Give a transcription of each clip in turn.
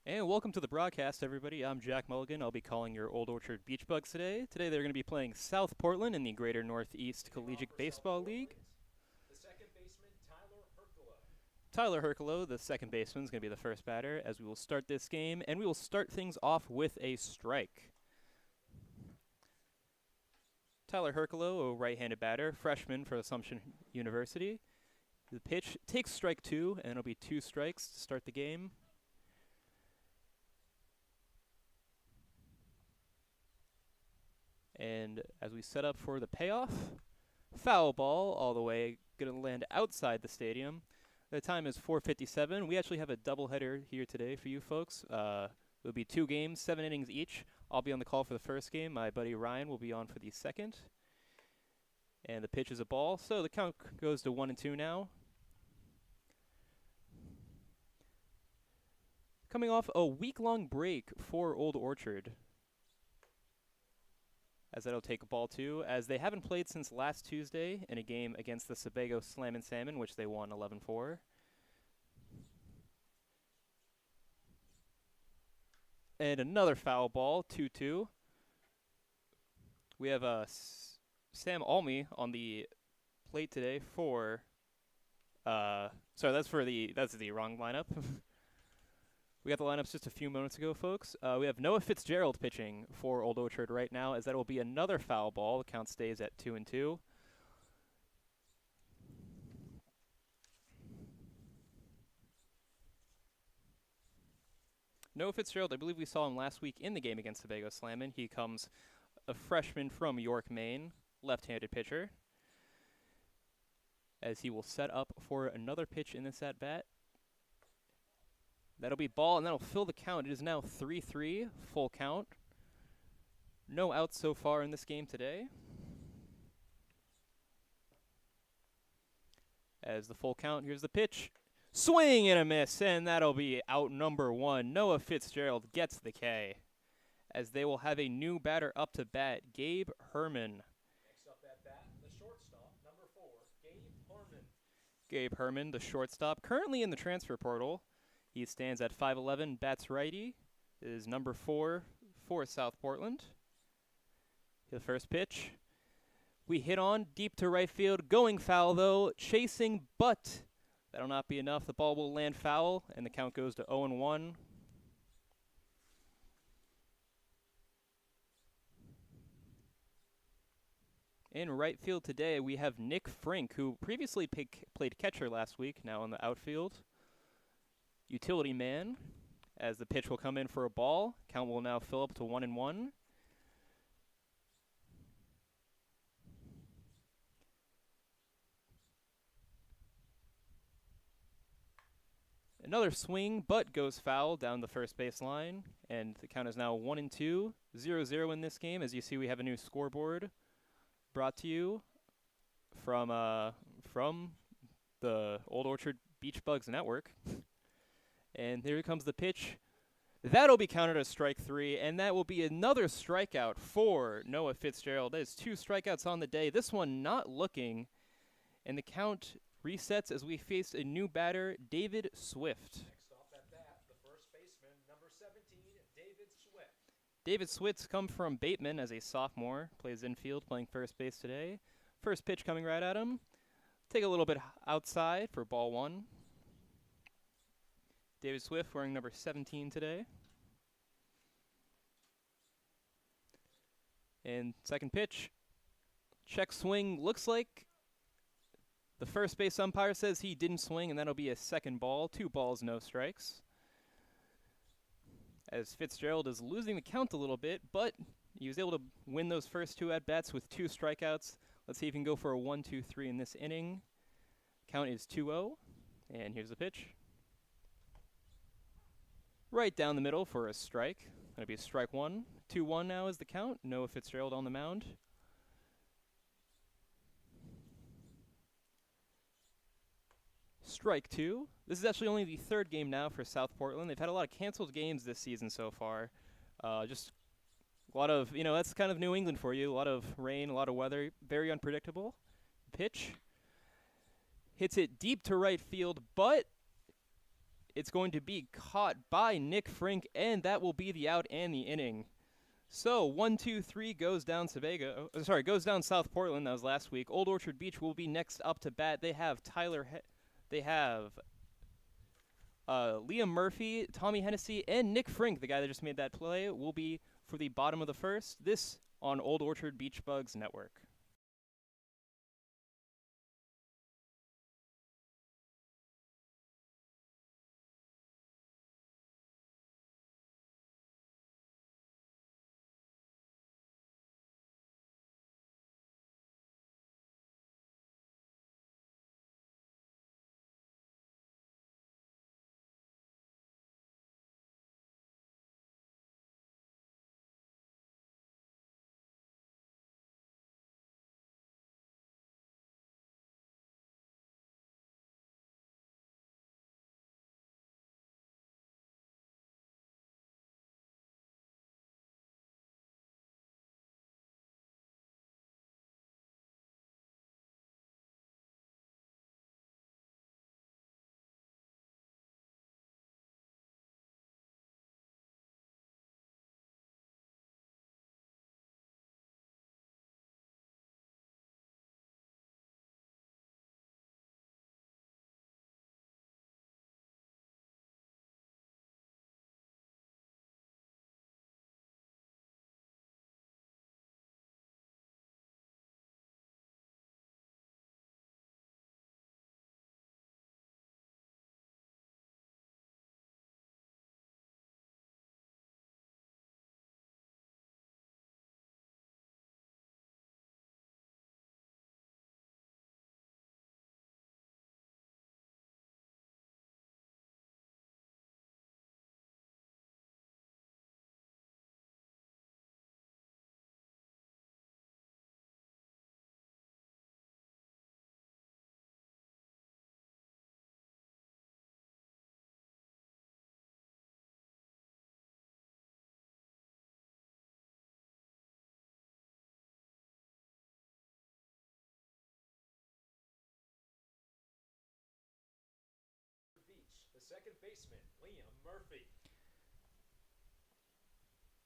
And welcome to the broadcast, everybody. I'm Jack Mulligan. I'll be calling your Old Orchard Beach Bugs today. Today they're going to be playing South Portland in the Greater Northeast Collegiate Baseball League. The second baseman, Tyler Hercula. Tyler Hercula, the second baseman, is going to be the first batter as we will start this game, and we will start things off with a strike. Tyler Hercula, a right-handed batter, freshman for Assumption University. The pitch takes strike two, and it'll be two strikes to start the game. And as we set up for the payoff, foul ball all the way, going to land outside the stadium. The time is 4:57. We actually have a doubleheader here today for you folks. It'll be two games, 7 innings each. I'll be on the call for the first game. My buddy Ryan will be on for the second. And the pitch is a ball, so the count goes to 1-2 now. Coming off a week-long break for Old Orchard, as that'll take ball two, as they haven't played since last Tuesday in a game against the Sebago Slammin' Salmon, which they won 11-4. And another foul ball, 2-2. We have Sam Almy on the plate today for, sorry, that's the wrong lineup. We got the lineups just a few moments ago, folks. We have Noah Fitzgerald pitching for Old Orchard right now, as that will be another foul ball. The count stays at 2-2. Noah Fitzgerald, I believe we saw him last week in the game against Sebago Slammin'. He comes a freshman from York, Maine, left-handed pitcher, as he will set up for another pitch in this at-bat. That'll be ball, and that'll fill the count. It is now 3-3, full count. No outs so far in this game today. As the full count, here's the pitch. Swing and a miss, and that'll be out number one. Noah Fitzgerald gets the K, as they will have a new batter up to bat, Gabe Herman. Next up at bat, the shortstop, number 4, Gabe Harmon. Gabe Herman, the shortstop, currently in the transfer portal. He stands at 5'11", bats righty, is number 4 for South Portland. The first pitch. We hit on deep to right field, going foul though, chasing, but that'll not be enough. The ball will land foul, and the count goes to 0-1. In right field today, we have Nick Frink, who previously played catcher last week, now in the outfield. Utility man, as the pitch will come in for a ball. Count will now fill up to 1-1. Another swing, but goes foul down the first base line, and the count is now 1-2, 0-0 in this game. As you see, we have a new scoreboard brought to you from the Old Orchard Beach Bugs Network. And here comes the pitch. That'll be counted as strike 3, and that will be another strikeout for Noah Fitzgerald. That is 2 strikeouts on the day. This one not looking, and the count resets as we face a new batter, David Swift. Next up at bat, the first baseman, number 17, David Swift. David Swift's come from Bateman as a sophomore, plays infield, playing first base today. First pitch coming right at him. Take a little bit outside for ball 1. David Swift wearing number 17 today. And second pitch. Check swing. Looks like the first base umpire says he didn't swing, and that'll be a second ball. 2 balls, no strikes. As Fitzgerald is losing the count a little bit, but he was able to win those first 2 at-bats with 2 strikeouts. Let's see if he can go for a 1-2-3 in this inning. Count is 2-0, and here's the pitch. Right down the middle for a strike. That'll be strike 1. 2-1 now is the count. Noah Fitzgerald on the mound. Strike 2. This is actually only the 3rd game now for South Portland. They've had a lot of canceled games this season so far. Just a lot of, that's kind of New England for you. A lot of rain, a lot of weather. Very unpredictable. Pitch. Hits it deep to right field, but It's going to be caught by Nick Frink, and that will be the out and the inning. So 1-2-3 goes down Sebago. Goes down South Portland. That was last week. Old Orchard Beach will be next up to bat. They have Liam Murphy, Tommy Hennessy, and Nick Frink, the guy that just made that play, will be for the bottom of the first. This on Old Orchard Beach Bugs Network. Beach, the second baseman, Liam Murphy.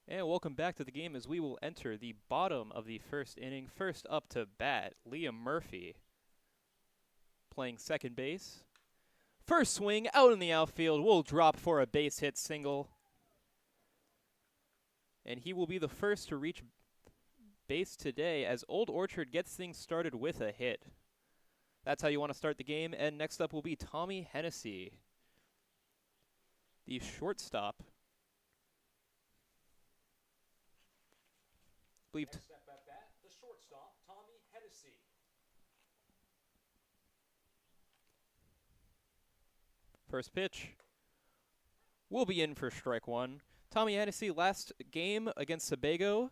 And welcome back to the game as we will enter the bottom of the first inning. First up to bat, Liam Murphy playing second base. First swing out in the outfield will drop for a base hit single. And he will be the first to reach base today as Old Orchard gets things started with a hit. That's how you want to start the game. And next up will be Tommy Hennessy, the shortstop. Next up at bat, the shortstop, Tommy Hennessy. First pitch will be in for strike one. Tommy Hennessy last game against Sebago,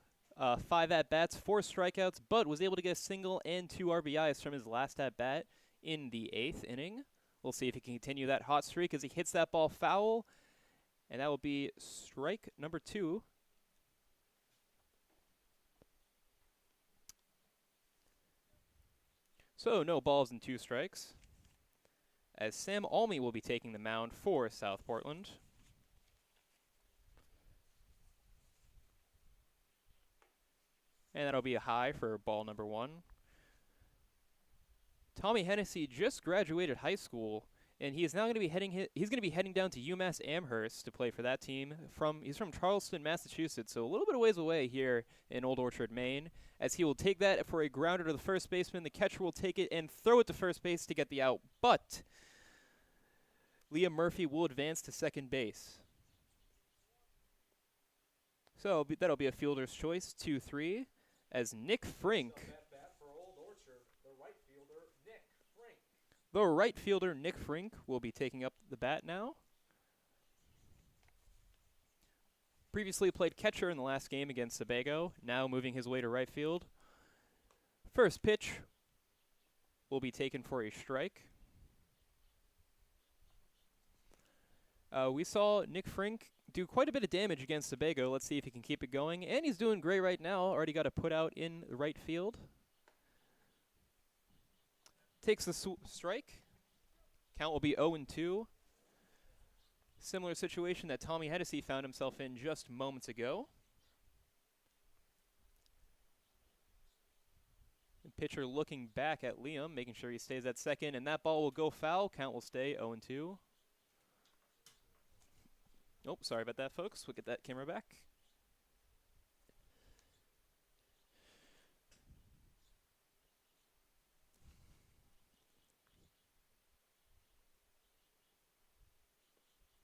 5 at-bats, 4 strikeouts, but was able to get a single and 2 RBIs from his last at-bat in the 8th inning. We'll see if he can continue that hot streak as he hits that ball foul, and that will be strike number 2. So no balls and 2 strikes, as Sam Almy will be taking the mound for South Portland. And that'll be a high for ball number 1. Tommy Hennessy just graduated high school, and he is now going to be heading down to UMass Amherst to play for that team. He's from Charleston, Massachusetts, so a little bit of ways away here in Old Orchard, Maine. As he will take that for a grounder to the first baseman, the catcher will take it and throw it to first base to get the out. But Liam Murphy will advance to second base. So that'll be a fielder's choice, 2-3, as Nick Frink. The right fielder, Nick Frink, will be taking up the bat now. Previously played catcher in the last game against Sebago, now moving his way to right field. First pitch will be taken for a strike. We saw Nick Frink do quite a bit of damage against Sebago. Let's see if he can keep it going. And he's doing great right now. Already got a put out in the right field. Takes the strike. Count will be 0-2. Similar situation that Tommy Hennessy found himself in just moments ago. The pitcher looking back at Liam, making sure he stays at second, and that ball will go foul. Count will stay 0-2. Oh, sorry about that, folks. We'll get that camera back.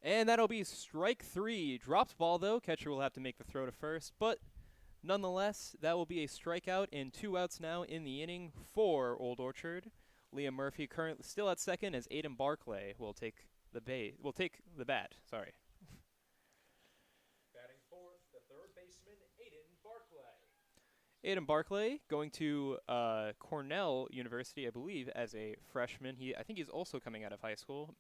And that'll be strike 3. Dropped ball, though. Catcher will have to make the throw to first. But nonetheless, that will be a strikeout and 2 outs now in the inning for Old Orchard. Liam Murphy currently still at second as Aiden Barclay will take the bat. Sorry. Batting fourth, the third baseman, Aiden Barclay. Aiden Barclay going to Cornell University, I believe, as a freshman. I think he's also coming out of high school.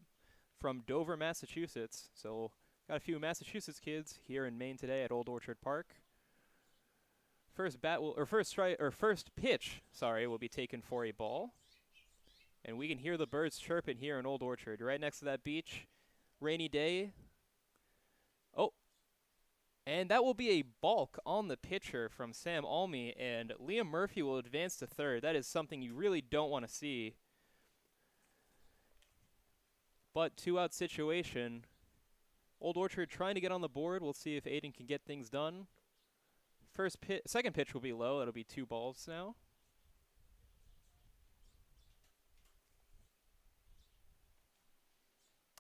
From Dover, Massachusetts. So got a few Massachusetts kids here in Maine today at Old Orchard Park. First pitch, will be taken for a ball. And we can hear the birds chirping here in Old Orchard, right next to that beach. Rainy day. Oh, and that will be a balk on the pitcher from Sam Almy, and Liam Murphy will advance to third. That is something you really don't want to see. But 2-out situation. Old Orchard trying to get on the board. We'll see if Aiden can get things done. Second pitch will be low. It'll be 2 balls now.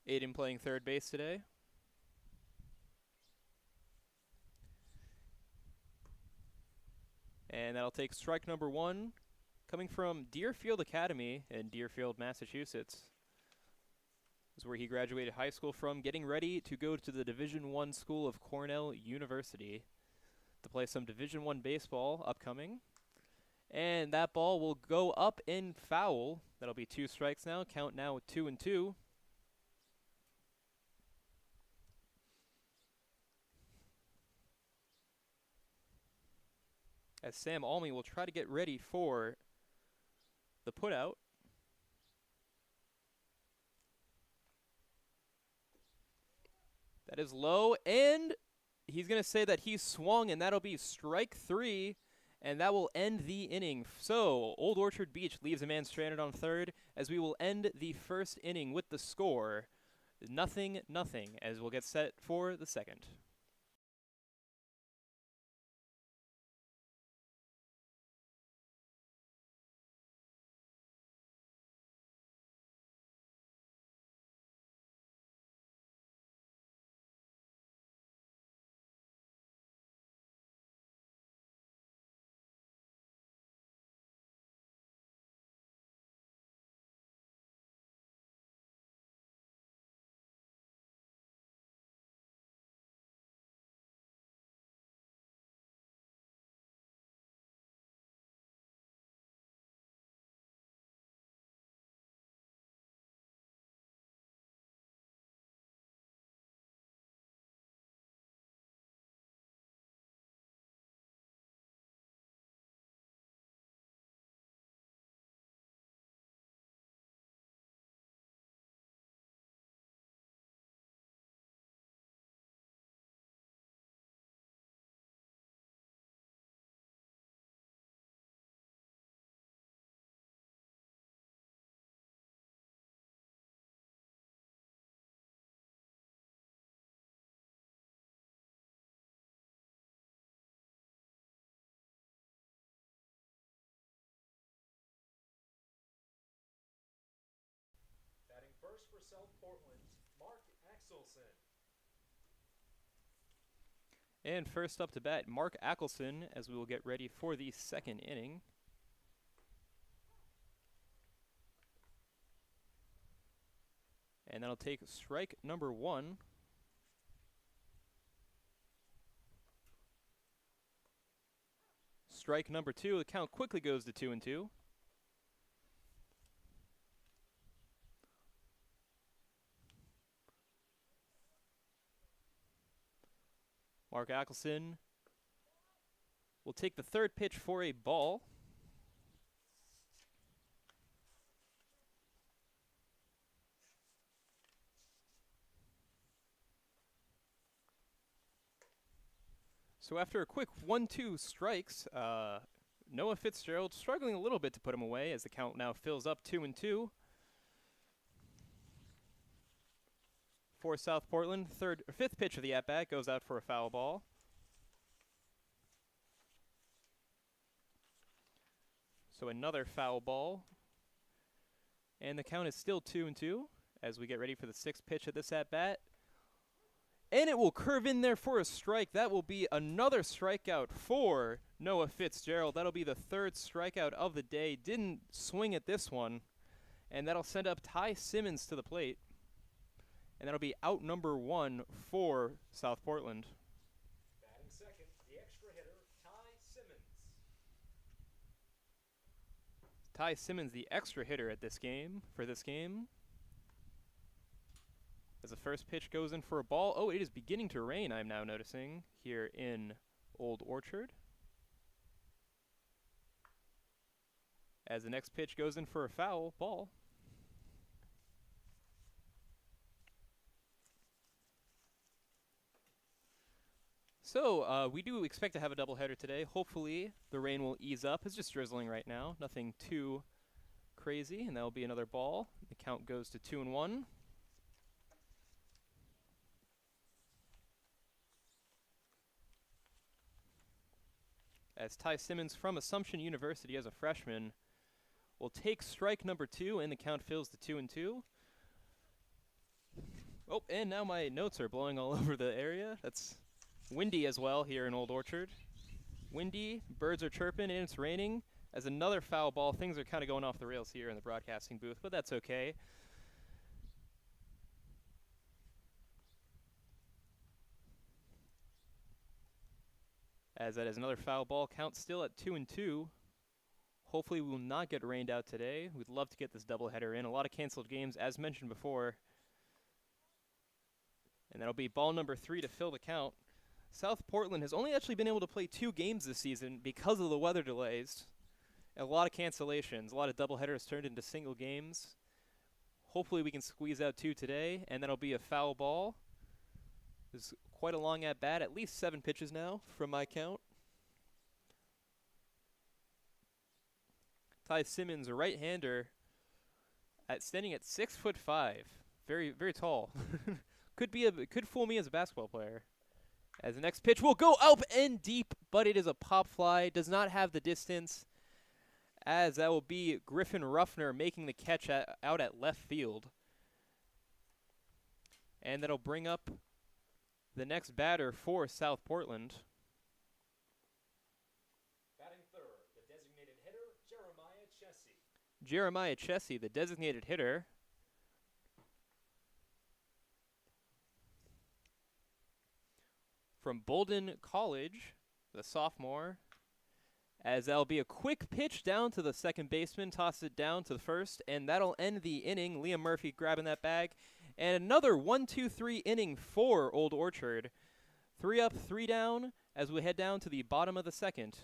Aiden playing third base today. And that'll take strike number 1, coming from Deerfield Academy in Deerfield, Massachusetts. Is where he graduated high school from, getting ready to go to the Division I school of Cornell University to play some Division I baseball upcoming. And that ball will go up and foul. That'll be 2 strikes now. Count now 2-2. As Sam Almy will try to get ready for the putout. That is low, and he's going to say that he swung, and that'll be strike 3, and that will end the inning. So, Old Orchard Beach leaves a man stranded on third, as we will end the first inning with the score 0-0, as we'll get set for the second. Batting first for South Portland, Mark Axelson. And first up to bat, Mark Ackelson, as we will get ready for the second inning. And that'll take strike number 1. Strike number 2. The count quickly goes to 2-2. Mark Ackelson will take the third pitch for a ball. So after a quick 1-2 strikes, Noah Fitzgerald struggling a little bit to put him away as the count now fills up 2-2. For South Portland, fifth pitch of the at-bat goes out for a foul ball. So another foul ball. And the count is still 2-2 as we get ready for the sixth pitch of this at-bat. And it will curve in there for a strike. That will be another strikeout for Noah Fitzgerald. That'll be the third strikeout of the day. Didn't swing at this one. And that'll send up Ty Simmons to the plate. And that'll be out number 1 for South Portland. Batting second, the extra hitter, Ty Simmons. Ty Simmons, the extra hitter at this game, As the first pitch goes in for a ball. Oh, it is beginning to rain, I'm now noticing, here in Old Orchard. As the next pitch goes in for a foul ball. So, we do expect to have a doubleheader today. Hopefully, the rain will ease up. It's just drizzling right now. Nothing too crazy, and that will be another ball. The count goes to 2-1. As Ty Simmons from Assumption University as a freshman will take strike number 2, and the count fills to 2-2. Oh, and now my notes are blowing all over the area. That's windy as well here in Old Orchard. Windy, birds are chirping, and it's raining. As another foul ball, things are kind of going off the rails here in the broadcasting booth, but that's okay. As that is another foul ball, count still at 2-2. Hopefully we will not get rained out today. We'd love to get this doubleheader in. A lot of canceled games, as mentioned before. And that'll be ball number 3 to fill the count. South Portland has only actually been able to play 2 games this season because of the weather delays. A lot of cancellations, a lot of doubleheaders turned into single games. Hopefully we can squeeze out 2 today, and that'll be a foul ball. There's quite a long at-bat, at least 7 pitches now from my count. Ty Simmons, a right-hander, standing at 6'5", very, very tall. Could fool me as a basketball player. As the next pitch will go up and deep, but it is a pop fly. Does not have the distance. As that will be Griffin Ruffner making the catch out at left field. And that'll bring up the next batter for South Portland. Batting third, the designated hitter, Jeremiah Chessie. Jeremiah Chessie, the designated hitter. From Bolden College, the sophomore. As that'll be a quick pitch down to the second baseman, toss it down to the first, and that'll end the inning. Liam Murphy grabbing that bag. And another 1-2-3 inning for Old Orchard. 3 up, 3 down as we head down to the bottom of the second.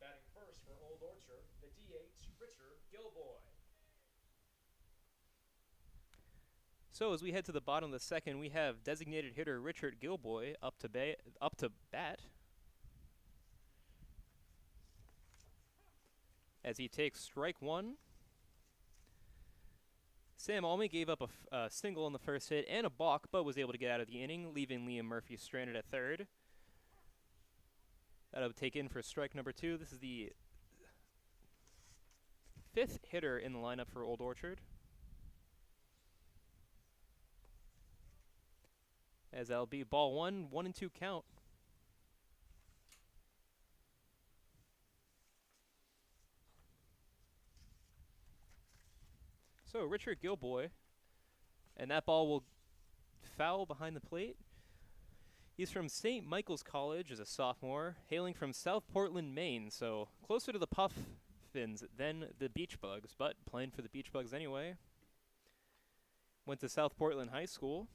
Batting first for Old Orchard, the DH, Richard Gilboy. So as we head to the bottom of the second, we have designated hitter Richard Gilboy up to bat as he takes strike one. Sam Almy gave up a single on the first hit and a balk, but was able to get out of the inning, leaving Liam Murphy stranded at third. That'll take in for strike number two. This is the fifth hitter in the lineup for Old Orchard, as that'll be ball one, 1-2 count. So Richard Gilboy, and that ball will foul behind the plate. He's from St. Michael's College as a sophomore, hailing from South Portland, Maine, so closer to the Puffins than the Beach Bugs, but playing for the Beach Bugs anyway. Went to South Portland High School.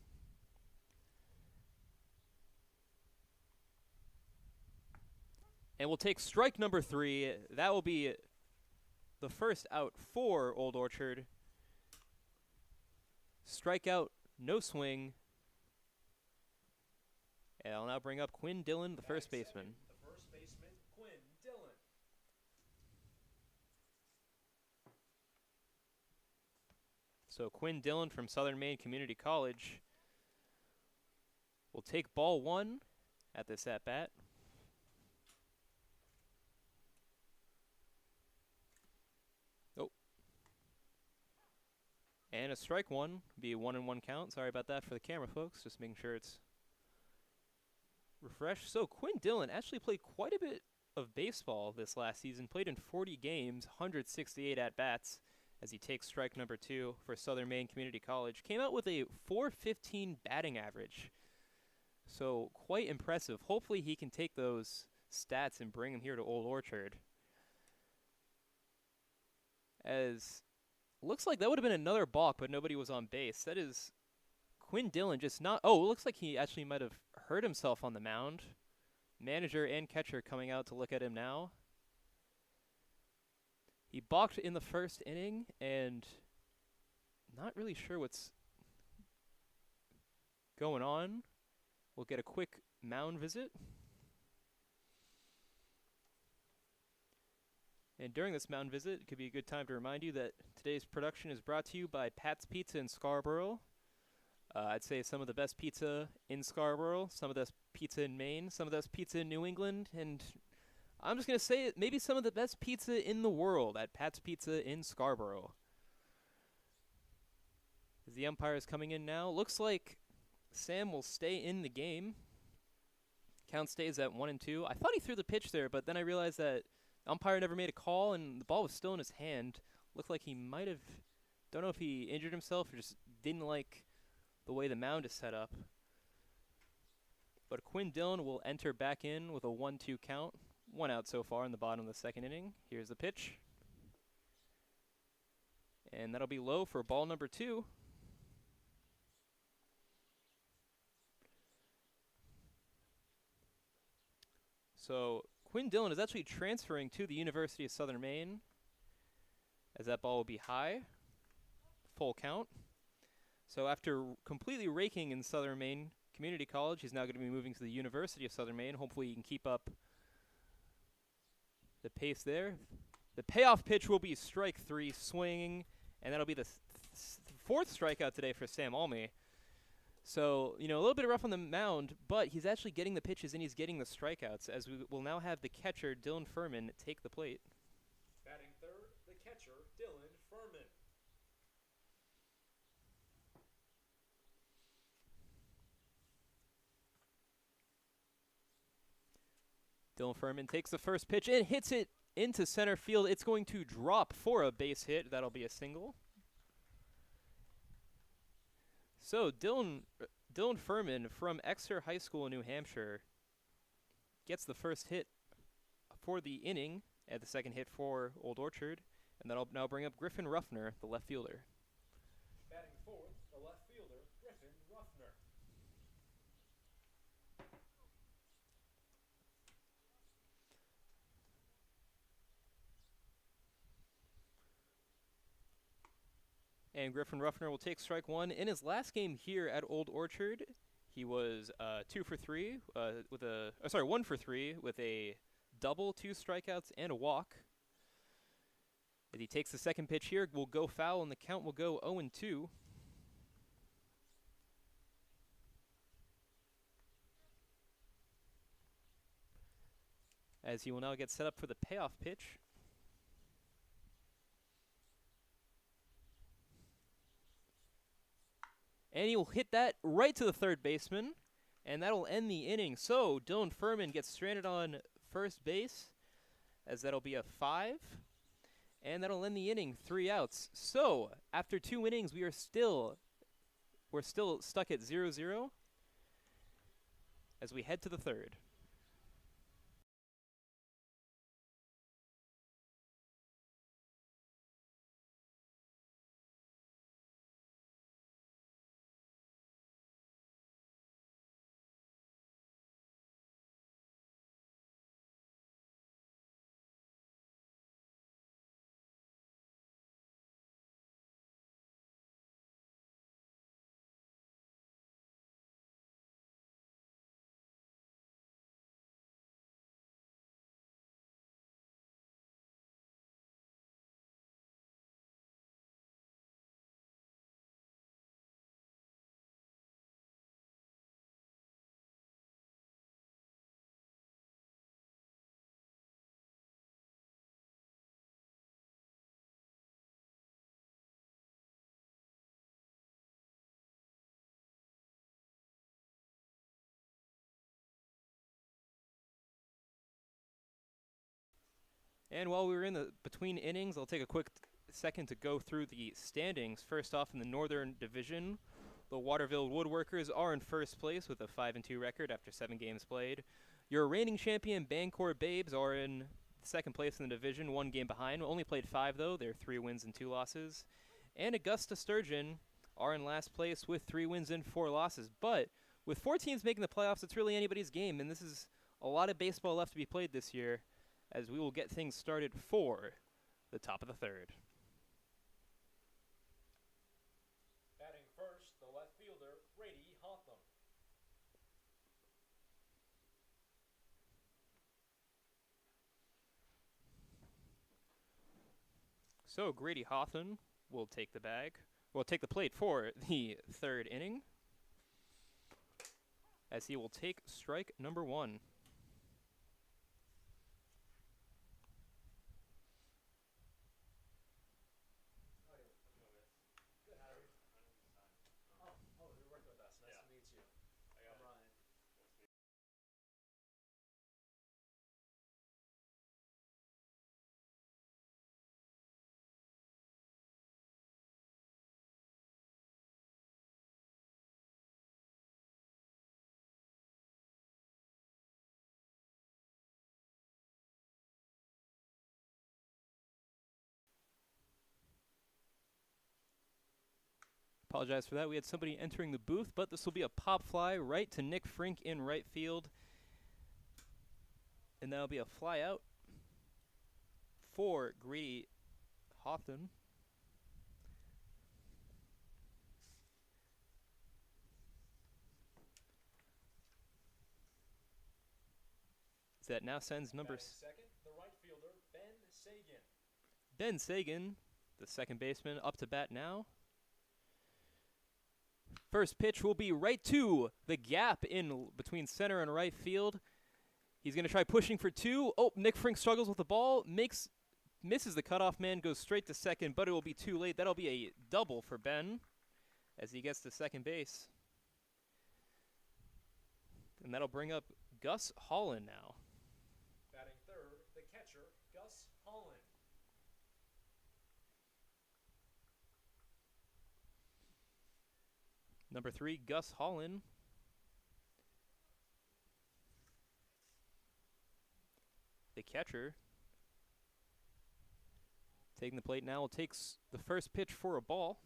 And we'll take strike number three. That will be the first out for Old Orchard. Strikeout, no swing. And I'll now bring up Quinn Dillon, the first baseman. The first baseman, Quinn Dillon. So Quinn Dillon from Southern Maine Community College will take ball one at this at-bat. And a strike one, be a 1-1 count. Sorry about that for the camera, folks. Just making sure it's refreshed. So Quinn Dillon actually played quite a bit of baseball this last season. Played in 40 games, 168 at-bats as he takes strike number two for Southern Maine Community College. Came out with a .415 batting average. So quite impressive. Hopefully he can take those stats and bring them here to Old Orchard. As looks like that would have been another balk, but nobody was on base. That is Quinn Dillon just not... Oh, it looks like he actually might have hurt himself on the mound. Manager and catcher coming out to look at him now. He balked in the first inning, and not really sure what's going on. We'll get a quick mound visit. And during this mound visit, it could be a good time to remind you that today's production is brought to you by Pat's Pizza in Scarborough. I'd say some of the best pizza in Scarborough, some of the best pizza in Maine, some of the best pizza in New England, and I'm just going to say it, maybe some of the best pizza in the world at Pat's Pizza in Scarborough. As the umpire is coming in now, looks like Sam will stay in the game. Count stays at 1-2. I thought he threw the pitch there, but then I realized that umpire never made a call, and the ball was still in his hand. Looked like he might have, don't know if he injured himself or just didn't like the way the mound is set up. But Quinn Dillon will enter back in with a 1-2 count. One out so far in the bottom of the second inning. Here's the pitch. And that'll be low for ball number two. So Quinn Dillon is actually transferring to the University of Southern Maine, as that ball will be high, full count. So after completely raking in Southern Maine Community College, he's now going to be moving to the University of Southern Maine. Hopefully he can keep up the pace there. The payoff pitch will be strike three, swinging, and that'll be the fourth strikeout today for Sam Almy. So, a little bit rough on the mound, but he's actually getting the pitches and he's getting the strikeouts, as we will now have the catcher, Dylan Furman, take the plate. Batting third, the catcher, Dylan Furman. Dylan Furman takes the first pitch and hits it into center field. It's going to drop for a base hit. That'll be a single. So Dylan Furman from Exeter High School in New Hampshire gets the first hit for the inning and the second hit for Old Orchard. And that'll now bring up Griffin Ruffner, the left fielder. Batting fourth, the left fielder, Griffin Ruffner. And Griffin Ruffner will take strike one. In his last game here at Old Orchard, he was 2 for 3 with a 1 for 3 with a double, 2 strikeouts, and a walk. As he takes the second pitch here, will go foul, and the count will go 0-2. As he will now get set up for the payoff pitch. And he will hit that right to the third baseman, and that'll end the inning. So Dylan Furman gets stranded on first base, as that'll be a 5, and that'll end the inning, 3 outs. So after 2 innings, we're still stuck at 0-0 as we head to the third. And while we were in the between innings, I'll take a quick second to go through the standings. First off, in the Northern Division, the Waterville Woodworkers are in first place with a 5-2 record after 7 games played. Your reigning champion Bancourt Babes are in second place in the division, 1 game behind. Only played 5 though. They're 3 wins and 2 losses. And Augusta Sturgeon are in last place with 3 wins and 4 losses. But with 4 teams making the playoffs, it's really anybody's game, and this is a lot of baseball left to be played this year, as we will get things started for the top of the third. Batting first, the left fielder, Grady Hotham. So Grady Hotham will take the plate for the third inning, as he will take strike number 1. Apologize for that. We had somebody entering the booth, but this will be a pop fly right to Nick Frink in right field. And that'll be a fly out for Grady Hotham. That now sends numbers. Second, the right fielder, Ben Sagan. Ben Sagan, the second baseman, up to bat now. First pitch will be right to the gap in between center and right field. He's going to try pushing for 2. Oh, Nick Frink struggles with the ball, misses the cutoff man, goes straight to second, but it will be too late. That'll be a double for Ben as he gets to second base. And that'll bring up Gus Holland now. Batting third, the catcher, Gus Holland. Number 3, Gus Holland. The catcher. Taking the plate now, takes the first pitch for a ball.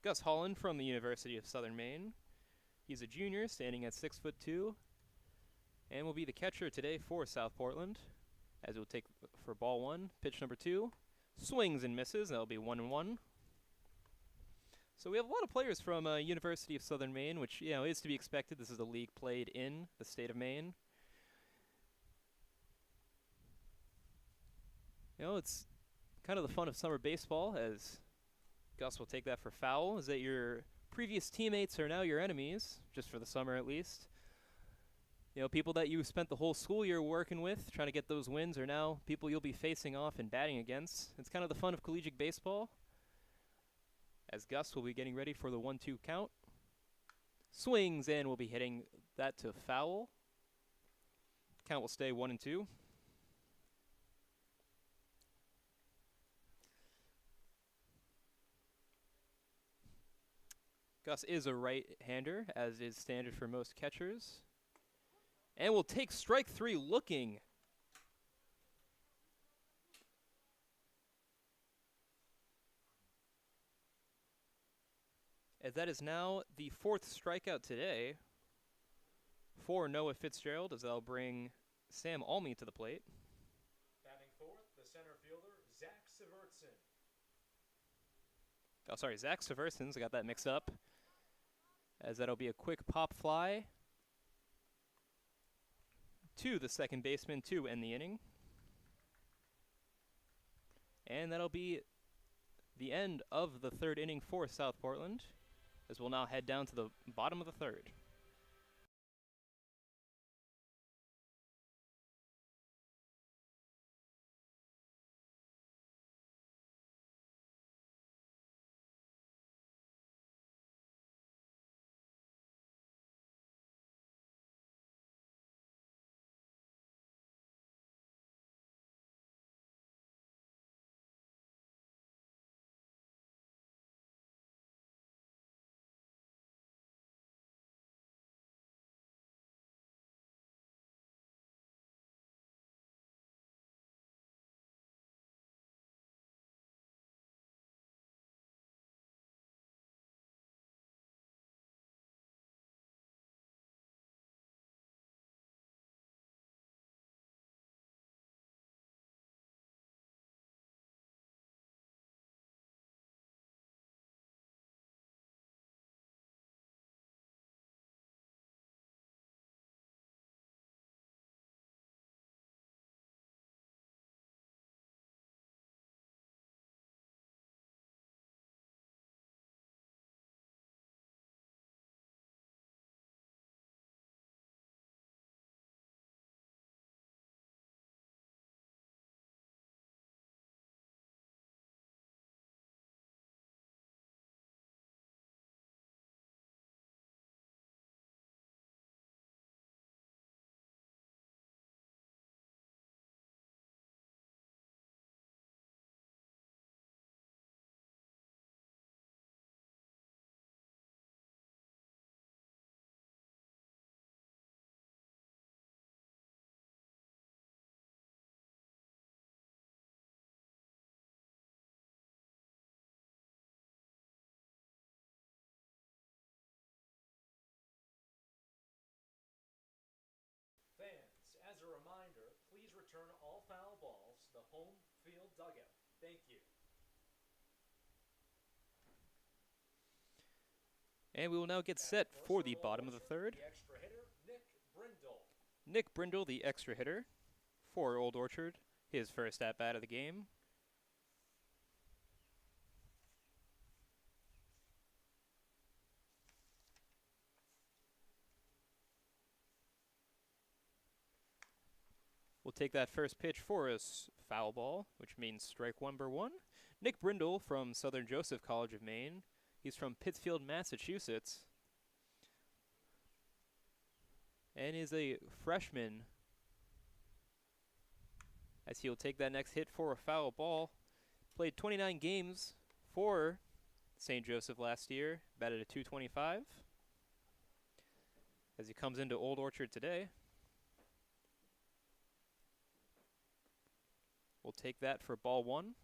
Gus Holland from the University of Southern Maine. He's a junior, standing at 6'2", and will be the catcher today for South Portland, as he'll take for ball 1. Pitch number 2, swings and misses. That'll be 1-1. So we have a lot of players from University of Southern Maine, which is to be expected. This is a league played in the state of Maine. It's kind of the fun of summer baseball, as Gus will take that for foul, is that your previous teammates are now your enemies, just for the summer at least. People that you spent the whole school year working with, trying to get those wins, are now people you'll be facing off and batting against. It's kind of the fun of collegiate baseball, as Gus will be getting ready for the 1-2 count. Swings, and will be hitting that to foul. Count will stay 1-2. Gus is a right-hander, as is standard for most catchers. And will take strike 3 looking. As that is now the 4th strikeout today for Noah Fitzgerald, as they'll bring Sam Almy to the plate. Batting fourth, the center fielder, Zach Severson. Oh, sorry, Zach Severson's. I got that mixed up. As that'll be a quick pop fly to the second baseman to end the inning. And that'll be the end of the 3rd inning for South Portland, as we'll now head down to the bottom of the 3rd. Fans, as a reminder, please return all foul balls to the home field dugout. Thank you. And we will now get set for the bottom of the 3rd. The extra hitter, Nick Brindle. Nick Brindle, the extra hitter for Old Orchard, his first at-bat of the game. We'll take that first pitch for a foul ball, which means strike number 1. Nick Brindle from Southern Joseph College of Maine. He's from Pittsfield, Massachusetts, and is a freshman, as he'll take that next hit for a foul ball. Played 29 games for St. Joseph last year, batted a .225, as he comes into Old Orchard today. We'll take that for ball 1.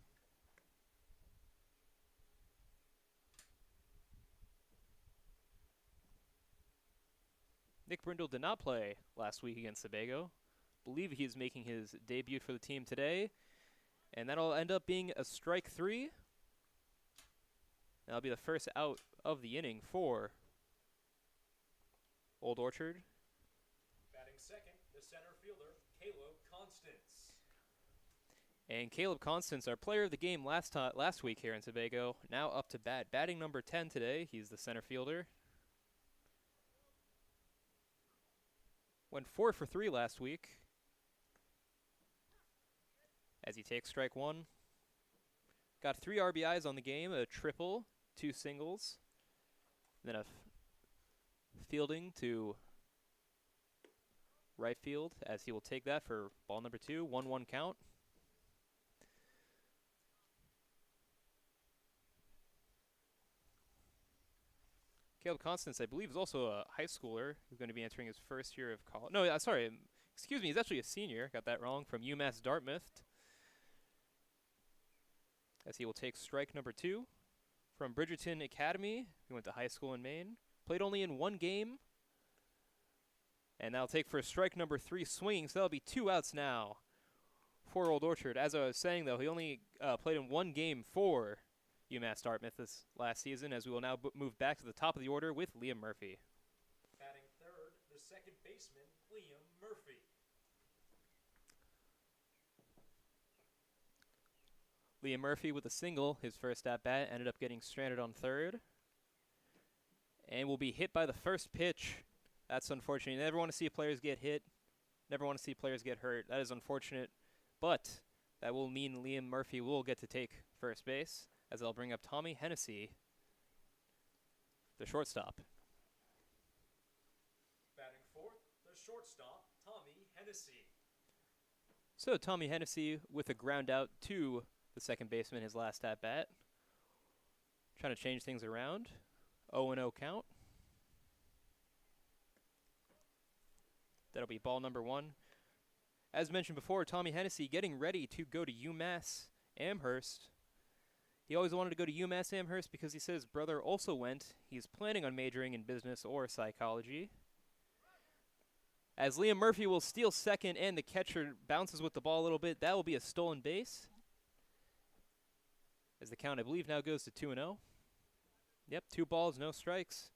Nick Brindle did not play last week against Sebago. Believe he is making his debut for the team today. And that'll end up being a strike 3. That'll be the first out of the inning for Old Orchard. Batting second, the center fielder, Caleb Constance. And Caleb Constance, our player of the game last week here in Tobago, now up to bat. Batting number 10 today. He's the center fielder. Went 4 for 3 last week. As he takes strike one. Got 3 RBIs on the game, a triple, 2 singles, then a fielding to right field as he will take that for ball number 2, 1-1 count. Caleb Constance, I believe, is also a high schooler who's going to be entering his first year of college. No, sorry, excuse me, he's actually a senior. Got that wrong, from UMass Dartmouth. As he will take strike number 2 from Bridgerton Academy. He went to high school in Maine. Played only in 1 game. And that'll take for strike number 3 swinging. So that'll be 2 outs now for Old Orchard. As I was saying, though, he only played in 1 game for UMass Dartmouth this last season, as we will now move back to the top of the order with Liam Murphy. Batting third, the second baseman, Liam Murphy. Liam Murphy with a single, his first at-bat, ended up getting stranded on third. And will be hit by the first pitch. That's unfortunate. You never want to see players get hit. Never want to see players get hurt. That is unfortunate. But that will mean Liam Murphy will get to take first base, as I'll bring up Tommy Hennessy, the shortstop. Batting fourth, the shortstop, Tommy Hennessy. So Tommy Hennessy with a ground out to the second baseman, his last at-bat. Trying to change things around. 0-0 count. That'll be ball number 1. As mentioned before, Tommy Hennessy getting ready to go to UMass Amherst. He always wanted to go to UMass Amherst because he said his brother also went. He's planning on majoring in business or psychology. As Liam Murphy will steal second and the catcher bounces with the ball a little bit, that will be a stolen base. As the count, I believe, now goes to 2-0. Yep, 2 balls, no strikes.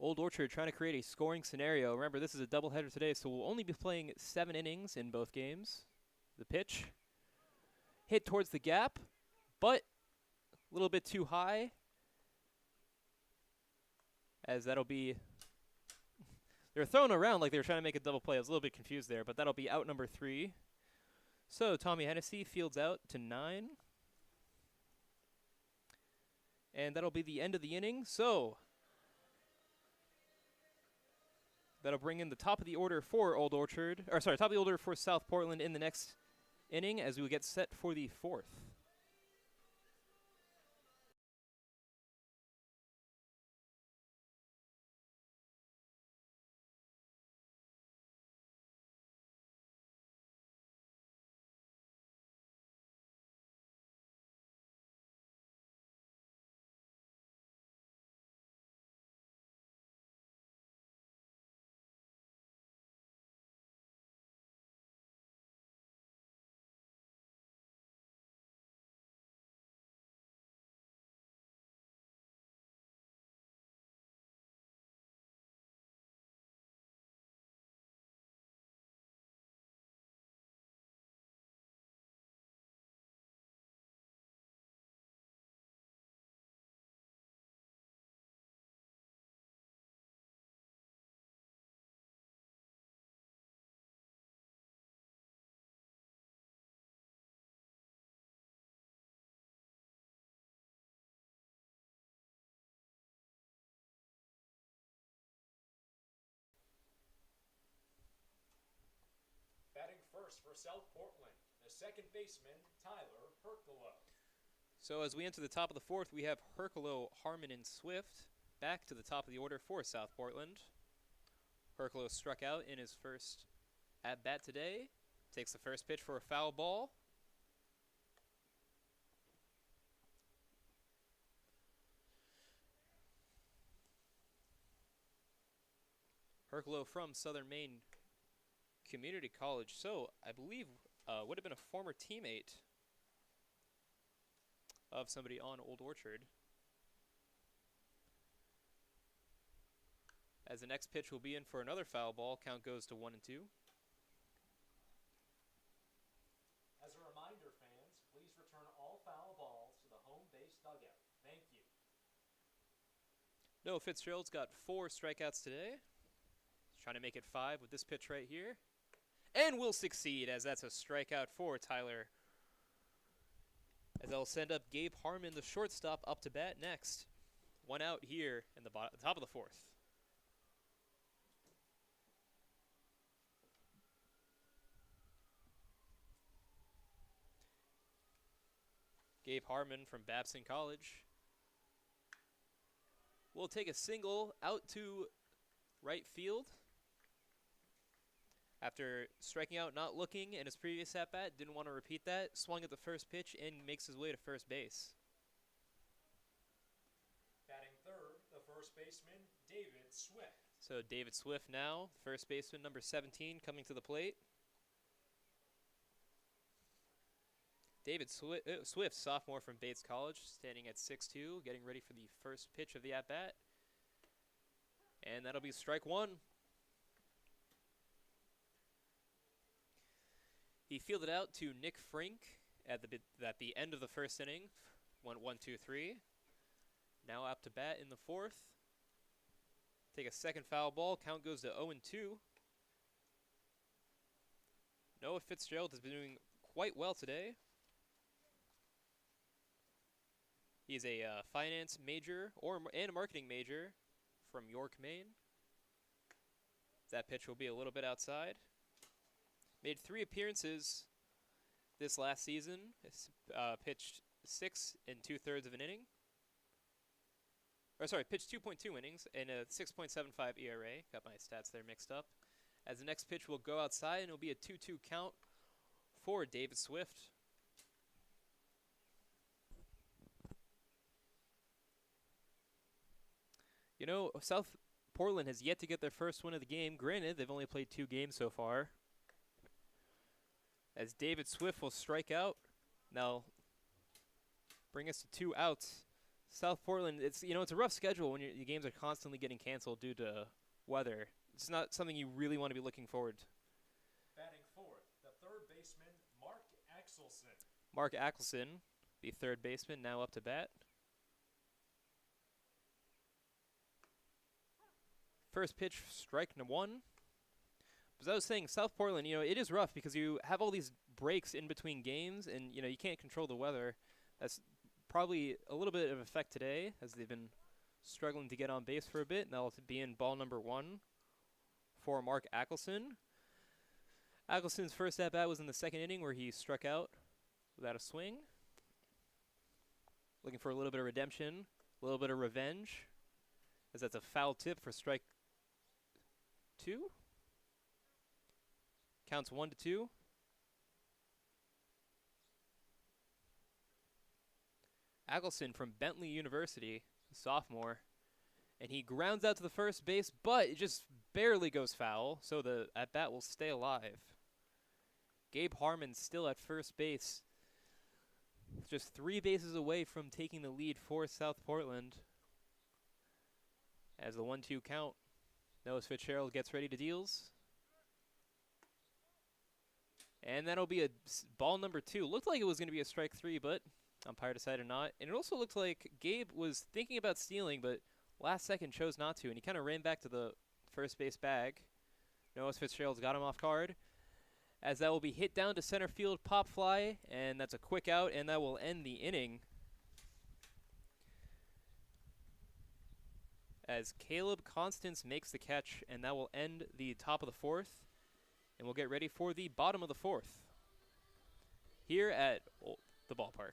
Old Orchard trying to create a scoring scenario. Remember, this is a doubleheader today, so we'll only be playing 7 innings in both games. The pitch. Hit towards the gap, but a little bit too high. As that'll be... They were throwing around like they were trying to make a double play. I was a little bit confused there, but that'll be out number 3. So Tommy Hennessy fields out to 9. And that'll be the end of the inning. So that'll bring in the top of the order for Old Orchard. Or sorry, top of the order for South Portland in the next inning as we get set for the 4th. Batting first for South Portland, the second baseman, Tyler Herculo. So as we enter the top of the 4th, we have Herculo, Harmon, and Swift back to the top of the order for South Portland. Herculo struck out in his first at-bat today. Takes the first pitch for a foul ball. Herculo from Southern Maine Community College, so I believe would have been a former teammate of somebody on Old Orchard. As the next pitch will be in for another foul ball. Count goes to 1-2. As a reminder, fans, please return all foul balls to the home base dugout. Thank you. Noah Fitzgerald's got 4 strikeouts today. He's trying to make it 5 with this pitch right here. And will succeed, as that's a strikeout for Tyler. As they'll send up Gabe Harmon, the shortstop, up to bat next. 1 out here in the top of the 4th. Gabe Harmon from Babson College will take a single out to right field. After striking out, not looking in his previous at-bat, didn't want to repeat that, swung at the first pitch and makes his way to first base. Batting third, the first baseman, David Swift. So David Swift now, first baseman number 17, coming to the plate. David Swift, sophomore from Bates College, standing at 6'2", getting ready for the first pitch of the at-bat. And that'll be strike 1. He fielded out to Nick Frink at the end of the first inning. Went 1-2-3. Now up to bat in the 4th. Take a second foul ball. Count goes to 0-2. Noah Fitzgerald has been doing quite well today. He's a finance major and a marketing major from York, Maine. That pitch will be a little bit outside. Made 3 appearances this last season. Pitched 6 2/3 of an inning. Pitched 2.2 innings and a 6.75 ERA. Got my stats there mixed up. As the next pitch will go outside, and it'll be a 2-2 count for David Swift. You know, South Portland has yet to get their first win of the game. Granted, they've only played 2 games so far. As David Swift will strike out. Now, bring us to 2 outs. South Portland, it's a rough schedule when your games are constantly getting canceled due to weather. It's not something you really want to be looking forward to. Batting fourth, the third baseman, Mark Axelson. Mark Axelson, the third baseman, now up to bat. First pitch, strike 1. As I was saying, South Portland, it is rough because you have all these breaks in between games, and you can't control the weather. That's probably a little bit of effect today, as they've been struggling to get on base for a bit. And that'll be in ball number 1 for Mark Axelson. Axelson's first at bat was in the 2nd inning, where he struck out without a swing. Looking for a little bit of redemption, a little bit of revenge, as that's a foul tip for strike 2. Counts 1-2. Axelson from Bentley University, sophomore, and he grounds out to the first base, but it just barely goes foul, so the at-bat will stay alive. Gabe Harmon still at first base, just 3 bases away from taking the lead for South Portland. As the 1-2 count, Noah Fitzgerald gets ready to deals. And that'll be a ball number 2. Looked like it was going to be a strike 3, but umpire decided not. And it also looked like Gabe was thinking about stealing, but last second chose not to. And he kind of ran back to the first base bag. Noah Fitzgerald's got him off guard. As that will be hit down to center field, pop fly. And that's a quick out, and that will end the inning. As Caleb Constance makes the catch, and that will end the top of the 4th. And we'll get ready for the bottom of the 4th here at the Ballpark.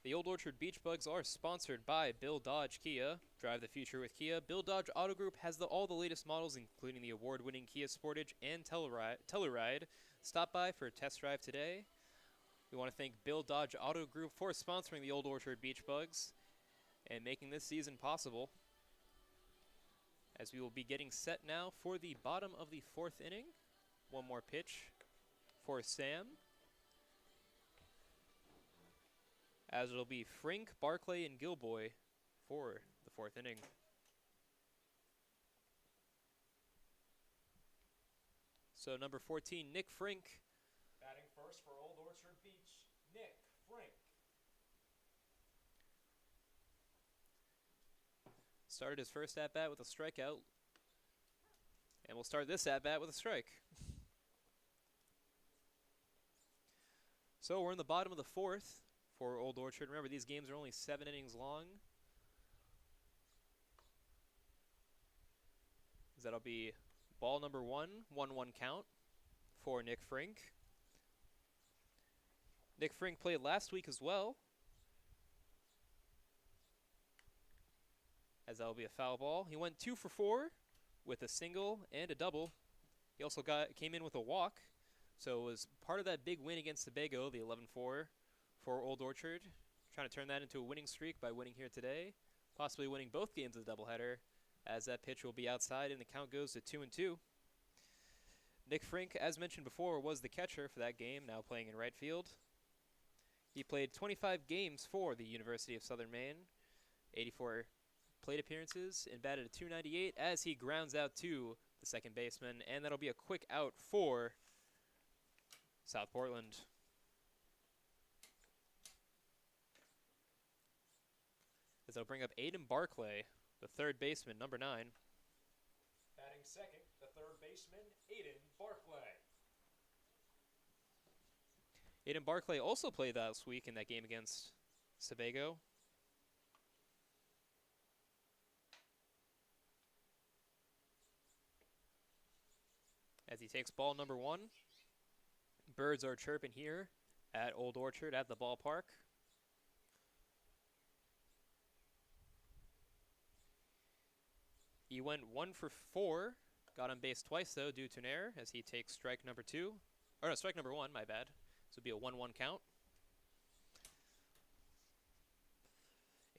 The Old Orchard Beach Bugs are sponsored by Bill Dodge Kia. Drive the future with Kia. Bill Dodge Auto Group has all the latest models, including the award-winning Kia Sportage and Telluride. Stop by for a test drive today. We want to thank Bill Dodge Auto Group for sponsoring the Old Orchard Beach Bugs and making this season possible. As we will be getting set now for the bottom of the 4th inning. One more pitch for Sam. As it'll be Frink, Barclay, and Gilboy for the 4th inning. So number 14, Nick Frink. Batting first for Old Orchard Beach, Nick Frink. Started his first at-bat with a strikeout. And we'll start this at-bat with a strike. So we're in the bottom of the 4th for Old Orchard. Remember, these games are only 7 innings long. That'll be ball number 1, 1-1 count for Nick Frink. Nick Frink played last week as well, as that'll be a foul ball. He went 2 for 4 with a single and a double. He also came in with a walk, so it was part of that big win against Sebago, the 11-4 for Old Orchard. Trying to turn that into a winning streak by winning here today, possibly winning both games of the doubleheader, as that pitch will be outside and the count goes to 2-2. Nick Frink, as mentioned before, was the catcher for that game, now playing in right field. He played 25 games for the University of Southern Maine, 84 plate appearances, and batted a .298 as he grounds out to the second baseman, and that'll be a quick out for South Portland. As they'll bring up Aiden Barclay, the third baseman, number 9. Batting second, the third baseman, Aiden Barclay. Aiden Barclay also played last week in that game against Sebago. As he takes ball number 1. Birds are chirping here at Old Orchard at the ballpark. He went 1 for 4, got on base twice though due to an error as he takes strike number 2. Or no, strike number 1, my bad. This would be a 1-1 count.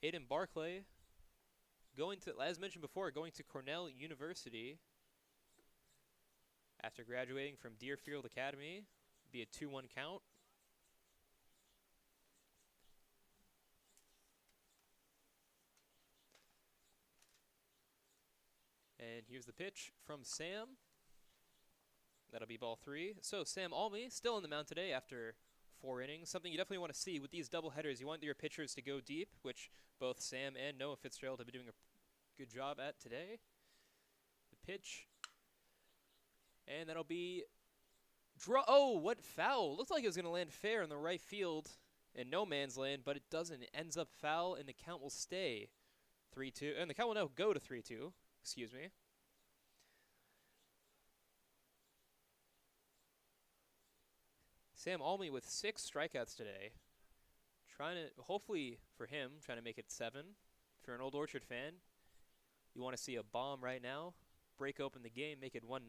Aiden Barclay, going to, as mentioned before, going to Cornell University after graduating from Deerfield Academy. Be a 2-1 count. And here's the pitch from Sam. That'll be ball 3. So Sam Almy still on the mound today after 4 innings. Something you definitely want to see with these doubleheaders. You want your pitchers to go deep, which both Sam and Noah Fitzgerald have been doing a good job at today. The pitch. And that'll be... Oh, what foul. Looked like it was going to land fair in the right field in no man's land, but it doesn't. It ends up foul, and the count will stay 3-2. And the count will now go to 3-2. Excuse me. Sam Almy with 6 strikeouts today. Trying to, hopefully for him, trying to make it 7. If you're an Old Orchard fan, you want to see a bomb right now. Break open the game, make it 1-0.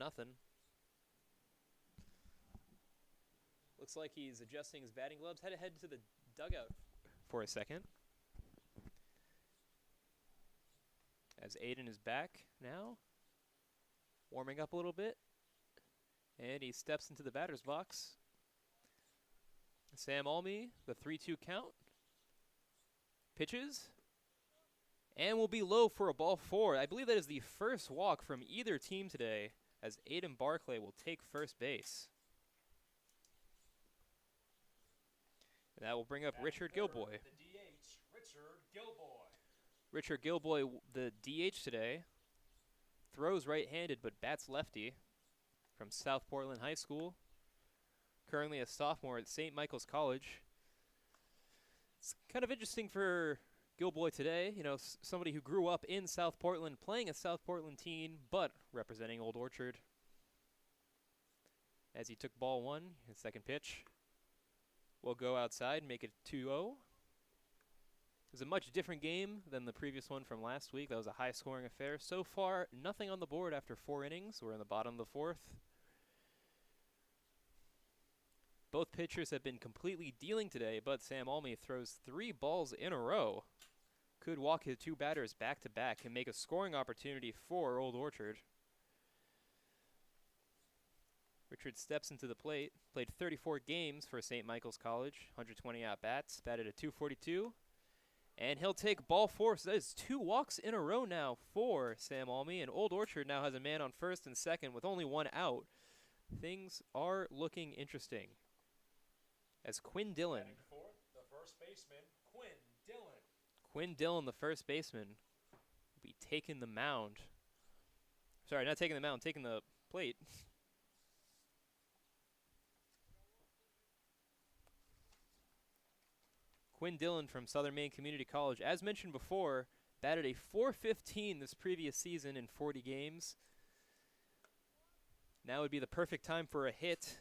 Looks like he's adjusting his batting gloves. Had to head to the dugout for a second. As Aiden is back now, warming up a little bit. And he steps into the batter's box. Sam Almy, the 3-2 count. Pitches. And will be low for a ball 4. I believe that is the first walk from either team today, as Aiden Barclay will take first base. And that will bring up Richard Gilboy. The DH, Richard Gilboy. Richard Gilboy, the DH today, throws right-handed but bats lefty from South Portland High School. Currently a sophomore at St. Michael's College. It's kind of interesting for Gilboy today. You know, somebody who grew up in South Portland, playing a South Portland teen, but representing Old Orchard. As he took ball 1, his second pitch will go outside, make it 2-0. It was a much different game than the previous one from last week. That was a high-scoring affair. So far, nothing on the board after 4 innings. We're in the bottom of the 4th. Both pitchers have been completely dealing today, but Sam Almy throws 3 balls in a row. Could walk his 2 batters back-to-back and make a scoring opportunity for Old Orchard. Richard steps into the plate, played 34 games for St. Michael's College, 120 at-bats, batted a .242. And he'll take ball 4, so that is 2 walks in a row now for Sam Almy. And Old Orchard now has a man on first and second with only 1 out. Things are looking interesting. As Quinn Dillon. Batting fourth, the first baseman, Quinn Dillon. Quinn Dillon, the first baseman, will be taking the mound. Sorry, not taking the mound, taking the plate. Quinn Dillon from Southern Maine Community College, as mentioned before, batted a .415 this previous season in 40 games. Now would be the perfect time for a hit.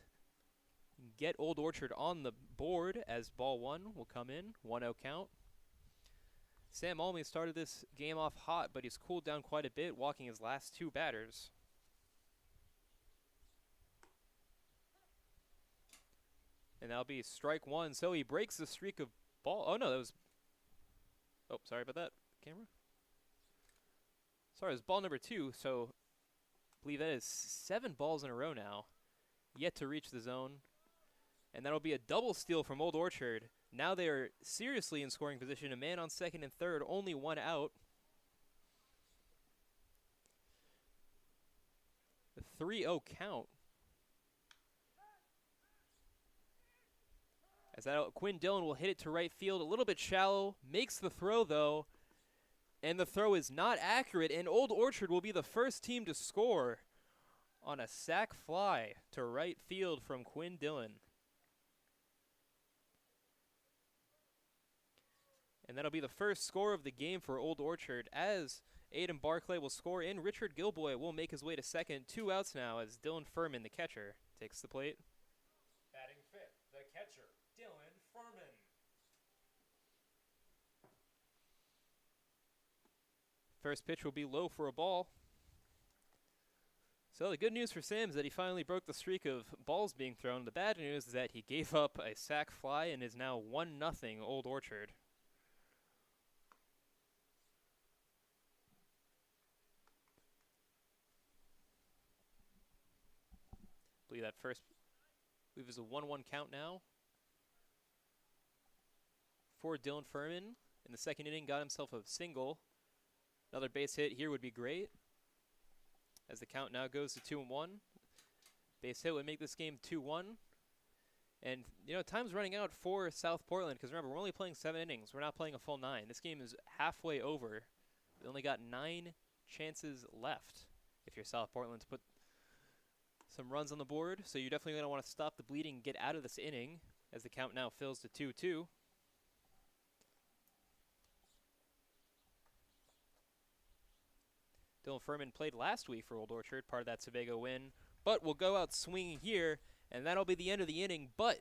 Get Old Orchard on the board as ball 1 will come in, 1-0 count. Sam Almy started this game off hot, but he's cooled down quite a bit, walking his last 2 batters. And that'll be strike 1, so he breaks the streak of ball. Oh, no, that was... Oh, sorry about that, camera. Sorry, it was ball number 2, so I believe that is 7 balls in a row now. Yet to reach the zone. And that'll be a double steal from Old Orchard. Now they are seriously in scoring position. A man on second and third, only 1 out. The 3-0 count. As that Quinn Dillon will hit it to right field, a little bit shallow, makes the throw though, and the throw is not accurate, and Old Orchard will be the first team to score on a sac fly to right field from Quinn Dillon. And that'll be the first score of the game for Old Orchard, as Aiden Barclay will score and Richard Gilboy will make his way to second. 2 outs now as Dylan Furman, the catcher, takes the plate. Batting fifth, the catcher, Dylan Furman. First pitch will be low for a ball. So the good news for Sam is that he finally broke the streak of balls being thrown. The bad news is that he gave up a sac fly and is now 1-0 Old Orchard. I believe that first, I believe is a 1-1 count now for Dylan Furman. In the second inning, got himself a single. Another base hit here would be great, as the count now goes to 2-1. Base hit would make this game 2-1. And, you know, time's running out for South Portland, because remember, we're only playing 7 innings. We're not playing a full 9. This game is halfway over. We only got 9 chances left if you're South Portland to put some runs on the board. So you're definitely going to want to stop the bleeding and get out of this inning, as the count now fills to 2-2. Dylan Furman played last week for Old Orchard, part of that Sebago win, but will go out swinging here, and that'll be the end of the inning, but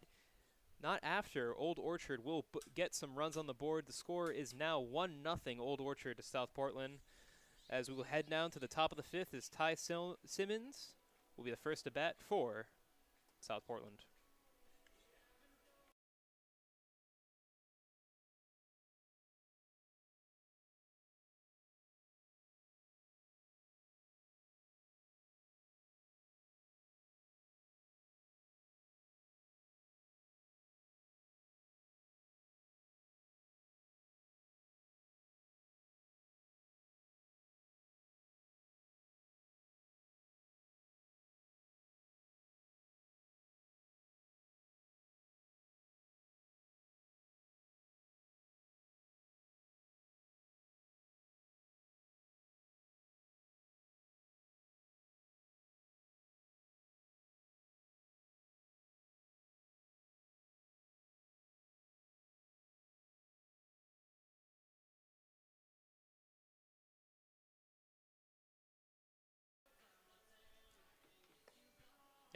not after. Old Orchard will get some runs on the board. The score is now 1-0 Old Orchard to South Portland. As we will head down to the top of the 5th as Ty Simmons will be the first to bat for South Portland.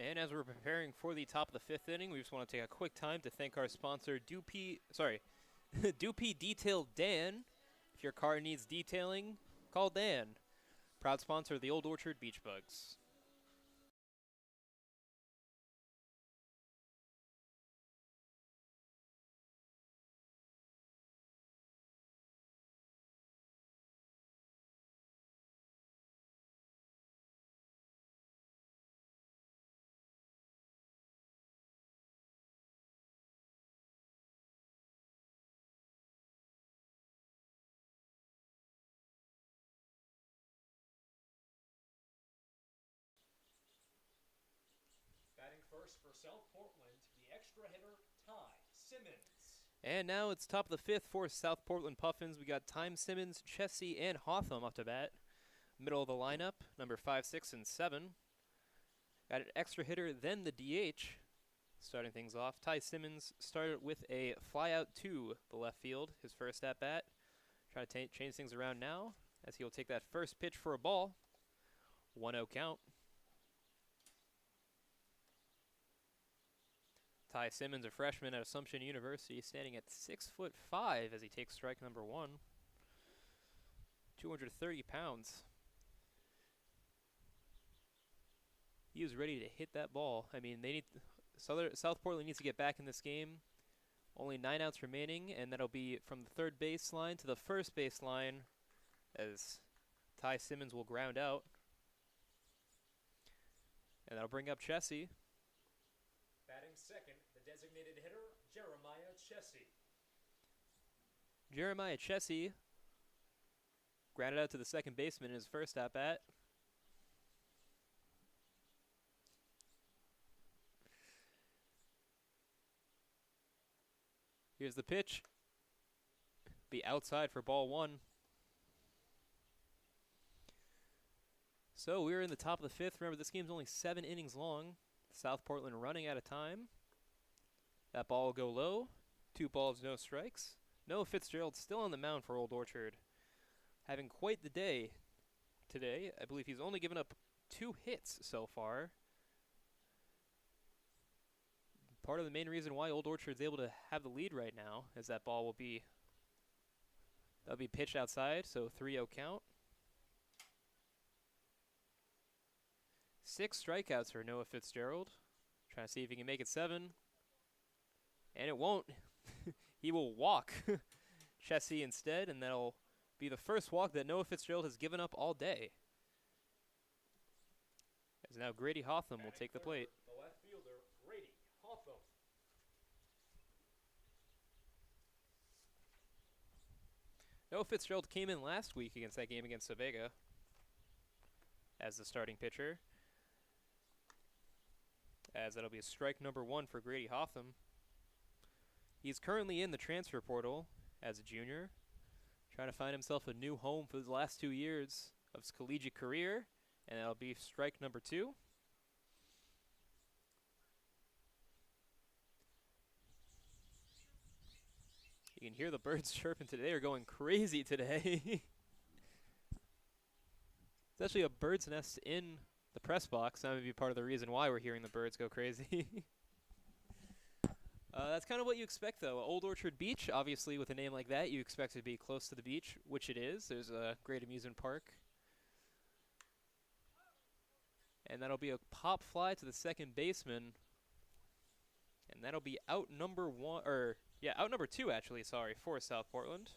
And as we're preparing for the top of the 5th inning, we just want to take a quick time to thank our sponsor, Dupee Detail Dan. If your car needs detailing, call Dan. Proud sponsor of the Old Orchard Beach Bugs. Batting first for South Portland, the extra hitter, Ty Simmons. And now it's top of the fifth for South Portland Puffins. We got Time Simmons, Chessie, and Hawtham up to bat. Middle of the lineup, number 5, 6, and 7. Got an extra hitter, then the DH. Starting things off, Ty Simmons started with a fly out to the left field, his first at bat. Try to change things around now as he'll take that first pitch for a ball. 1-0 count. Ty Simmons, a freshman at Assumption University, standing at 6'5" as he takes strike number 1. 230 pounds. He was ready to hit that ball. I mean, they need South Portland needs to get back in this game. Only 9 outs remaining, and that'll be from the third baseline to the first baseline as Ty Simmons will ground out. And that'll bring up Chessie. Batting second, the designated hitter, Jeremiah Chessie. Jeremiah Chessie grounded out to the second baseman in his first at-bat. Here's the pitch. Be outside for ball 1. So we're in the top of the fifth. Remember, this game's only 7 innings long. South Portland running out of time. That ball will go low. 2 balls, no strikes. Noah Fitzgerald still on the mound for Old Orchard. Having quite the day today. I believe he's only given up 2 hits so far. Part of the main reason why Old Orchard's able to have the lead right now is that ball will be pitched outside, so 3-0 count. 6 strikeouts for Noah Fitzgerald. Trying to see if he can make it 7. And it won't. He will walk Chessie instead, and that'll be the first walk that Noah Fitzgerald has given up all day. As now Grady Hawtham will take the plate. The left fielder, Grady Hawtham. Noah Fitzgerald came in last week against that game against Vega as the starting pitcher. As that'll be a strike number 1 for Grady Hawtham. He's currently in the transfer portal as a junior, trying to find himself a new home for the last 2 years of his collegiate career, and that'll be strike number 2. You can hear the birds chirping today. They're going crazy today. It's actually a bird's nest in the press box. That may be part of the reason why we're hearing the birds go crazy. That's kind of what you expect, though. Old Orchard Beach, obviously, with a name like that, you expect it to be close to the beach, which it is. There's a great amusement park. And that'll be a pop fly to the second baseman. And that'll be out number 1, or yeah, out number 2 actually, sorry, for South Portland.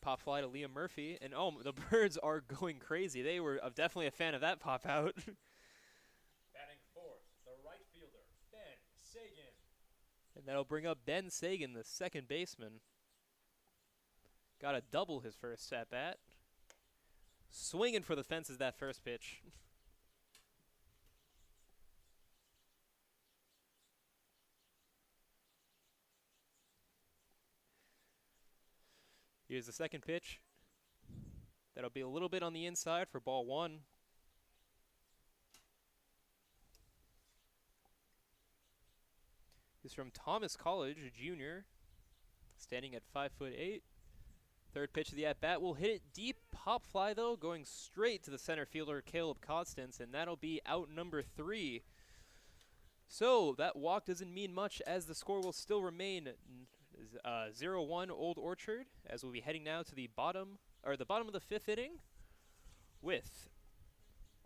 Pop fly to Liam Murphy, and oh, the birds are going crazy. They were definitely a fan of that pop out. Batting fourth, the right fielder, Ben Sagan. And that'll bring up Ben Sagan, the second baseman. Got a double his first at bat. Swinging for the fences that first pitch. Here's the second pitch. That'll be a little bit on the inside for ball 1. He's from Thomas College, a junior, standing at 5'8". Third pitch of the at-bat will hit it deep. Pop fly, though, going straight to the center fielder, Caleb Constance, and that'll be out number 3. So that walk doesn't mean much as the score will still remain 0-1 Old Orchard, as we'll be heading now to the bottom of the 5th inning with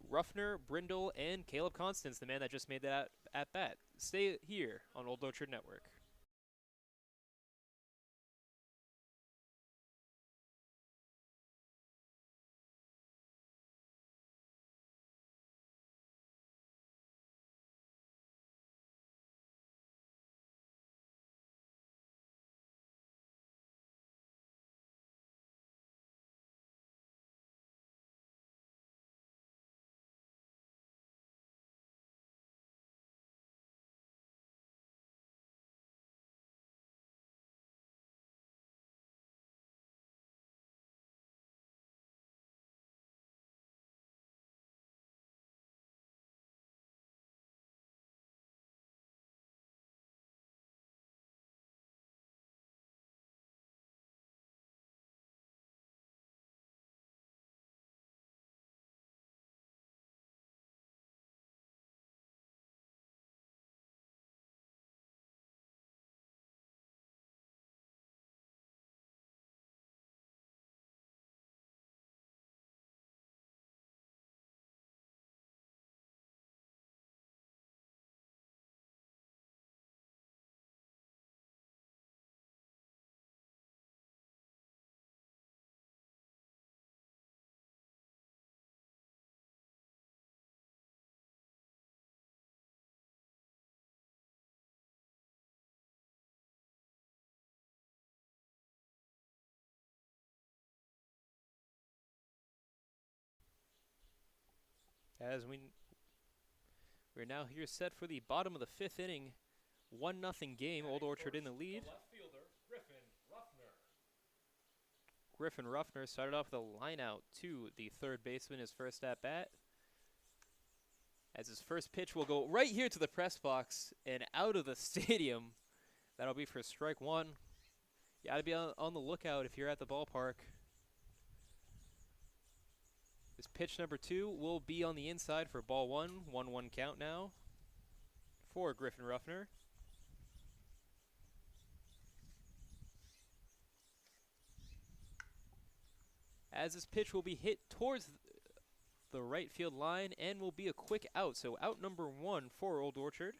Ruffner, Brindle, and Caleb Constance, the man that just made that at bat. Stay here on Old Orchard Network. As we're now here set for the bottom of the 5th inning, 1-0 game. Old Orchard in the lead. The left fielder, Griffin Ruffner. Griffin Ruffner started off with a line out to the third baseman, his first at bat. As his first pitch will go right here to the press box and out of the stadium. That'll be for strike 1. You got to be on the lookout if you're at the ballpark. This pitch number 2 will be on the inside for ball 1. 1-1 count now for Griffin Ruffner. As this pitch will be hit towards the right field line and will be a quick out. So out number 1 for Old Orchard.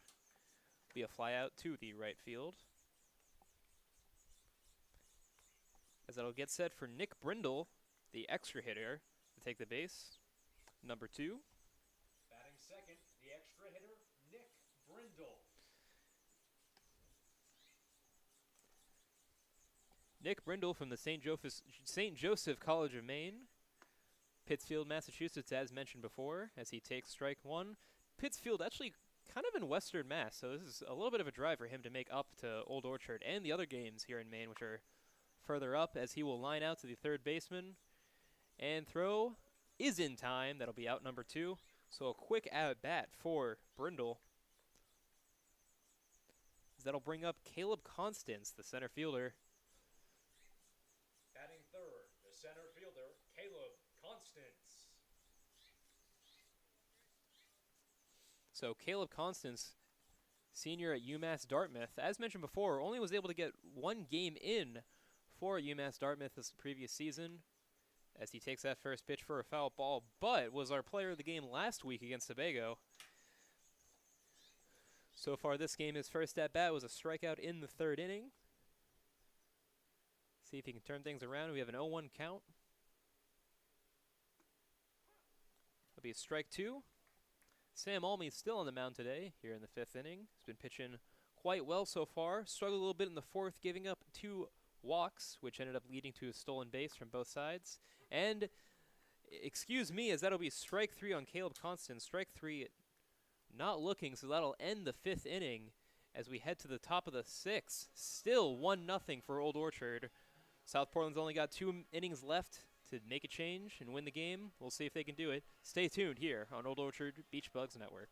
Be a fly out to the right field. As that'll get set for Nick Brindle, the extra hitter, to take the base. Number 2. Batting second, the extra hitter, Nick Brindle. Nick Brindle from the St. Joseph College of Maine, Pittsfield, Massachusetts, as mentioned before, as he takes strike 1. Pittsfield actually kind of in Western Mass, so this is a little bit of a drive for him to make up to Old Orchard and the other games here in Maine, which are further up, as he will line out to the third baseman. And throw is in time. That'll be out number 2. So a quick at bat for Brindle. That'll bring up Caleb Constance, the center fielder. Batting third, the center fielder, Caleb Constance. So Caleb Constance, senior at UMass Dartmouth, as mentioned before, only was able to get 1 game in for UMass Dartmouth this previous season, as he takes that first pitch for a foul ball, but was our player of the game last week against Sebago. So far this game, his first at bat was a strikeout in the 3rd inning. See if he can turn things around. We have an 0-1 count. It'll be a strike 2. Sam Almy is still on the mound today here in the 5th inning. He's been pitching quite well so far. Struggled a little bit in the 4th, giving up 2 walks, which ended up leading to a stolen base from both sides. And, excuse me, as that'll be strike 3 on Caleb Constance. Strike 3 not looking, so that'll end the 5th inning as we head to the top of the 6th. Still 1-0 for Old Orchard. South Portland's only got 2 innings left to make a change and win the game. We'll see if they can do it. Stay tuned here on Old Orchard Beach Bugs Network.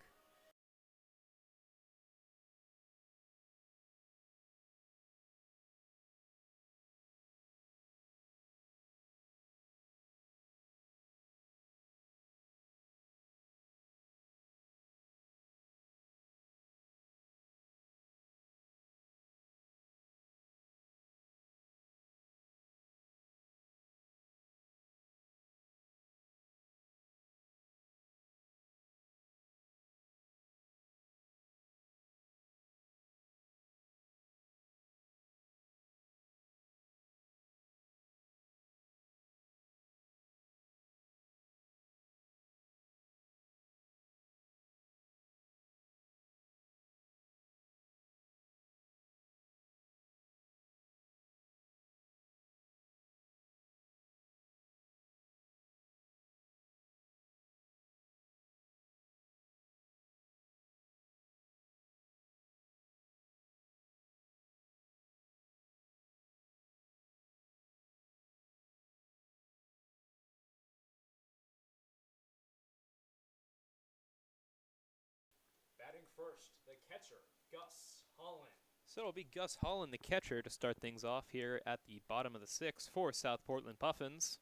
first, the catcher, Gus Holland. So it'll be Gus Holland, the catcher, to start things off here at the bottom of the 6th for South Portland Puffins.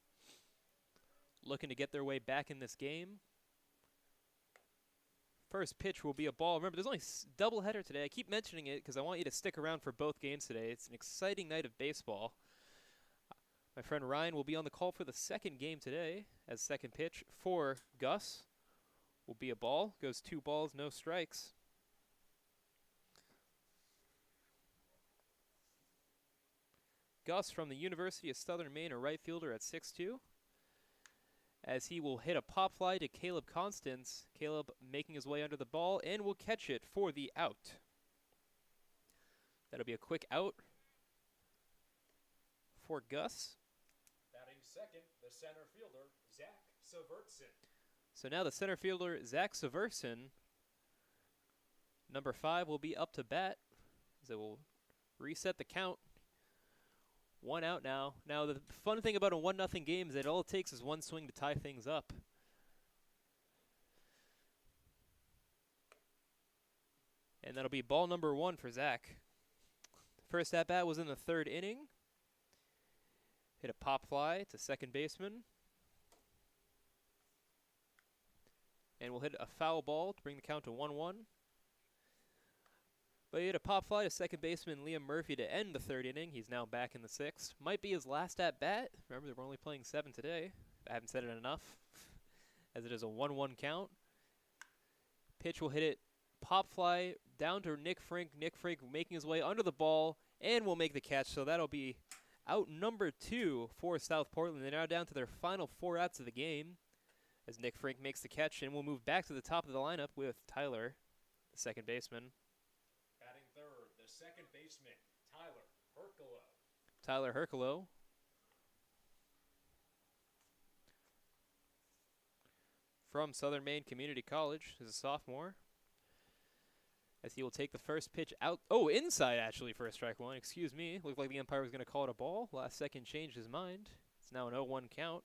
Looking to get their way back in this game. First pitch will be a ball. Remember, there's only doubleheader today. I keep mentioning it because I want you to stick around for both games today. It's an exciting night of baseball. My friend Ryan will be on the call for the second game today, as second pitch for Gus will be a ball. Goes 2 balls, no strikes. Gus from the University of Southern Maine, a right fielder at 6'2", as he will hit a pop fly to Caleb Constance. Caleb making his way under the ball and will catch it for the out. That'll be a quick out for Gus. Batting second, the center fielder, Zach Severtson. So now the center fielder, Zach Severson, number 5, will be up to bat. So we'll reset the count. 1 out now. Now, the fun thing about a 1-0 game is that all it takes is one swing to tie things up. And that'll be ball number 1 for Zach. First at-bat was in the 3rd inning. Hit a pop fly to second baseman. And we'll hit a foul ball to bring the count to 1-1. But he hit a pop fly to second baseman Liam Murphy to end the 3rd inning. He's now back in the 6th. Might be his last at-bat. Remember, we're only playing 7 today. I haven't said it enough, as it is a 1-1 count. Pitch will hit it. Pop fly down to Nick Frink. Nick Frink making his way under the ball and will make the catch. So that'll be out number 2 for South Portland. They're now down to their final 4 outs of the game, as Nick Frink makes the catch, and we'll move back to the top of the lineup with Tyler, the second baseman. Batting third, the second baseman, Tyler Hercolo. Tyler Hercolo. From Southern Maine Community College, is a sophomore. As he will take the first pitch out. Oh, inside actually for a strike 1. Excuse me. Looked like the umpire was going to call it a ball. Last second changed his mind. It's now an 0-1 count.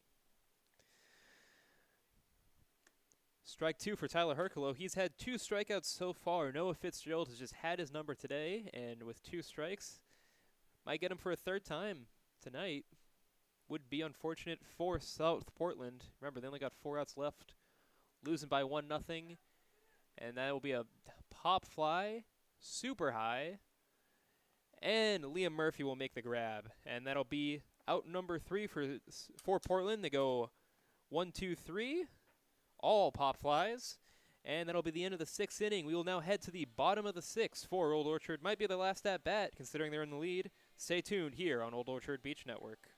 Strike 2 for Tyler Hercolo. He's had 2 strikeouts so far. Noah Fitzgerald has just had his number today, and with 2 strikes, might get him for a 3rd time tonight. Would be unfortunate for South Portland. Remember, they only got 4 outs left, losing by 1-0, and that will be a pop fly, super high, and Liam Murphy will make the grab, and that'll be out number 3 for Portland. They go 1, 2, 3. All pop flies, and that'll be the end of the 6th inning. We will now head to the bottom of the 6th for Old Orchard. Might be their last at-bat, considering they're in the lead. Stay tuned here on Old Orchard Beach Network.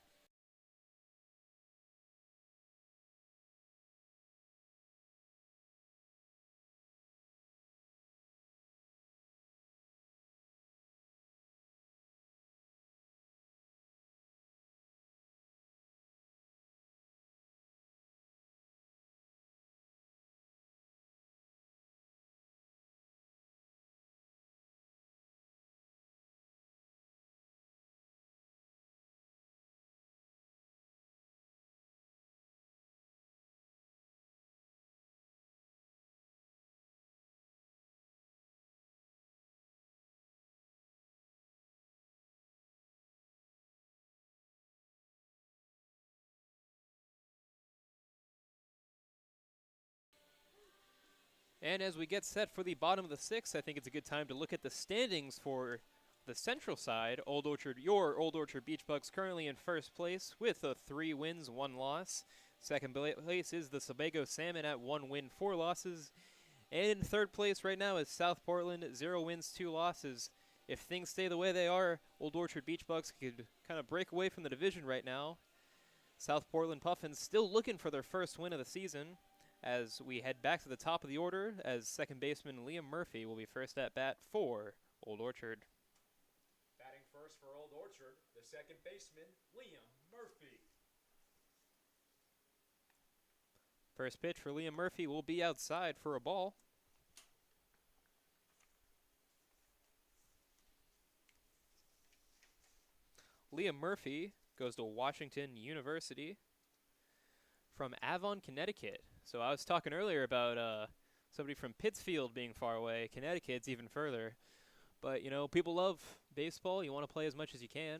And as we get set for the bottom of the 6th, I think it's a good time to look at the standings for the central side. Old Orchard, your Old Orchard Beach Bugs, currently in first place with 3 wins, 1 loss. Second place is the Sebago Salmon at 1 win, 4 losses. And in 3rd place right now is South Portland, 0 wins, 2 losses. If things stay the way they are, Old Orchard Beach Bugs could kind of break away from the division right now. South Portland Puffins still looking for their first win of the season, as we head back to the top of the order, as second baseman Liam Murphy will be first at bat for Old Orchard. Batting first for Old Orchard, the second baseman, Liam Murphy. First pitch for Liam Murphy will be outside for a ball. Liam Murphy goes to Washington University from Avon, Connecticut. So I was talking earlier about somebody from Pittsfield being far away. Connecticut's even further. But, you know, people love baseball. You want to play as much as you can.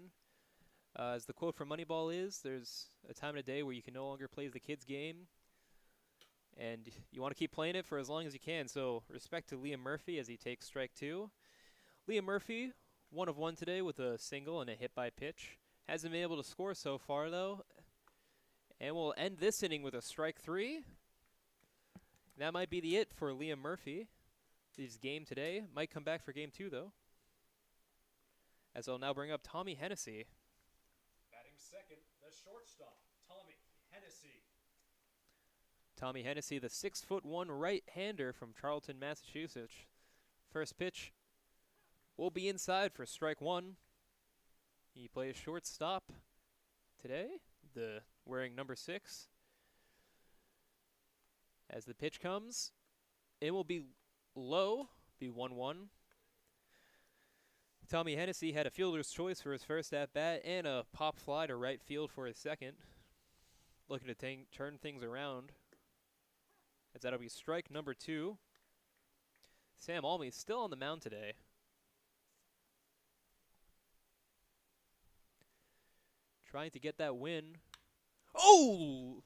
As the quote from Moneyball is, there's a time in a day where you can no longer play the kids' game. And you want to keep playing it for as long as you can. So respect to Liam Murphy as he takes strike 2. Liam Murphy, 1 of 1 today with a single and a hit by pitch. Hasn't been able to score so far, though. And we'll end this inning with a strike 3. That might be the it for Liam Murphy. His game today might come back for game 2, though. As I'll now bring up Tommy Hennessy. Batting second, the shortstop, Tommy Hennessy. Tommy Hennessy, the 6'1" right-hander from Charlton, Massachusetts. First pitch will be inside for strike 1. He plays shortstop today, wearing number 6. As the pitch comes, it will be low, be 1-1. Tommy Hennessy had a fielder's choice for his first at-bat and a pop fly to right field for his second. Looking to turn things around. As that'll be strike number 2. Sam Almy still on the mound today. Trying to get that win. Oh!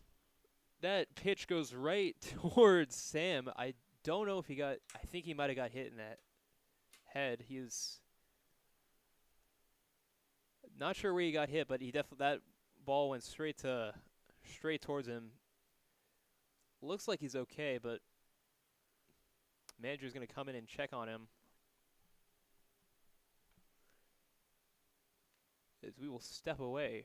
That pitch goes right towards Sam. I don't know if he got, I think he might have got hit in that head. He was not sure where he got hit, but he definitely, that ball went straight towards him. Looks like he's okay, but manager's going to come in and check on him. As we will step away.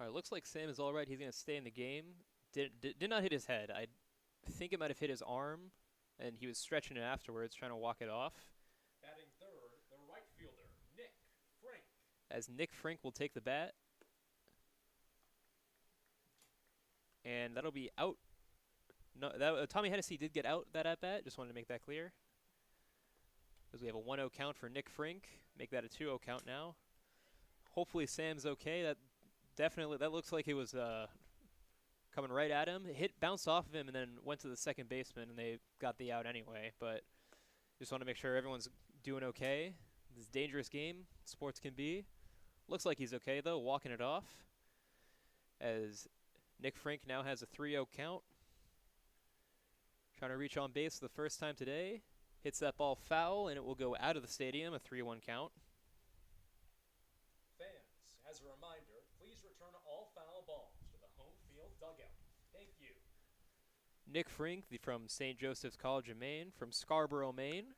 All right, looks like Sam is all right. He's going to stay in the game. Did not hit his head. I think it might have hit his arm, and he was stretching it afterwards, trying to walk it off. Batting third, the right fielder, Nick Frank. As Nick Frank will take the bat. And that'll be out. No, Tommy Hennessy did get out that at-bat. Just wanted to make that clear. As we have a 1-0 count for Nick Frank. Make that a 2-0 count now. Hopefully Sam's okay. That looks like it was coming right at him. It bounced off of him and then went to the second baseman, and they got the out anyway. But just want to make sure everyone's doing okay. This is a dangerous game, sports can be. Looks like he's okay, though, walking it off. As Nick Frank now has a 3-0 count. Trying to reach on base for the first time today. Hits that ball foul, and it will go out of the stadium, a 3-1 count. Fans, as a reminder, please return all foul balls to the home field dugout. Thank you. Nick Frank from St. Joseph's College in Maine, from Scarborough, Maine.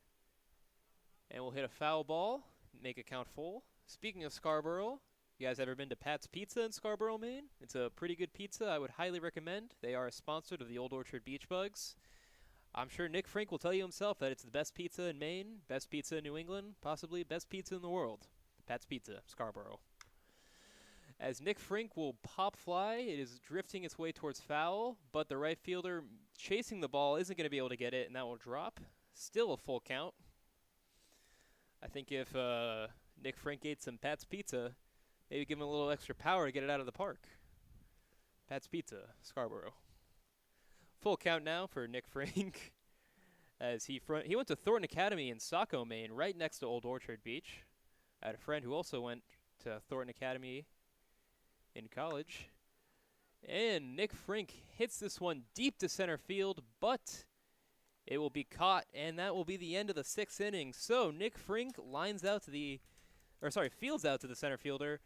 And we'll hit a foul ball, make it count full. Speaking of Scarborough, you guys ever been to Pat's Pizza in Scarborough, Maine? It's a pretty good pizza I would highly recommend. They are a sponsor of the Old Orchard Beach Bugs. I'm sure Nick Frank will tell you himself that it's the best pizza in Maine, best pizza in New England, possibly best pizza in the world. Pat's Pizza, Scarborough. As Nick Frank will pop fly, it is drifting its way towards foul, but the right fielder chasing the ball isn't going to be able to get it, and that will drop. Still a full count. I think if Nick Frank ate some Pat's Pizza, maybe give him a little extra power to get it out of the park. Pat's Pizza, Scarborough. Full count now for Nick Frank. As he went to Thornton Academy in Saco, Maine, right next to Old Orchard Beach. I had a friend who also went to Thornton Academy in college. And Nick Frank hits this one deep to center field, but it will be caught, and that will be the end of the 6th inning. So Nick Frank fields out to the center fielder.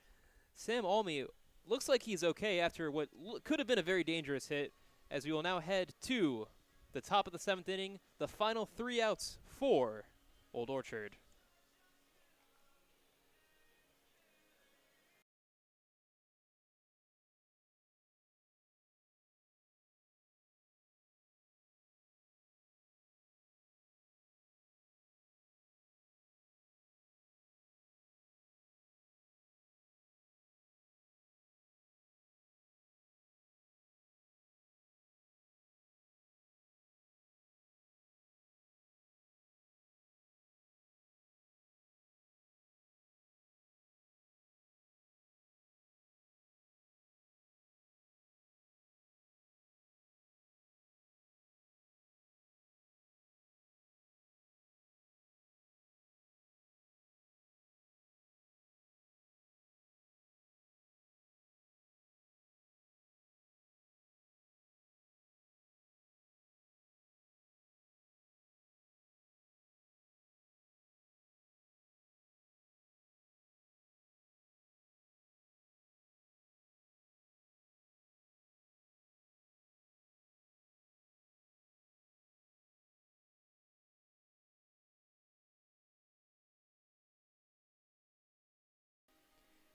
Sam Almy looks like he's okay after what could have been a very dangerous hit, as we will now head to the top of the 7th inning, the final 3 outs for Old Orchard.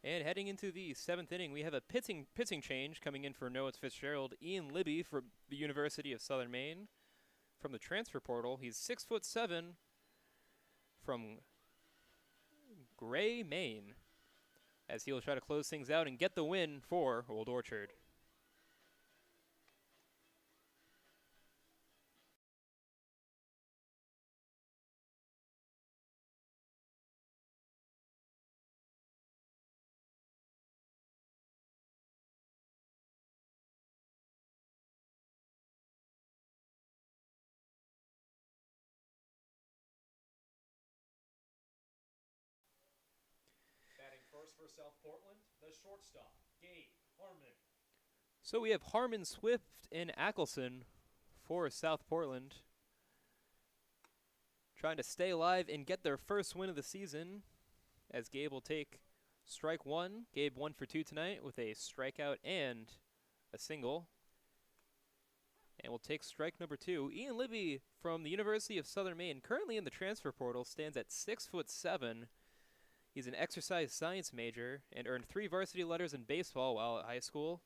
And heading into the 7th inning, we have a pitching change coming in for Noah Fitzgerald. Ian Libby from the University of Southern Maine from the transfer portal. He's 6'7" from Gray, Maine, as he will try to close things out and get the win for Old Orchard. Batting first for South Portland, the shortstop, Gabe Harmon. So we have Harmon, Swift, and Ackelson for South Portland, trying to stay alive and get their first win of the season, as Gabe will take strike one. Gabe 1 for 2 tonight with a strikeout and a single. And we'll take strike number 2. Ian Libby from the University of Southern Maine, currently in the transfer portal, stands at 6'7". He's an exercise science major and earned 3 varsity letters in baseball while at high school.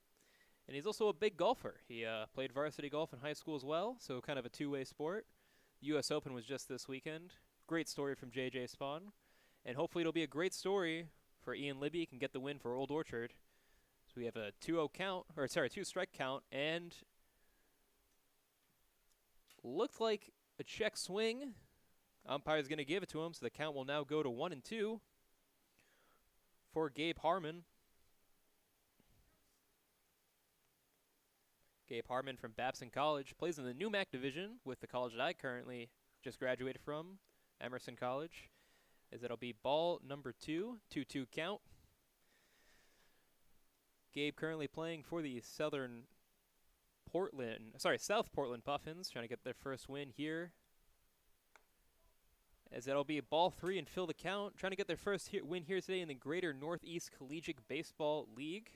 And he's also a big golfer. He played varsity golf in high school as well, so kind of a two-way sport. The U.S. Open was just this weekend. Great story from J.J. Spawn. And hopefully it'll be a great story for Ian Libby. He can get the win for Old Orchard. So we have a 2-strike count, and looked like a check swing. Umpire's going to give it to him, so the count will now go to 1-2 for Gabe Harmon. Gabe Harmon from Babson College plays in the NUMAC division with the college that I currently just graduated from, Emerson College, as it'll be ball number 2, 2-2 count. Gabe currently playing for the South Portland Puffins, trying to get their first win here. As that'll be ball 3 and fill the count, trying to get their first win here today in the Greater Northeast Collegiate Baseball League,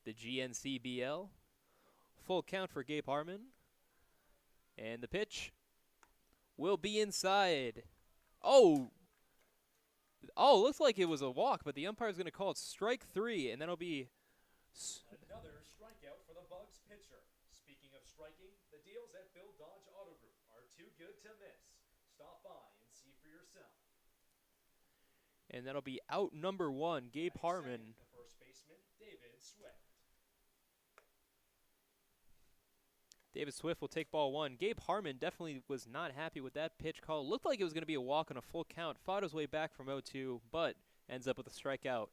the GNCBL. Full count for Gabe Harmon. And the pitch will be inside. Oh, looks like it was a walk, but the umpire's going to call it strike 3, and that'll be Another strikeout for the Bugs pitcher. Speaking of striking, the deals at Bill Dodge Auto Group are too good to miss. Stop by and see for yourself. And that'll be out number 1, Gabe Harmon. The first baseman, David Swift. David Swift will take ball 1. Gabe Harmon definitely was not happy with that pitch call. Looked like it was going to be a walk on a full count. Fought his way back from 0-2, but ends up with a strikeout.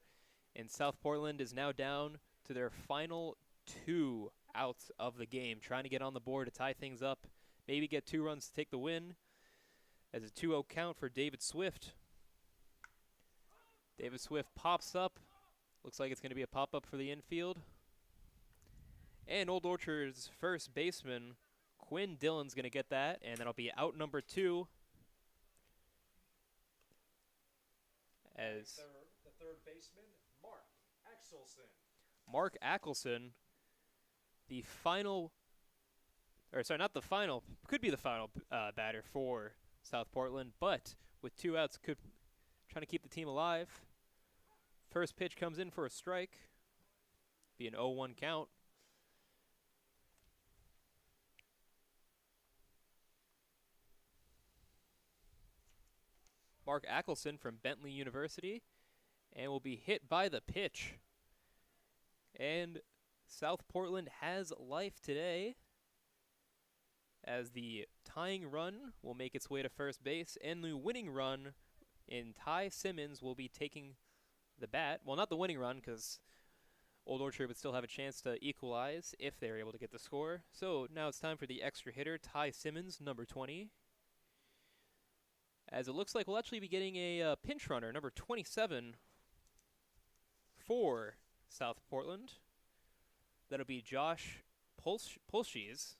And South Portland is now down to their final 2 outs of the game, trying to get on the board to tie things up, maybe get 2 runs to take the win. As a 2-0 count for David Swift. David Swift pops up. Looks like it's going to be a pop-up for the infield. And Old Orchard's first baseman, Quinn Dillon's going to get that, and that'll be out number 2. As the third baseman, Mark Axelson. Mark Ackelson, the final, not the final, could be the final batter for South Portland, but with 2 outs, trying to keep the team alive. First pitch comes in for a strike. Be an 0-1 count. Mark Ackelson from Bentley University, and will be hit by the pitch. And South Portland has life today, as the tying run will make its way to first base, and the winning run in Ty Simmons will be taking the bat. Well, not the winning run, because Old Orchard would still have a chance to equalize if they're able to get the score. So now it's time for the extra hitter, Ty Simmons, number 20. As it looks like we'll actually be getting a pinch runner, number 27, for South Portland. That'll be Josh Polshes.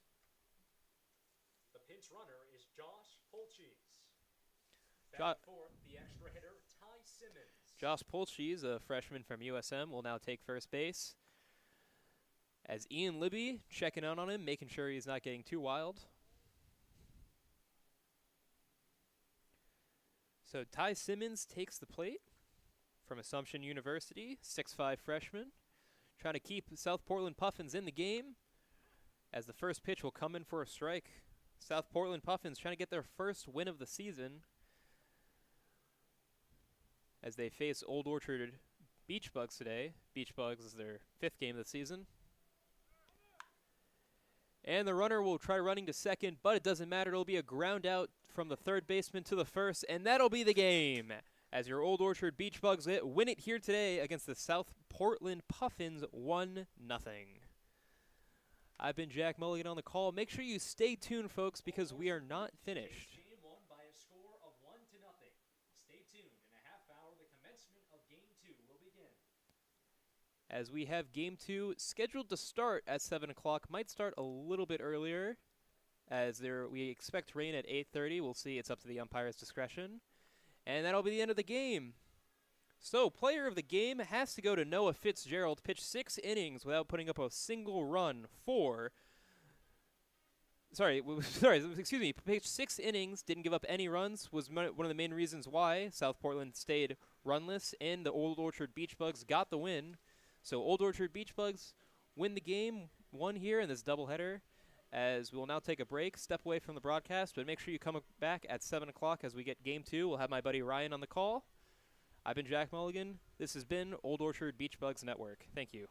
The pinch runner is Josh Polches. Batting fourth, the extra hitter, Ty Simmons. Josh Polshes, a freshman from USM, will now take first base. As Ian Libby checking out on him, making sure he's not getting too wild. So Ty Simmons takes the plate. from Assumption University, 6'5" freshman, trying to keep South Portland Puffins in the game as the first pitch will come in for a strike. South Portland Puffins trying to get their first win of the season as they face Old Orchard Beach Bugs today. Beach Bugs is their 5th game of the season. And the runner will try running to second, but it doesn't matter. It'll be a ground out from the third baseman to the first, and that'll be the game as your Old Orchard Beach Bugs win it here today against the South Portland Puffins 1-0. I've been Jack Mulligan on the call. Make sure you stay tuned, folks, because we are not finished. Game won by a score of 1-0. Stay tuned. In a half hour, the commencement of Game 2 will begin. As we have Game 2 scheduled to start at 7 o'clock. Might start a little bit earlier, as we expect rain at 8:30. We'll see. It's up to the umpire's discretion. And that'll be the end of the game. So, player of the game has to go to Noah Fitzgerald. Pitched 6 innings without putting up a single run for... excuse me. Pitched 6 innings, didn't give up any runs. Was one of the main reasons why South Portland stayed runless, and the Old Orchard Beach Bugs got the win. So, Old Orchard Beach Bugs win the game, 1 here in this doubleheader. As we will now take a break, step away from the broadcast, but make sure you come back at 7 o'clock as we get Game 2. We'll have my buddy Ryan on the call. I've been Jack Mulligan. This has been Old Orchard Beach Bugs Network. Thank you.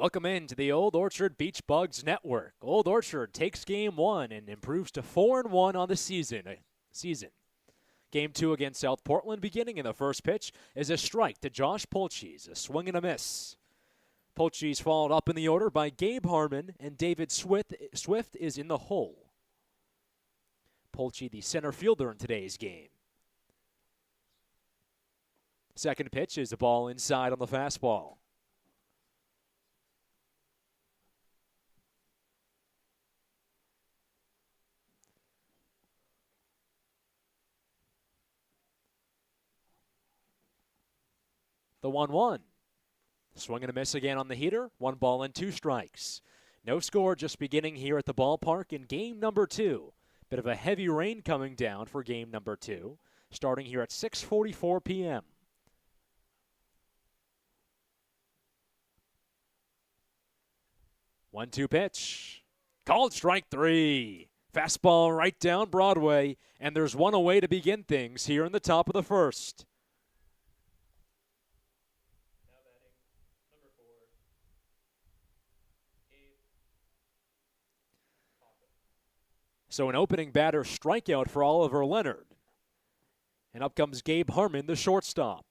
Welcome into the Old Orchard Beach Bugs Network. Old Orchard takes game 1 and improves to 4-1 on the season. Game 2 against South Portland beginning in the first pitch is a strike to Josh Polchis, a swing and a miss. Polchis followed up in the order by Gabe Harmon, and David Swift is in the hole. Polchis, the center fielder in today's game. Second pitch is a ball inside on the fastball. The 1-1. Swing and a miss again on the heater. 1 ball and 2 strikes. No score just beginning here at the ballpark in game number 2. Bit of a heavy rain coming down for game number 2, starting here at 6:44 p.m. One-two pitch. Called strike 3. Fastball right down Broadway, and there's one away to begin things here in the top of the first. So an opening batter strikeout for Oliver Leonard. And up comes Gabe Harmon, the shortstop.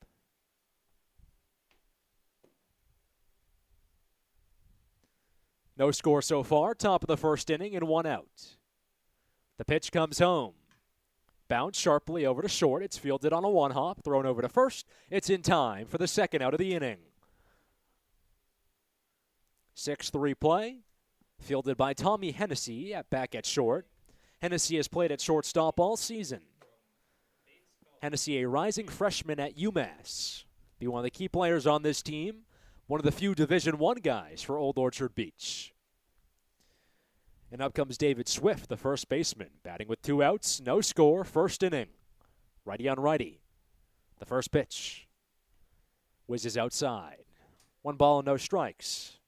No score so far, top of the first inning and 1 out. The pitch comes home. Bounced sharply over to short. It's fielded on a 1-hop, thrown over to first. It's in time for the second out of the inning. 6-3 play, fielded by Tommy Hennessy back at short. Hennessy has played at shortstop all season. Hennessy, a rising freshman at UMass. Be one of the key players on this team. One of the few Division I guys for Old Orchard Beach. And up comes David Swift, the first baseman, batting with 2 outs, no score, first inning. Righty on righty. The first pitch whizzes outside. 1 ball and no strikes.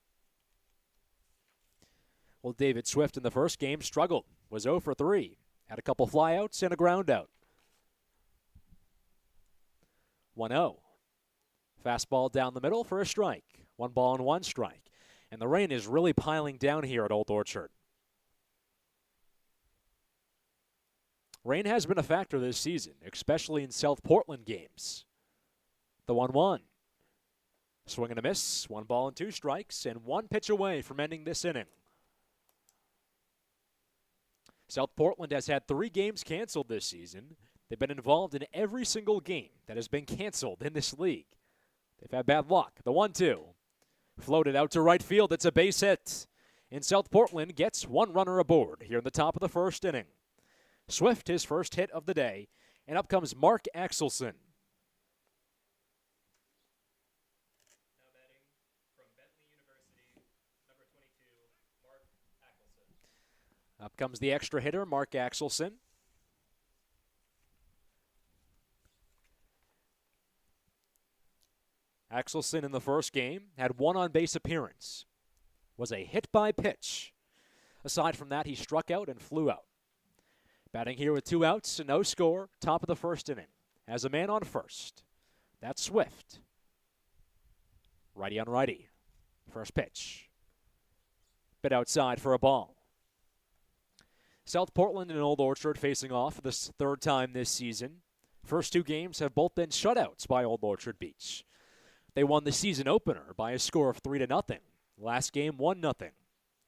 Well, David Swift in the first game struggled. Was 0 for 3. Had a couple flyouts and a ground out. 1-0. Fastball down the middle for a strike. 1 ball and 1 strike. And the rain is really piling down here at Old Orchard. Rain has been a factor this season, especially in South Portland games. The 1-1. Swing and a miss. 1 ball and 2 strikes, and 1 pitch away from ending this inning. South Portland has had 3 games canceled this season. They've been involved in every single game that has been canceled in this league. They've had bad luck. The 1-2. Floated out to right field. It's a base hit. And South Portland gets 1 runner aboard here in the top of the first inning. Swift, his first hit of the day. And up comes Mark Axelson. Up comes the extra hitter, Mark Axelson. Axelson in the first game had 1 on-base appearance. Was a hit by pitch. Aside from that, he struck out and flew out. Batting here with 2 outs and no score, top of the first inning. Has a man on first. That's Swift. Righty on righty. First pitch. Bit outside for a ball. South Portland and Old Orchard facing off for the 3rd time this season. First 2 games have both been shutouts by Old Orchard Beach. They won the season opener by a score of 3-0. Last game, 1-0.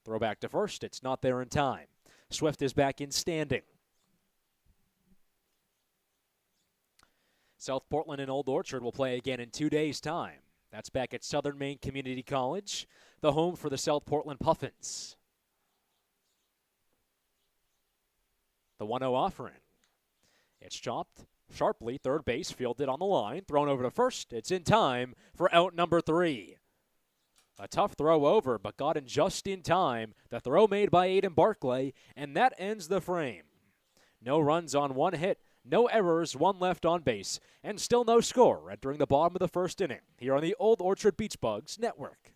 Throw back to first. It's not there in time. Swift is back in standing. South Portland and Old Orchard will play again in 2 days' time. That's back at Southern Maine Community College, the home for the South Portland Puffins. The 1-0 offering. It's chopped sharply, third base, fielded on the line, thrown over to first. It's in time for out number 3. A tough throw over, but got in just in time. The throw made by Aiden Barclay, and that ends the frame. No runs on 1 hit, no errors, 1 left on base, and still no score entering the bottom of the first inning here on the Old Orchard Beach Bugs Network.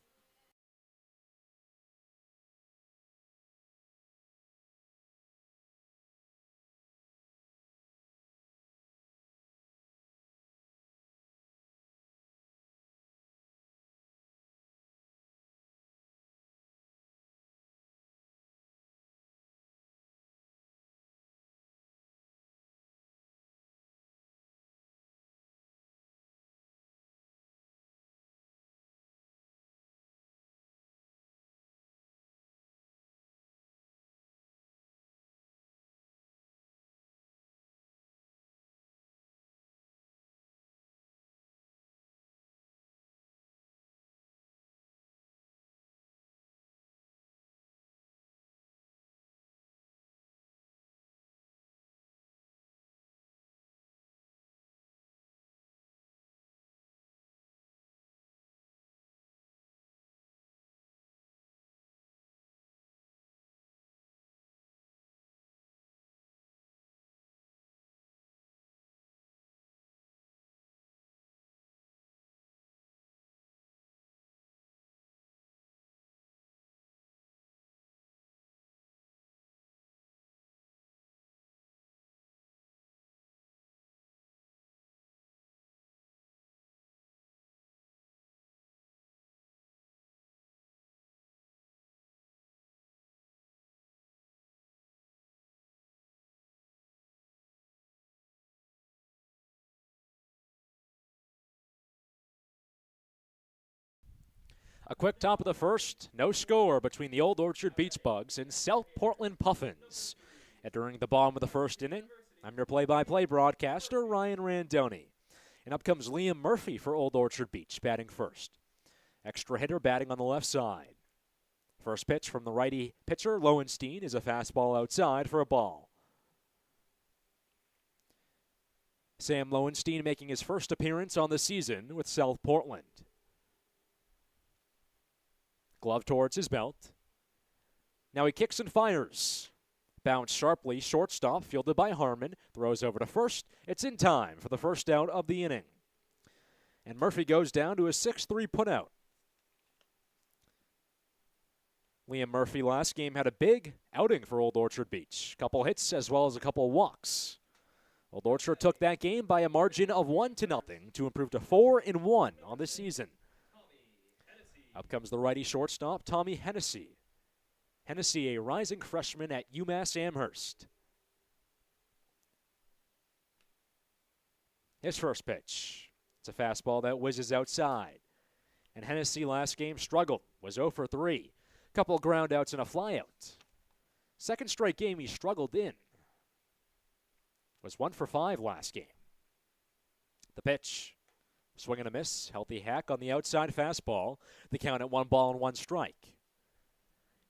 A quick top of the first, no score between the Old Orchard Beach Bugs and South Portland Puffins. Entering the bottom of the first inning, I'm your play-by-play broadcaster, Ryan Randoni. And up comes Liam Murphy for Old Orchard Beach, batting first. Extra hitter batting on the left side. First pitch from the righty pitcher, Lowenstein, is a fastball outside for a ball. Sam Lowenstein making his first appearance on the season with South Portland. Glove towards his belt. Now he kicks and fires. Bounced sharply, shortstop, fielded by Harmon. Throws over to first. It's in time for the first out of the inning. And Murphy goes down to a 6-3 putout. Liam Murphy last game had a big outing for Old Orchard Beach. Couple hits as well as a couple walks. Old Orchard took that game by a margin of 1-0 to improve to 4-1 on the season. Up comes the righty shortstop, Tommy Hennessy. Hennessy, a rising freshman at UMass Amherst. His first pitch. It's a fastball that whizzes outside. And Hennessy last game struggled, was 0 for 3. Couple of ground outs and a flyout. Second straight game he struggled in. Was 1 for 5 last game. The pitch. Swing and a miss. Healthy hack on the outside fastball. The count at 1 ball and 1 strike.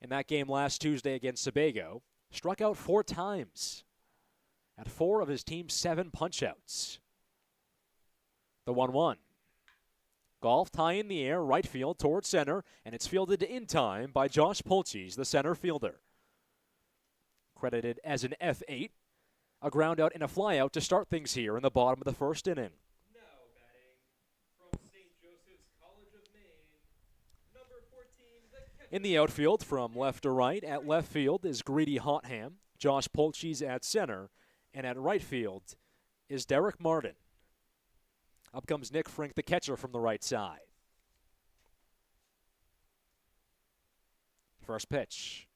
In that game last Tuesday against Sebago, struck out 4 times. At 4 of his team's 7 punchouts. The 1-1. Golfed high in the air, right field towards center, and it's fielded in time by Josh Polches, the center fielder. Credited as an F8. A ground out and a flyout to start things here in the bottom of the first inning. Now batting from St. Joseph's College of Maine, number 14, the catcher. In the outfield from left to right, at left field is Greedy Hotham, Josh Polches at center, and at right field is Derek Martin. Up comes Nick Frink, the catcher, from the right side. First pitch.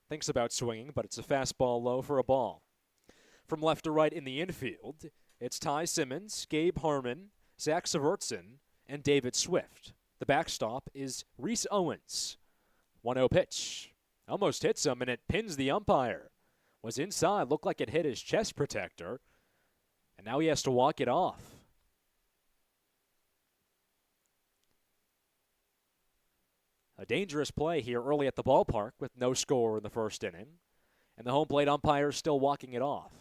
Thinks about swinging, but it's a fastball low for a ball. From left to right in the infield, it's Ty Simmons, Gabe Harmon, Zach Severtson, and David Swift. The backstop is Reese Owens. 1-0 pitch. Almost hits him, and it pins the umpire. Was inside, looked like it hit his chest protector, and now he has to walk it off. A dangerous play here early at the ballpark with no score in the first inning. And the home plate umpire is still walking it off.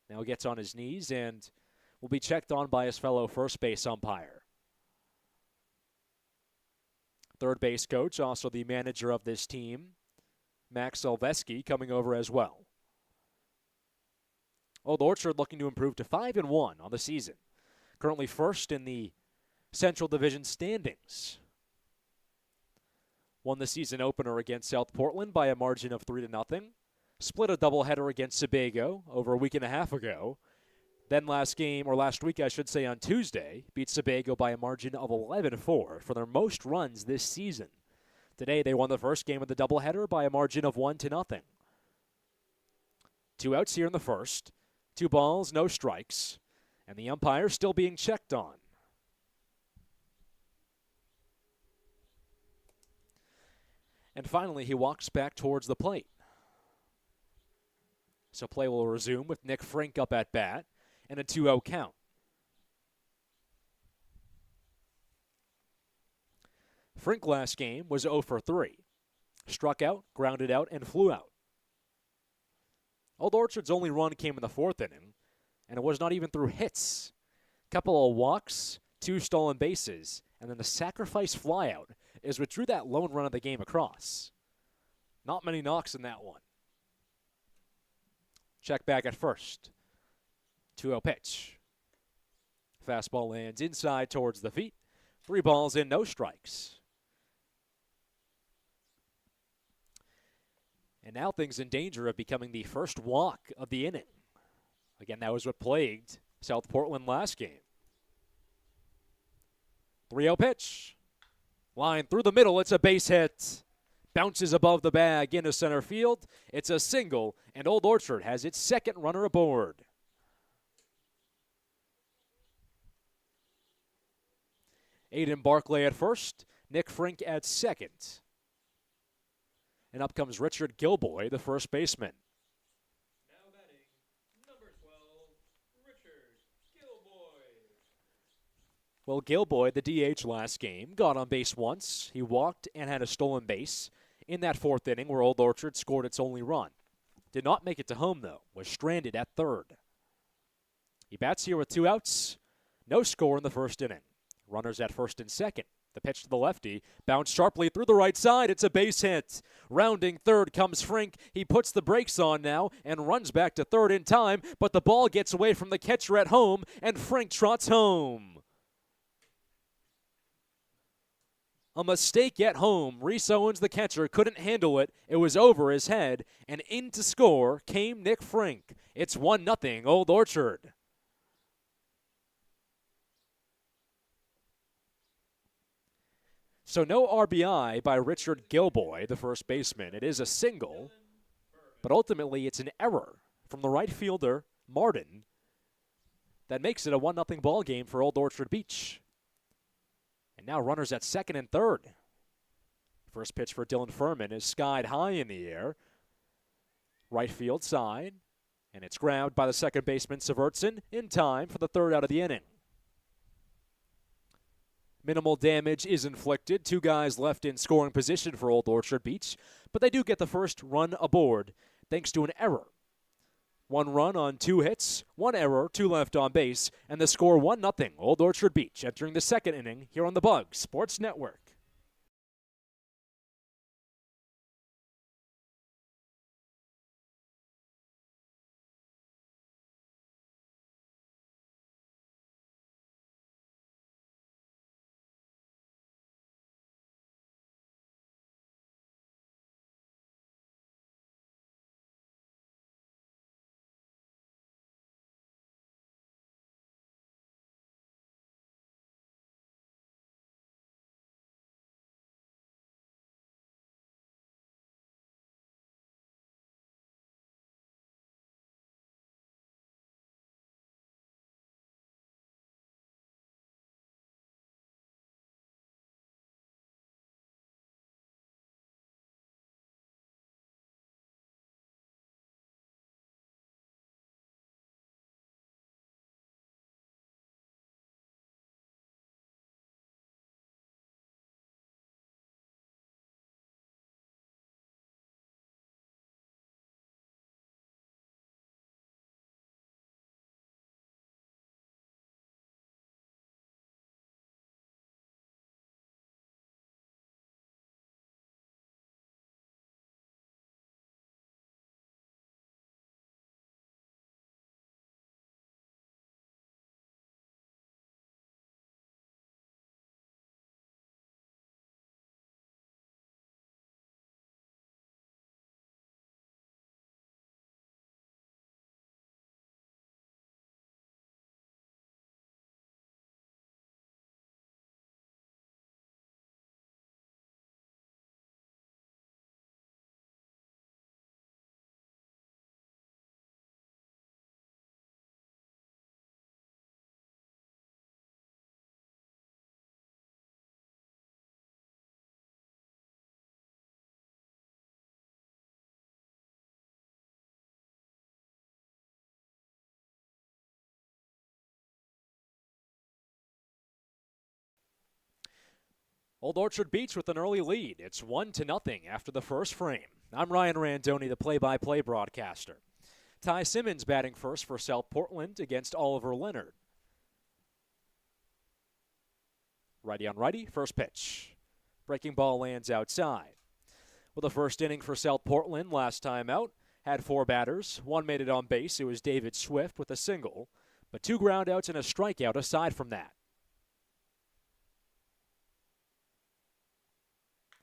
Now he gets on his knees and will be checked on by his fellow first base umpire. Third base coach, also the manager of this team, Max Silveski, coming over as well. Old Orchard looking to improve to 5-1 on the season. Currently first in the Central Division standings. Won the season opener against South Portland by a margin of 3-0. Split a doubleheader against Sebago over a week and a half ago. Then last week, I should say, on Tuesday, beat Sebago by a margin of 11-4 for their most runs this season. Today, they won the first game of the doubleheader by a margin of 1-0. 2 outs here in the first. 2 balls, no strikes. And the umpire still being checked on. And finally, he walks back towards the plate. So play will resume with Nick Frink up at bat and a 2-0 count. Frink last game was 0 for 3. Struck out, grounded out, and flew out. Old Orchard's only run came in the 4th inning, and it was not even through hits. Couple of walks, 2 stolen bases, and then the sacrifice flyout is what drew that lone run of the game across. Not many knocks in that one. Check back at first. 2-0 pitch. Fastball lands inside towards the feet. 3 balls in, no strikes. And now things in danger of becoming the first walk of the inning. Again, that was what plagued South Portland last game. 3-0 pitch. Line through the middle. It's a base hit. Bounces above the bag into center field. It's a single, and Old Orchard has its second runner aboard. Aiden Barclay at first. Nick Frink at second. And up comes Richard Gilboy, the first baseman. Now batting, number 12, Richard Gilboy. Well, Gilboy, the DH last game, got on base once. He walked and had a stolen base in that fourth inning where Old Orchard scored its only run. Did not make it to home, though. Was stranded at third. He bats here with 2 outs. No score in the first inning. Runners at first and second. The pitch to the lefty, bounced sharply through the right side. It's a base hit. Rounding third comes Frink. He puts the brakes on now and runs back to third in time, but the ball gets away from the catcher at home, and Frink trots home. A mistake at home. Reese Owens, the catcher, couldn't handle it. It was over his head, and in to score came Nick Frink. It's 1-0 Old Orchard. So no RBI by Richard Gilboy, the first baseman. It is a single, but ultimately it's an error from the right fielder, Martin, that makes it a 1-0 ball game for Old Orchard Beach. And now runners at second and third. First pitch for Dylan Furman is skied high in the air. Right field side, and it's grabbed by the second baseman, Severtson, in time for the third out of the inning. Minimal damage is inflicted. 2 guys left in scoring position for Old Orchard Beach, but they do get the first run aboard thanks to an error. 1 run on 2 hits, 1 error, 2 left on base, and the score 1-0 Old Orchard Beach entering the second inning here on the Bugs Sports Network. Old Orchard Beach with an early lead. It's 1-0 after the first frame. I'm Ryan Randoni, the play-by-play broadcaster. Ty Simmons batting first for South Portland against Oliver Leonard. Righty on righty, first pitch. Breaking ball lands outside. Well, the first inning for South Portland last time out had 4 batters. 1 made it on base. It was David Swift with a single, but 2 groundouts and a strikeout aside from that.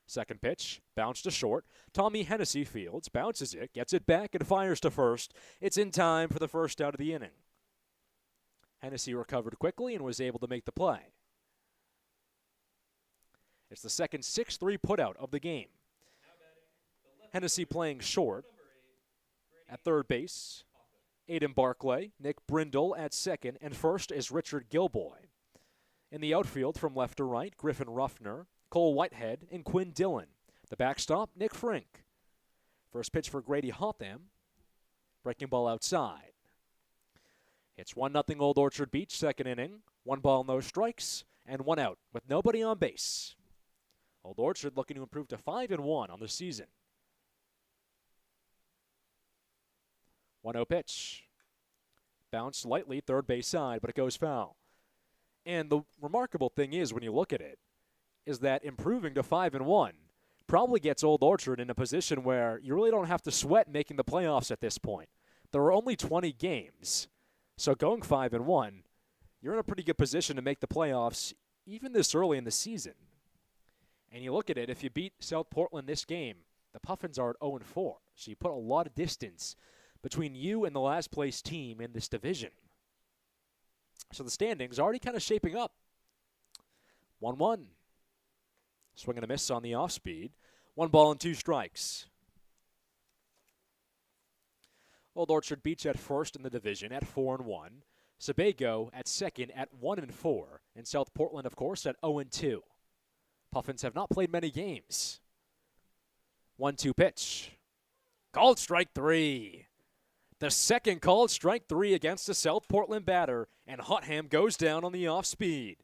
Second pitch, bounce to short. Tommy Hennessy fields, bounces it, gets it back, and fires to first. It's in time for the first out of the inning. Hennessy recovered quickly and was able to make the play. It's the second 6-3 putout of the game. Hennessy playing short. At third base, Aiden Barclay, Nick Brindle at second, and first is Richard Gilboy. In the outfield from left to right, Griffin Ruffner, Cole Whitehead, and Quinn Dillon. The backstop, Nick Frink. First pitch for Grady Hotham. Breaking ball outside. It's 1-0 Old Orchard Beach, second inning. 1 ball, no strikes, and 1 out with nobody on base. Old Orchard looking to improve to 5-1 on the season. 1-0 pitch. Bounced lightly, third base side, but it goes foul. And the remarkable thing is, when you look at it, is that improving to 5-1 probably gets Old Orchard in a position where you really don't have to sweat making the playoffs at this point. There are only 20 games, so going 5-1, you're in a pretty good position to make the playoffs even this early in the season. And you look at it, if you beat South Portland this game, the Puffins are at 0-4, so you put a lot of distance between you and the last place team in this division. So the standings are already kind of shaping up. 1-1. Swing and a miss on the off speed. 1 ball and 2 strikes. Old Orchard Beach at first in the division at 4-1. Sebago at second at 1-4. And South Portland, of course, at 0-2. Puffins have not played many games. 1-2 pitch. Called strike 3. The second called strike 3 against the South Portland batter, and Hotham goes down on the off speed.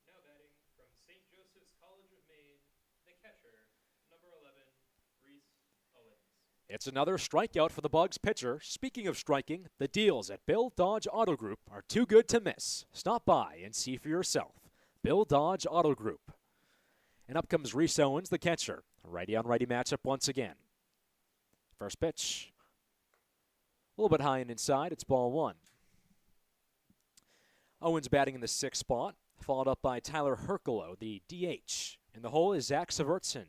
Now batting from St. Joseph's College of Maine, the catcher, number 11, Reese Owens. It's another strikeout for the Bugs pitcher. Speaking of striking, the deals at Bill Dodge Auto Group are too good to miss. Stop by and see for yourself. Bill Dodge Auto Group. And up comes Reese Owens, the catcher. A righty-on-righty matchup once again. First pitch. A little bit high and inside. It's ball 1. Owens batting in the 6th spot, followed up by Tyler Herculo, the DH. In the hole is Zach Severtson.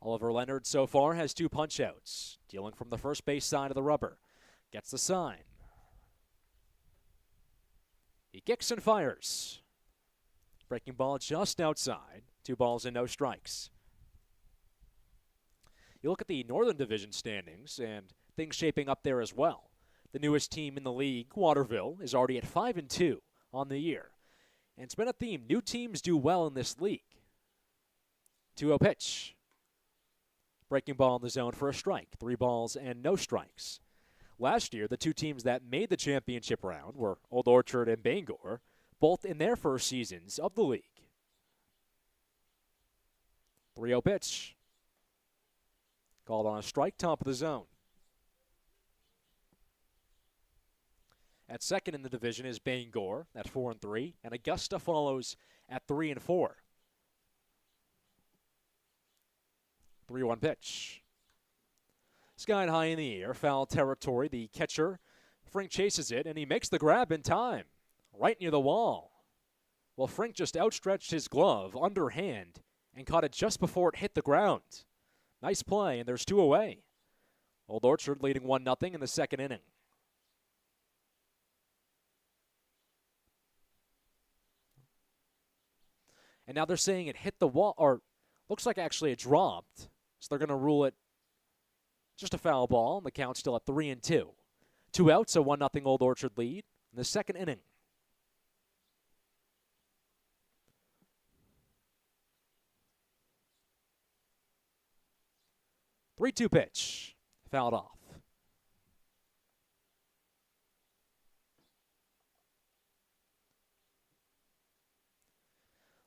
Oliver Leonard so far has 2 punch-outs. Dealing from the first base side of the rubber. Gets the sign. He kicks and fires. Breaking ball just outside. 2 balls and no strikes. You look at the Northern Division standings, and things shaping up there as well. The newest team in the league, Waterville, is already at 5-2 on the year. And it's been a theme. New teams do well in this league. 2-0 pitch. Breaking ball in the zone for a strike. 3 balls and no strikes. Last year, the 2 teams that made the championship round were Old Orchard and Bangor, both in their first seasons of the league. 3-0 pitch. Called on a strike, top of the zone. At second in the division is Bangor at 4-3, and Augusta follows at 3-4. 3-1 pitch. Skied high in the air, foul territory. The catcher, Frink, chases it, and he makes the grab in time, right near the wall. Well, Frink just outstretched his glove underhand and caught it just before it hit the ground. Nice play, and there's 2 away. Old Orchard leading 1-0 in the 2nd inning. And now they're saying it hit the wall, or looks like actually it dropped. So they're going to rule it just a foul ball, and the count's still at 3-2. 2 outs, a 1-0 Old Orchard lead in the 2nd inning. Three-two pitch, fouled off.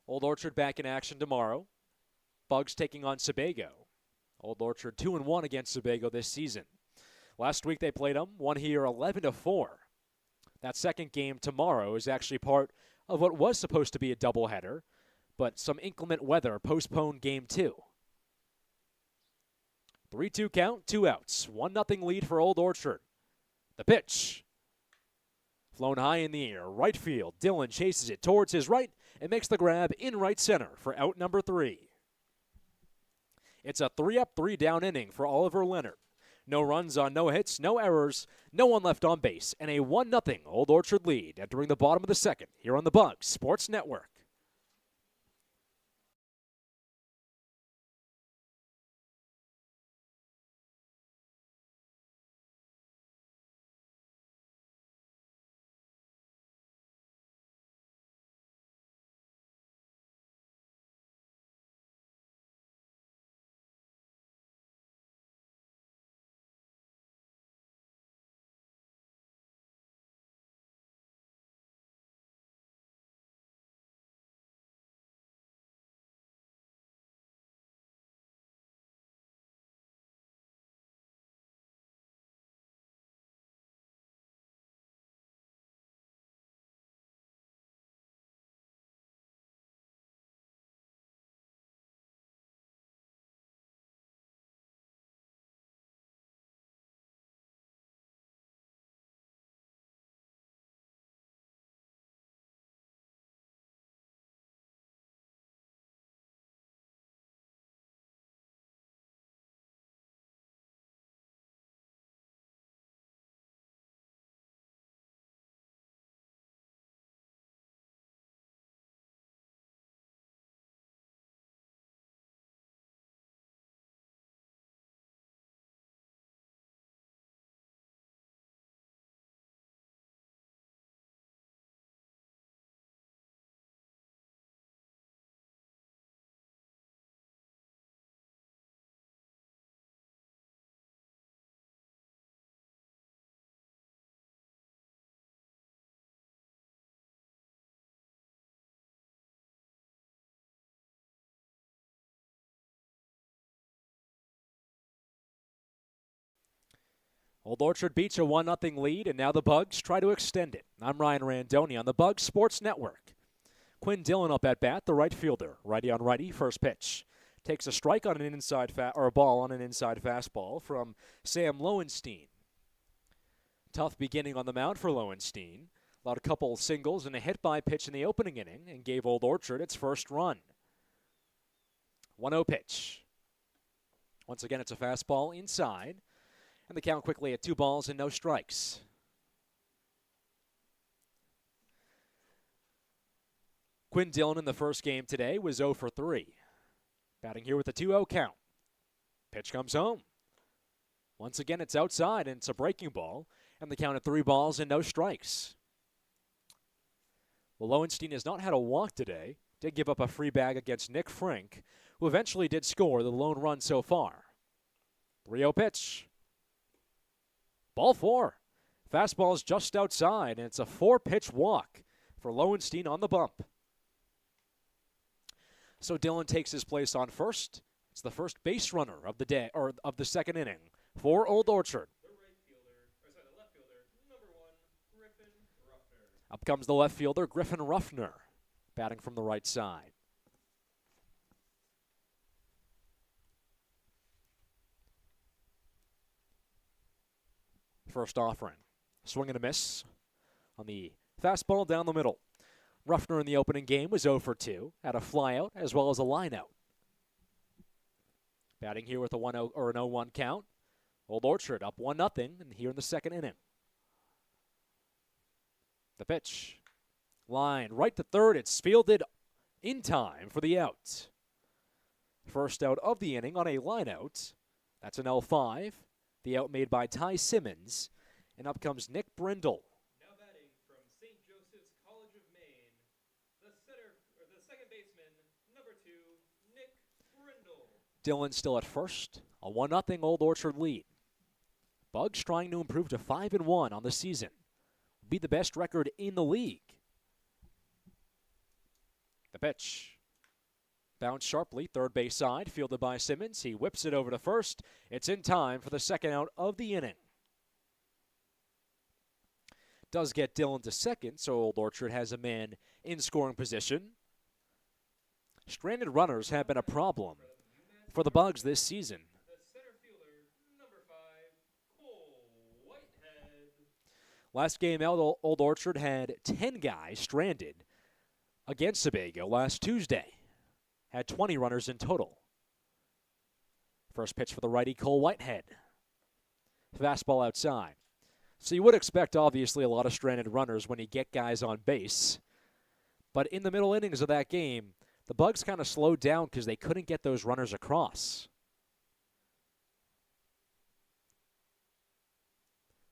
Old Orchard back in action tomorrow. Bugs taking on Sebago. Old Orchard 2-1 against Sebago this season. Last week they played them, won here 11-4. That second game tomorrow is actually part of what was supposed to be a doubleheader, but some inclement weather postponed game 2. 3-2 count, 2 outs. 1-0 lead for Old Orchard. The pitch. Flown high in the air, right field. Dillon chases it towards his right and makes the grab in right center for out number 3. It's a 3-up, 3-down inning for Oliver Leonard. No runs on no hits, no errors, no one left on base, and a 1-0 Old Orchard lead entering the bottom of the 2nd here on the Bugs Sports Network. Old Orchard beats a 1-0 lead, and now the Bugs try to extend it. I'm Ryan Randoni on the Bugs Sports Network. Quinn Dillon up at bat, the right fielder. Righty on righty, first pitch. Takes a strike on an inside or a ball on an inside fastball from Sam Lowenstein. Tough beginning on the mound for Lowenstein. Allowed a couple singles and a hit by pitch in the opening inning and gave Old Orchard its first run. 1-0 pitch. Once again, it's a fastball inside. And the count quickly at 2 balls and no strikes. Quinn Dillon in the first game today was 0 for 3. Batting here with a 2-0 count. Pitch comes home. Once again, it's outside and it's a breaking ball. And the count at 3 balls and no strikes. Well, Lowenstein has not had a walk today. Did give up a free bag against Nick Frink, who eventually did score the lone run so far. 3-0 pitch. Ball 4. Fastball is just outside, and it's a 4-pitch walk for Lowenstein on the bump. So Dillon takes his place on first. It's the first base runner of the day, or of the second inning for Old Orchard. The left fielder, number 1, Griffin Ruffner. Up comes the left fielder, Griffin Ruffner, batting from the right side. First offering. Swing and a miss on the fastball down the middle. Ruffner in the opening game was 0 for 2, had a flyout as well as a lineout. Batting here with a 1-0 or an 0-1 count. Old Orchard up 1-0 and here in the second inning. The pitch. Line right to third. It's fielded in time for the out. First out of the inning on a lineout. That's an L5. The out made by Ty Simmons. And up comes Nick Brindle. Now batting from St. Joseph's College of Maine, the second baseman, number 2, Nick Brindle. Dillon still at first. A 1-0 Old Orchard lead. Bugs trying to improve to 5-1 on the season. Be the best record in the league. The pitch. Bounced sharply, third base side, fielded by Simmons. He whips it over to first. It's in time for the second out of the inning. Does get Dillon to second, so Old Orchard has a man in scoring position. Stranded runners have been a problem for the Bugs this season. The center fielder, number 5, Cole Whitehead. Last game out, Old Orchard had 10 guys stranded against Sebago last Tuesday. Had 20 runners in total. First pitch for the righty, Cole Whitehead. Fastball outside. So you would expect, obviously, a lot of stranded runners when you get guys on base. But in the middle innings of that game, the Bugs kind of slowed down because they couldn't get those runners across.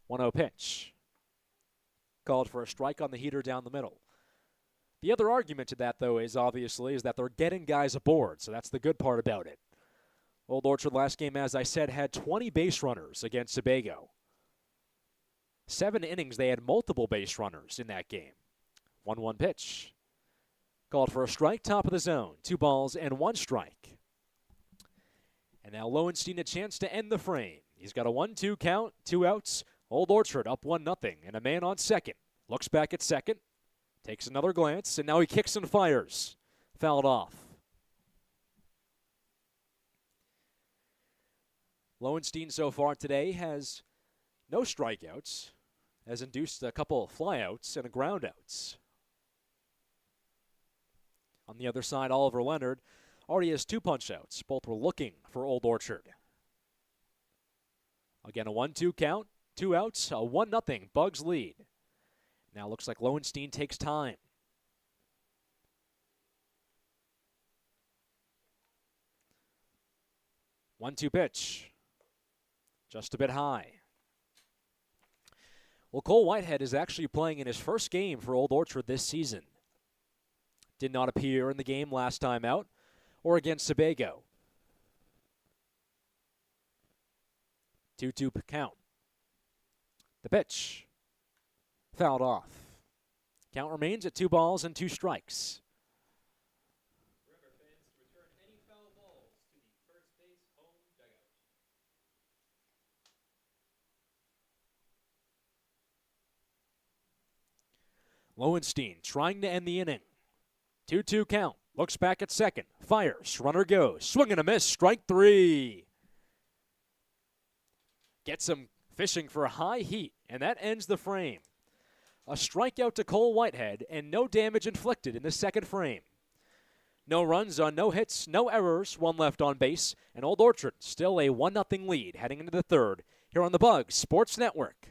1-0 pitch. Called for a strike on the heater down the middle. The other argument to that, though, is that they're getting guys aboard, so that's the good part about it. Old Orchard last game, as I said, had 20 base runners against Sebago. 7 innings, they had multiple base runners in that game. 1-1 pitch. Called for a strike, top of the zone. 2 balls and 1 strike. And now Lowenstein a chance to end the frame. He's got a 1-2 count, 2 outs. Old Orchard up 1-0, and a man on second. Looks back at second. Takes another glance, and now he kicks and fires. Fouled off. Lowenstein so far today has no strikeouts, has induced a couple of flyouts and a groundouts. On the other side, Oliver Leonard already has 2 punch-outs. Both were looking for Old Orchard. Again, a 1-2 count, 2 outs, a 1-0 Bugs lead. Now looks like Lowenstein takes time. One-two pitch. Just a bit high. Well, Cole Whitehead is actually playing in his first game for Old Orchard this season. Did not appear in the game last time out or against Sebago. 2-2 count. The pitch. Fouled off. Count remains at 2 balls and 2 strikes. Remember, fans, to return any foul balls to the first base home dugout. Lowenstein trying to end the inning. 2-2 count. Looks back at second. Fires. Runner goes. Swing and a miss. Strike 3. Gets him fishing for high heat, and that ends the frame. A strikeout to Cole Whitehead, and no damage inflicted in the second frame. No runs on no hits, no errors, one left on base, and Old Orchard still a 1-0 lead heading into the third here on the Bugs Sports Network.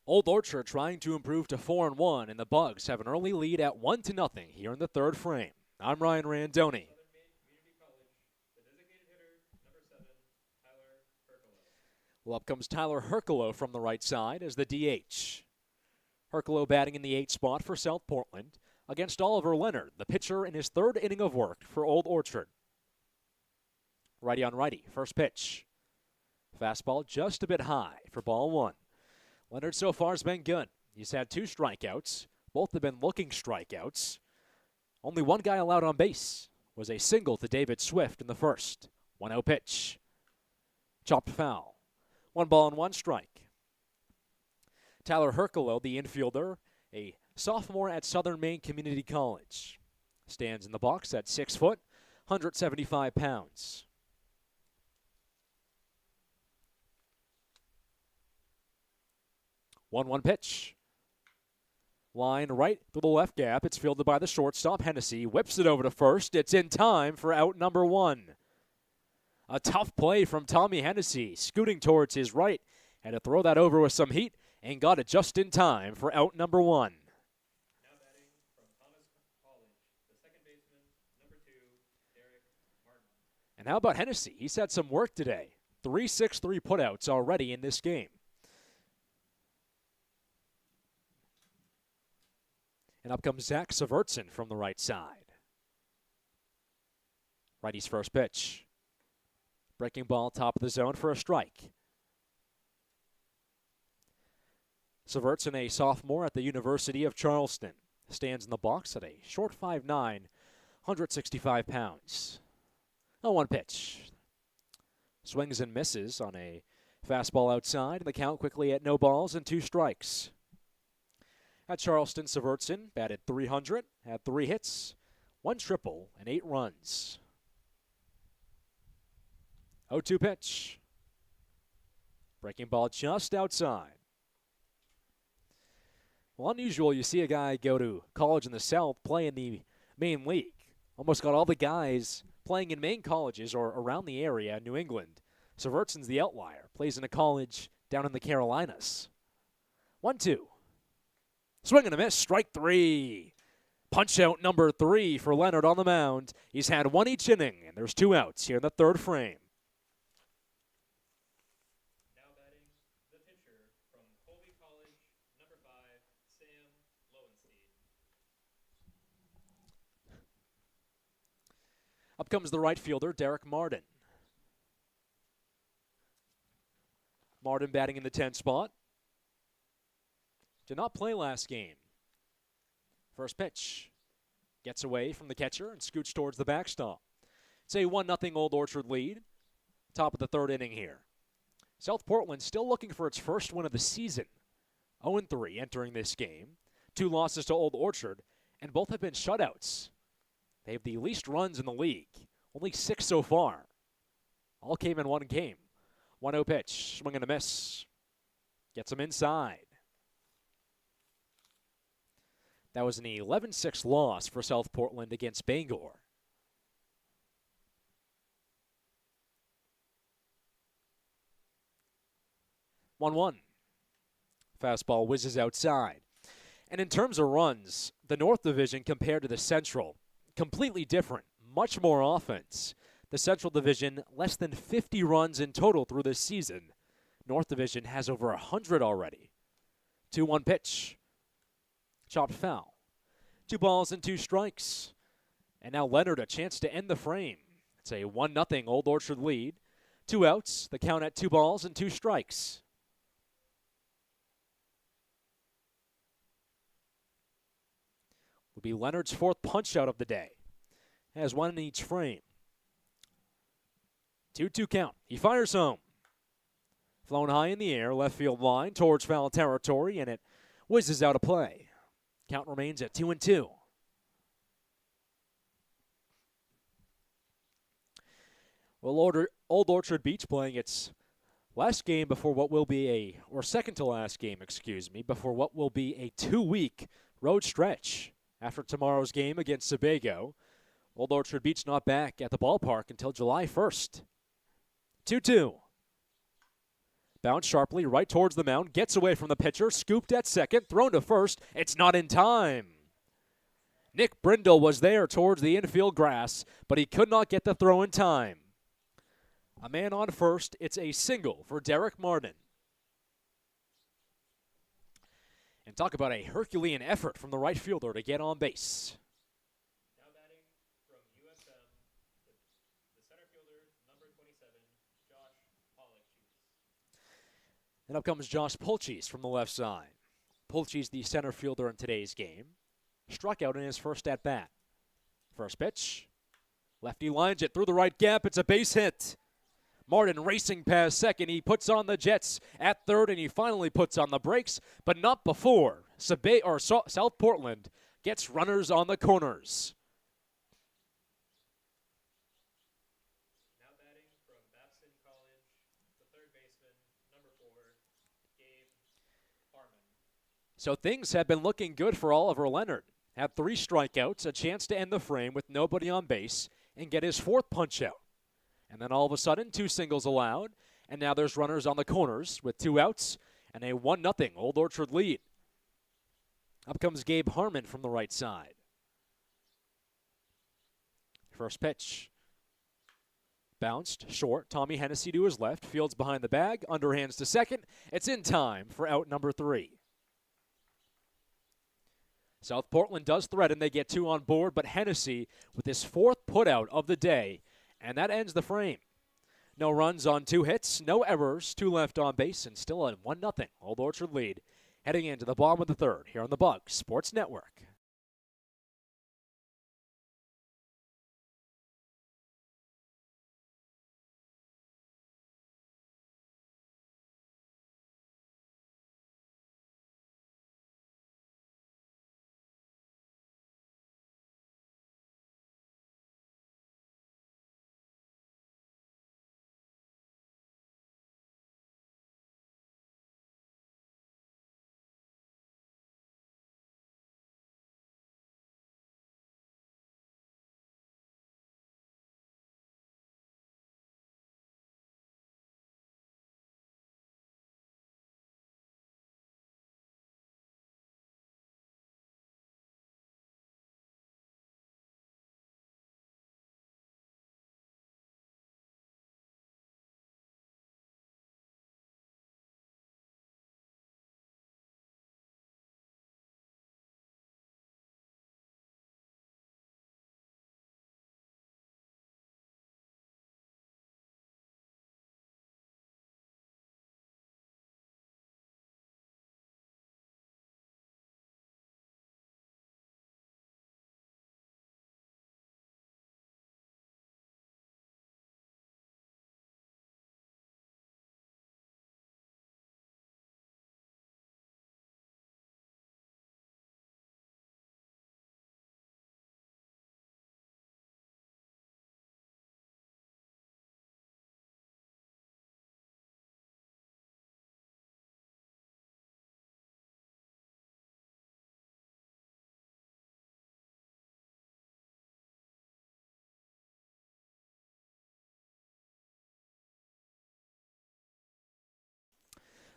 Old Orchard trying to improve to 4-1, and the Bugs have an early lead at 1-0 here in the third frame. I'm Ryan Randoni. Well, up comes Tyler Herculo from the right side as the DH. Herculo batting in the 8th spot for South Portland against Oliver Leonard, the pitcher in his third inning of work for Old Orchard. Righty on righty, first pitch. Fastball just a bit high for ball 1. Leonard so far has been good. He's had 2 strikeouts. Both have been looking strikeouts. Only one guy allowed on base. Was a single to David Swift in the first. 1-0 pitch. Chopped foul. 1 ball and 1 strike. Tyler Herculo, the infielder, a sophomore at Southern Maine Community College. Stands in the box at 6 foot, 175 pounds. One pitch. Line right through the left gap. It's fielded by the shortstop, Hennessy. Whips it over to first. It's in time for out number 1. A tough play from Tommy Hennessy, scooting towards his right. Had to throw that over with some heat and got it just in time for out number 1. Now batting from Thomas College, the second baseman, number 2, Derek Martin. And how about Hennessy? He's had some work today. 3-6-3 putouts already in this game. And up comes Zach Severtson from the right side. Righty's first pitch. Breaking ball top of the zone for a strike. Severtson, a sophomore at the University of Charleston, stands in the box at a short 5'9", 165 pounds. 0-1 pitch. Swings and misses on a fastball outside, and the count quickly at no balls and 2 strikes. At Charleston, Severtson batted .300, had 3 hits, 1 triple, and 8 runs. 0-2 pitch. Breaking ball just outside. Well, unusual you see a guy go to college in the South, play in the Maine League. Almost got all the guys playing in Maine colleges or around the area in New England. Severtson's the outlier. Plays in a college down in the Carolinas. 1-2. Swing and a miss, strike 3. Punch out number 3 for Leonard on the mound. He's had 1 each inning, and there's 2 outs here in the third frame. Now batting, the pitcher from Colby College, number 5, Sam Lowenstein. Up comes the right fielder, Derek Martin. Martin batting in the 10 spot. Did not play last game. First pitch. Gets away from the catcher and scoots towards the backstop. It's a 1-0 Old Orchard lead. Top of the third inning here. South Portland still looking for its first win of the season. 0-3 entering this game. 2 losses to Old Orchard, and both have been shutouts. They have the least runs in the league. Only 6 so far. All came in one game. 1-0 pitch. Swing and a miss. Gets him inside. That was an 11-6 loss for South Portland against Bangor. One. Fastball whizzes outside. And in terms of runs, the North Division compared to the Central, completely different. Much more offense. The Central Division, less than 50 runs in total through this season. North Division has over 100 already. 2-1 pitch. Chopped foul. 2 balls and 2 strikes. And now Leonard a chance to end the frame. It's a 1-0 Old Orchard lead. 2 outs, the count at 2 balls and 2 strikes. Will be Leonard's 4th punch out of the day. Has 1 in each frame. 2-2 count. He fires home. Flown high in the air, left field line towards foul territory, and it whizzes out of play. Count remains at 2-2. Well, Old Orchard Beach playing its last game before what will be second to last game, before what will be a 2-week road stretch. After tomorrow's game against Sebago, Old Orchard Beach not back at the ballpark until July 1st. 2-2. Bounce sharply right towards the mound, gets away from the pitcher, scooped at second, thrown to first. It's not in time. Nick Brindle was there towards the infield grass, but he could not get the throw in time. A man on first. It's a single for Derek Martin. And talk about a Herculean effort from the right fielder to get on base. Now batting from USM, the center fielder, number 27, Josh Pollock. And up comes Josh Pulches from the left side. Pulches, the center fielder in today's game, struck out in his first at-bat. First pitch. Lefty lines it through the right gap. It's a base hit. Martin racing past second. He puts on the Jets at third, and he finally puts on the brakes, but not before South Portland gets runners on the corners. Now batting from Babson College, the third baseman, number 4, Gabe Harmon. So things have been looking good for Oliver Leonard. Had 3 strikeouts, a chance to end the frame with nobody on base, and get his 4th punch out. And then all of a sudden, 2 singles allowed, and now there's runners on the corners with 2 outs and a 1-0 Old Orchard lead. Up comes Gabe Harmon from the right side. First pitch. Bounced, short. Tommy Hennessy to his left. Fields behind the bag. Underhands to second. It's in time for out number 3. South Portland does threaten. They get 2 on board, but Hennessy with his 4th putout of the day, and that ends the frame. No runs on 2 hits, no errors, 2 left on base, and still a 1-0 Old Orchard lead heading into the bottom of the third here on the Bugs Sports Network.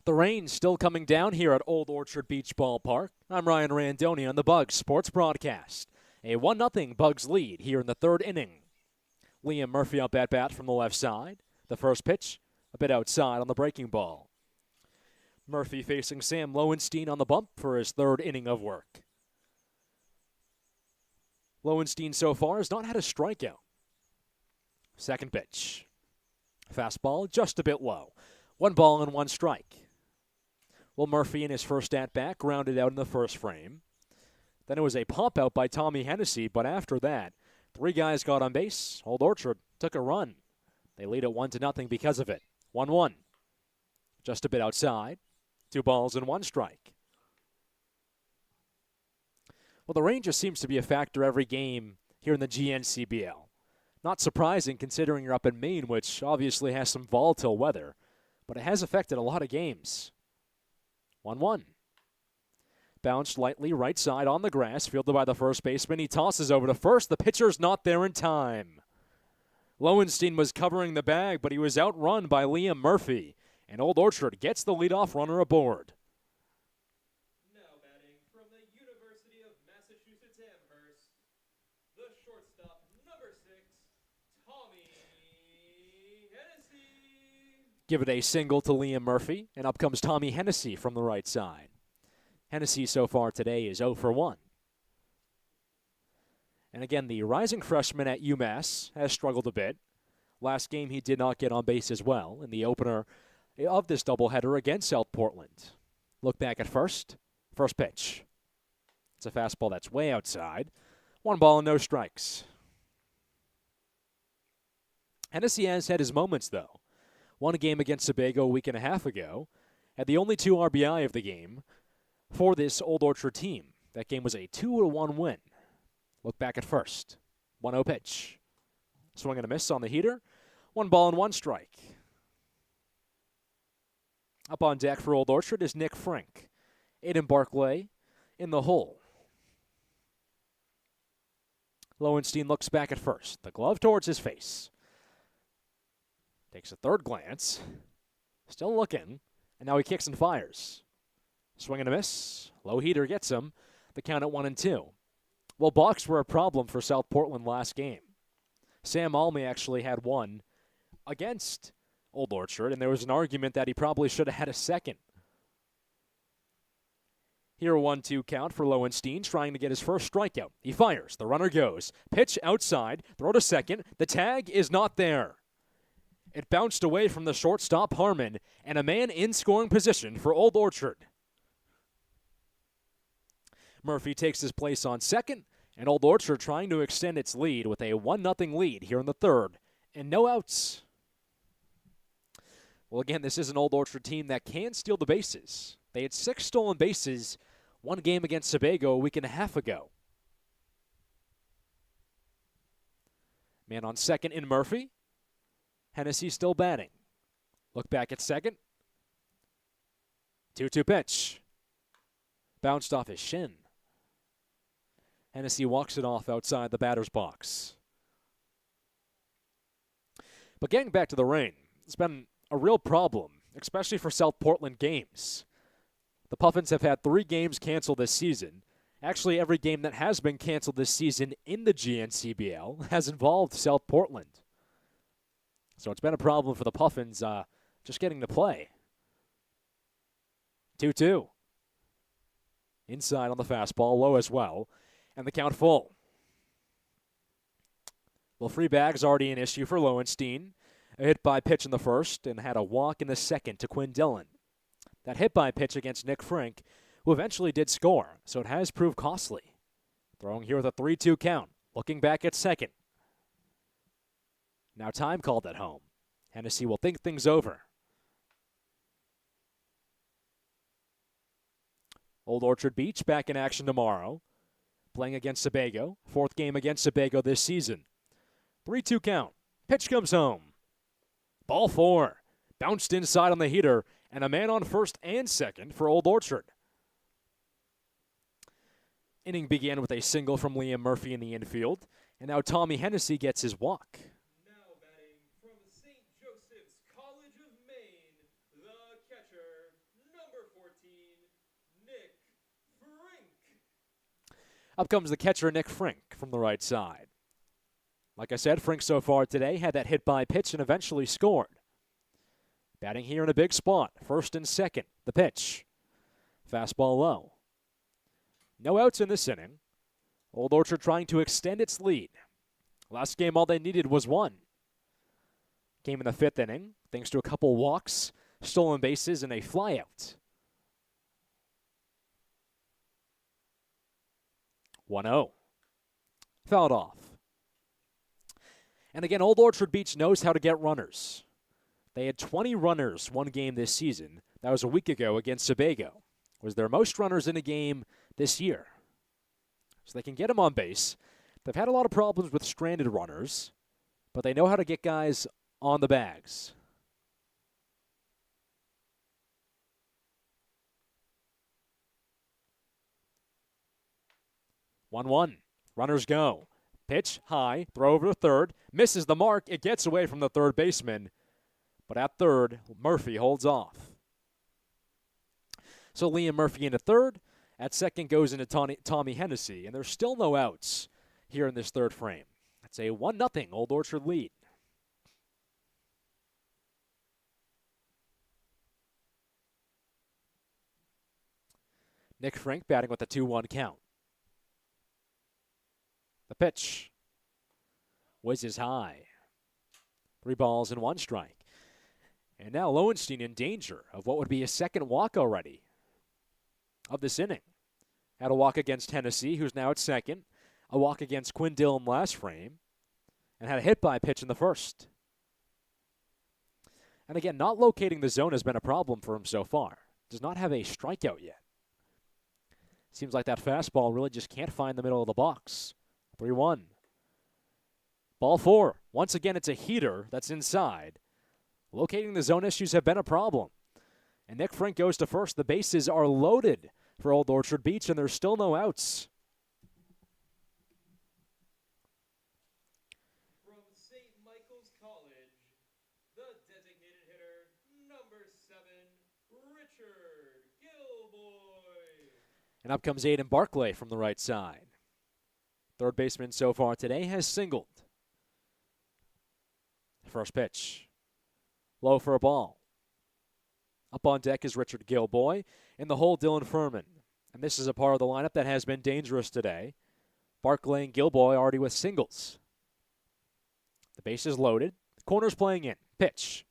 The rain's still coming down here at Old Orchard Beach Ballpark. I'm Ryan Randoni on the Bugs Sports Broadcast. A 1-0 Bugs lead here in the third inning. Liam Murphy up at bat from the left side. The first pitch, a bit outside on the breaking ball. Murphy facing Sam Lowenstein on the bump for his third inning of work. Lowenstein so far has not had a strikeout. Second pitch. Fastball just a bit low. 1 ball and 1 strike. Well, Murphy in his first at-bat grounded out in the first frame. Then it was a pop-out by Tommy Hennessy, but after that, 3 guys got on base. Old Orchard took a run. They lead it 1-0 because of it. 1-1. Just a bit outside. 2 balls and 1 strike. Well, the rain just seems to be a factor every game here in the GNCBL. Not surprising considering you're up in Maine, which obviously has some volatile weather, but it has affected a lot of games. 1-1. Bounced lightly right side on the grass, fielded by the first baseman. He tosses over to first. The pitcher's not there in time. Lowenstein was covering the bag, but he was outrun by Liam Murphy, and Old Orchard gets the leadoff runner aboard. Now batting from the University of Massachusetts Amherst, the shortstop, number 6, Tommy Hennessy. Give it a single to Liam Murphy, and up comes Tommy Hennessy from the right side. Hennessy so far today is 0 for 1. And again, the rising freshman at UMass has struggled a bit. Last game he did not get on base as well in the opener of this doubleheader against South Portland. Look back at first. First pitch. It's a fastball that's way outside. 1 ball and no strikes. Hennessy has had his moments, though. Won a game against Sebago a week and a half ago. Had the only 2 RBI of the game for this Old Orchard team. That game was a 2-1 win. Look back at first. 1-0 pitch. Swing and a miss on the heater. 1 ball and 1 strike. Up on deck for Old Orchard is Nick Frank. Aiden Barclay in the hole. Lowenstein looks back at first. The glove towards his face. Takes a third glance. Still looking. And now he kicks and fires. Swing and a miss. Low heater gets him. The count at 1-2. Well, balks were a problem for South Portland last game. Sam Almy actually had one against Old Orchard, and there was an argument that he probably should have had a second. Here a 1-2 count for Lowenstein, trying to get his first strikeout. He fires. The runner goes. Pitch outside. Throw to second. The tag is not there. It bounced away from the shortstop, Harmon, and a man in scoring position for Old Orchard. Murphy takes his place on second, and Old Orchard trying to extend its lead with a 1-0 lead here in the third, and no outs. Well, again, this is an Old Orchard team that can steal the bases. They had 6 stolen bases one game against Sebago a week and a half ago. Man on second in Murphy. Hennessy still batting. Look back at second. 2-2 pitch. Bounced off his shin. Hennessy walks it off outside the batter's box. But getting back to the rain, it's been a real problem, especially for South Portland games. The Puffins have had 3 games canceled this season. Actually, every game that has been canceled this season in the GNCBL has involved South Portland. So it's been a problem for the Puffins just getting to play. 2-2. Inside on the fastball, low as well, and the count full. Well, free bag's already an issue for Lowenstein. A hit by pitch in the first and had a walk in the second to Quinn Dillon. That hit by pitch against Nick Frank, who eventually did score, so it has proved costly. Throwing here with a 3-2 count, looking back at second. Now time called at home. Hennessy will think things over. Old Orchard Beach back in action tomorrow. Playing against Sebago. 4th game against Sebago this season. 3-2 count. Pitch comes home. Ball 4. Bounced inside on the heater. And a man on first and second for Old Orchard. Inning began with a single from Liam Murphy in the infield. And now Tommy Hennessy gets his walk. Now batting from St. Joseph's College of Maine, the catcher, Nick Frink. Up comes the catcher, Nick Frink, from the right side. Like I said, Frink so far today had that hit by pitch and eventually scored. Batting here in a big spot, first and second, the pitch. Fastball low. No outs in this inning. Old Orchard trying to extend its lead. Last game, all they needed was one. Came in the fifth inning, thanks to a couple walks, stolen bases, and a flyout. 1-0. Fouled off. And again, Old Orchard Beach knows how to get runners. They had 20 runners one game this season. That was a week ago against Sebago. Was their most runners in a game this year. So they can get them on base. They've had a lot of problems with stranded runners, but they know how to get guys on the bags. One. Runners go. Pitch high, throw over to third, misses the mark. It gets away from the third baseman, but at third, Murphy holds off. So Liam Murphy into third. At second goes into Tommy Hennessy, and there's still no outs here in this third frame. It's a 1-0 Old Orchard lead. Nick Frink batting with a 2-1 count. The pitch whizzes high. 3 balls and 1 strike. And now Lowenstein in danger of what would be a second walk already of this inning. Had a walk against Hennessy, who's now at second. A walk against Quinn Dillon last frame. And had a hit by pitch in the first. And again, not locating the zone has been a problem for him so far. Does not have a strikeout yet. Seems like that fastball really just can't find the middle of the box. 3-1. Ball 4. Once again, it's a heater that's inside. Locating the zone issues have been a problem. And Nick Frink goes to first. The bases are loaded for Old Orchard Beach, and there's still no outs. From St. Michael's College, the designated hitter, number 7, Richard Gilboy. And up comes Aiden Barclay from the right side. Third baseman so far today has singled. First pitch. Low for a ball. Up on deck is Richard Gilboy. In the hole, Dylan Furman. And this is a part of the lineup that has been dangerous today. Barclay and Gilboy already with singles. The base is loaded. Corner's playing in. Pitch.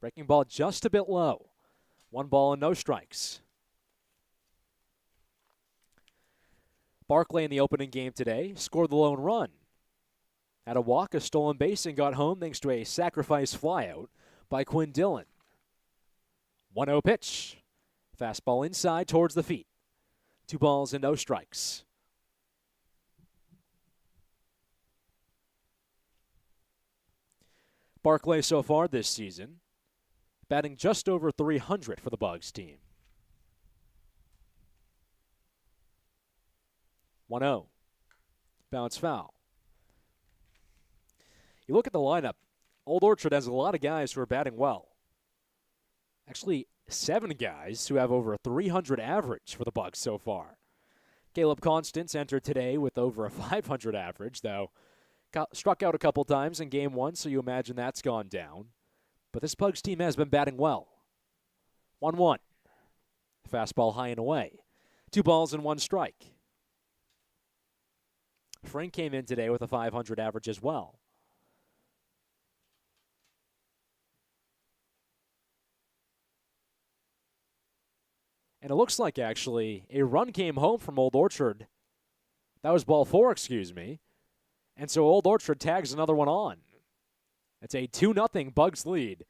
Breaking ball just a bit low. 1 ball and no strikes. Barclay in the opening game today scored the lone run. Had a walk, a stolen base, and got home thanks to a sacrifice flyout by Quinn Dillon. 1-0 pitch. Fastball inside towards the feet. 2 balls and no strikes. Barclay so far this season, batting just over 300 for the Bugs team. 1-0. Bounce foul. You look at the lineup, Old Orchard has a lot of guys who are batting well. Actually, 7 guys who have over a 300 average for the Bugs so far. Caleb Constance entered today with over a 500 average, though. Struck out a couple times in game 1, so you imagine that's gone down. But this Bugs team has been batting well. 1-1. Fastball high and away. 2 balls and 1 strike. Frank came in today with a 500 average as well. And it looks like, actually, a run came home from Old Orchard. That was ball 4, excuse me. And so Old Orchard tags another one on. It's a 2-0 Bugs lead.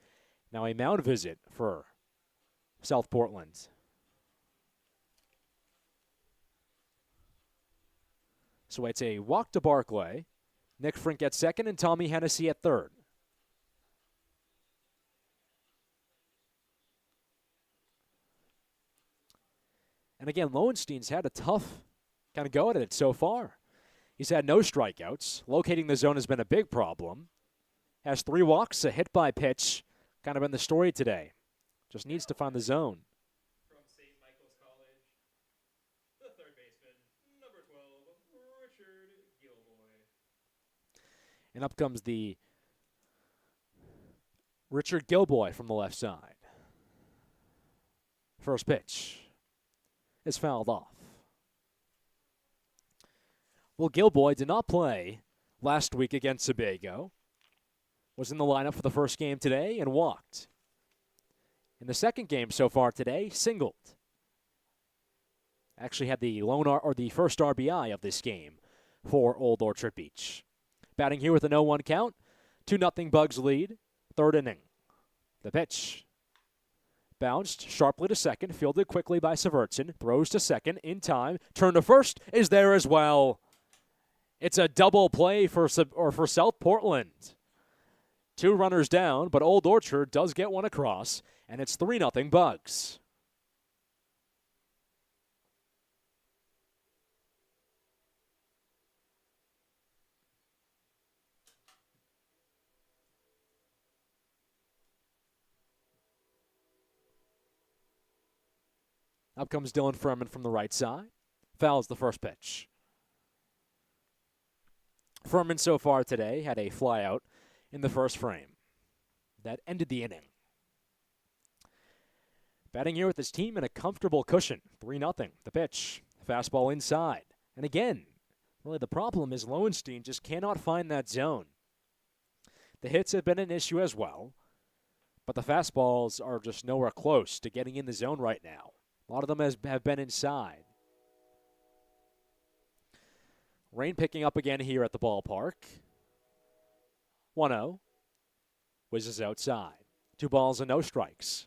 Now a mound visit for South Portland. So it's a walk to Barclay. Nick Frink at second and Tommy Hennessy at third. And again, Lowenstein's had a tough kind of go at it so far. He's had no strikeouts. Locating the zone has been a big problem. Has 3 walks, a hit by pitch. Kind of been the story today. Just needs to find the zone. From St. Michael's College, the third baseman, number 12, Richard Gilboy. And up comes the Richard Gilboy from the left side. First pitch is fouled off. Well, Gilboy did not play last week against Sebago. Was in the lineup for the first game today and walked. In the second game so far today, singled. Actually had the the first RBI of this game for Old Orchard Beach. Batting here with a 0-1 count. 2-0 Bugs lead. Third inning. The pitch. Bounced sharply to second. Fielded quickly by Severtson. Throws to second in time. Turn to first is there as well. It's a double play for South Portland. 2 runners down, but Old Orchard does get one across, and it's 3-0 Bugs. Up comes Dylan Furman from the right side. Fouls the first pitch. Furman so far today had a flyout in the first frame. That ended the inning. Batting here with his team in a comfortable cushion. 3-0. The pitch. Fastball inside. And again, really the problem is Lowenstein just cannot find that zone. The hits have been an issue as well, but the fastballs are just nowhere close to getting in the zone right now. A lot of them have been inside. Rain picking up again here at the ballpark. 1-0. Whizzes outside. 2 balls and no strikes.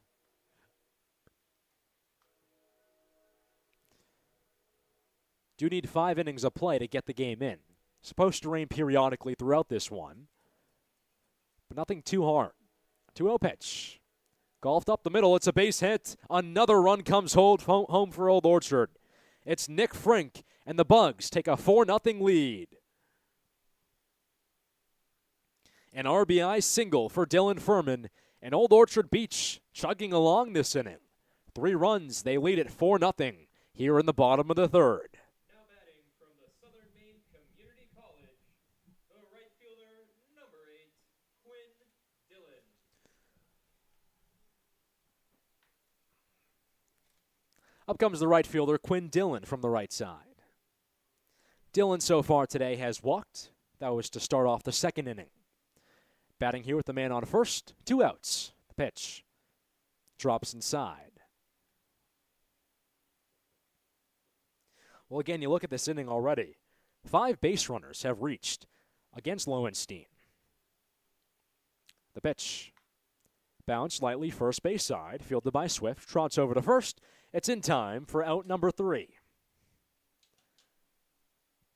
Do need 5 innings of play to get the game in. Supposed to rain periodically throughout this one, but nothing too hard. 2-0 pitch. Golfed up the middle. It's a base hit. Another run comes home for Old Orchard. It's Nick Frink, and the Bugs take a 4-0 lead. An RBI single for Dylan Furman, and Old Orchard Beach chugging along this inning. 3 runs. They lead at 4-0 here in the bottom of the third. Now batting from the Southern Maine Community College, the right fielder, number 8, Quinn Dillon. Up comes the right fielder, Quinn Dillon, from the right side. Dillon so far today has walked. That was to start off the second inning. Batting here with the man on first, 2 outs. The pitch drops inside. Well, again, you look at this inning already. 5 base runners have reached against Lowenstein. The pitch bounced lightly first base side, fielded by Swift, trots over to first. It's in time for out number 3.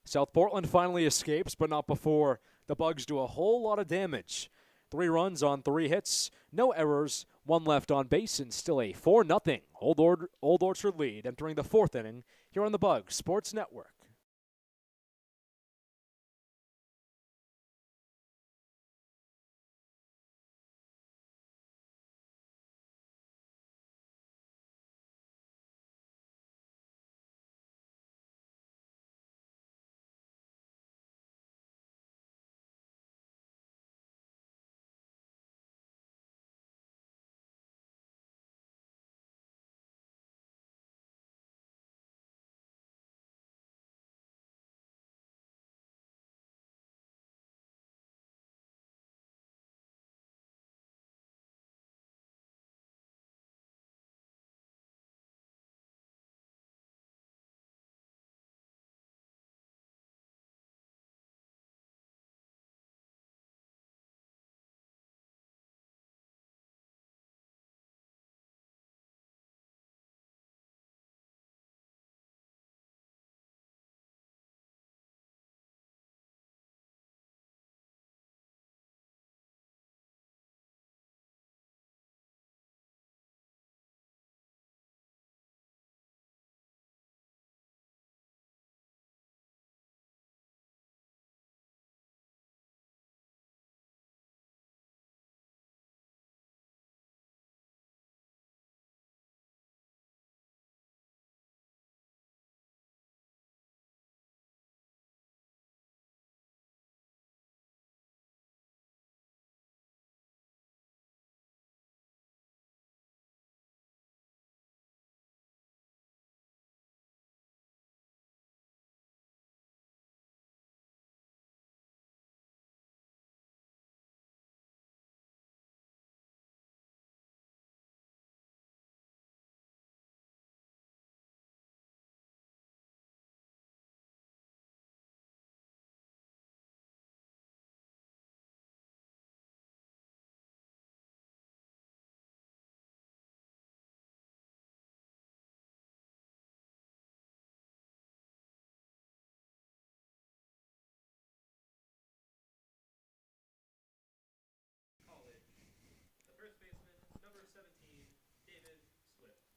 South Portland finally escapes, but not before the Bugs do a whole lot of damage. 3 runs on 3 hits, no errors, 1 left on base, and still a 4-0 Old Orchard lead entering the 4th inning here on the Bugs Sports Network.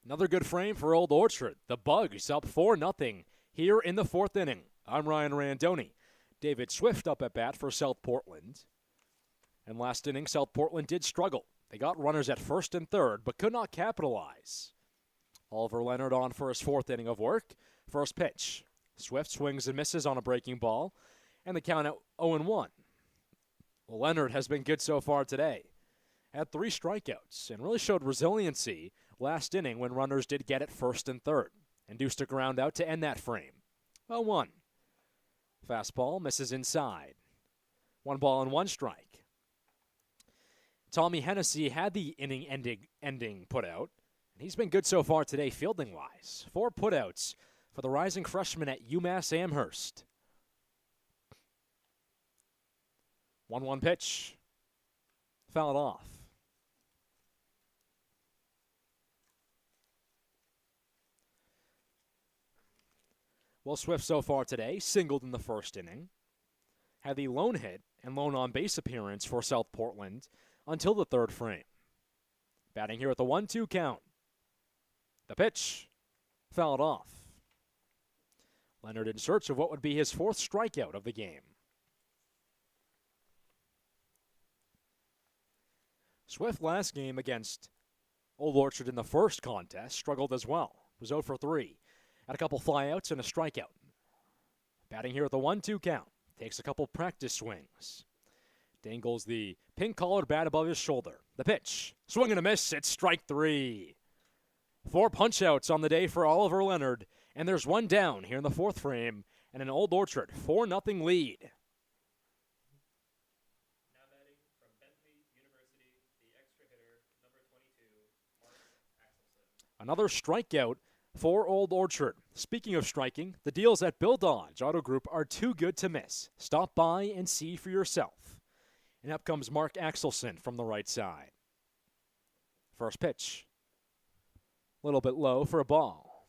Another good frame for Old Orchard. The Bugs up 4-0 here in the fourth inning. I'm Ryan Randoni. David Swift up at bat for South Portland. And last inning, South Portland did struggle. They got runners at first and third, but could not capitalize. Oliver Leonard on for his fourth inning of work. First pitch. Swift swings and misses on a breaking ball, and the count at 0-1. Well, Leonard has been good so far today. Had 3 strikeouts and really showed resiliency last inning when runners did get it first and third. Induced a ground out to end that frame. 0-1. Fastball misses inside. 1 ball and 1 strike. Tommy Hennessy had the inning ending put out, and he's been good so far today fielding-wise. 4 putouts for the rising freshman at UMass Amherst. 1-1 pitch. Fouled off. Well, Swift so far today singled in the first inning. Had the lone hit and lone on-base appearance for South Portland until the third frame. Batting here at the 1-2 count. The pitch. Fouled off. Leonard in search of what would be his 4th strikeout of the game. Swift last game against Old Orchard in the first contest struggled as well. Was 0 for 3. Had a couple flyouts and a strikeout. Batting here at the 1-2 count. Takes a couple practice swings. Dangles the pink-collared bat above his shoulder. The pitch. Swing and a miss. It's strike 3. 4 punch-outs on the day for Oliver Leonard. And there's 1 down here in the 4th frame. And an Old Orchard 4-0 lead. Now batting from Bentley University, the extra hitter, number 22, Mark Axelson. Another strikeout for Old Orchard. Speaking of striking, the deals at Bill Dodge Auto Group are too good to miss. Stop by and see for yourself. And up comes Mark Axelson from the right side. First pitch. A little bit low for a ball.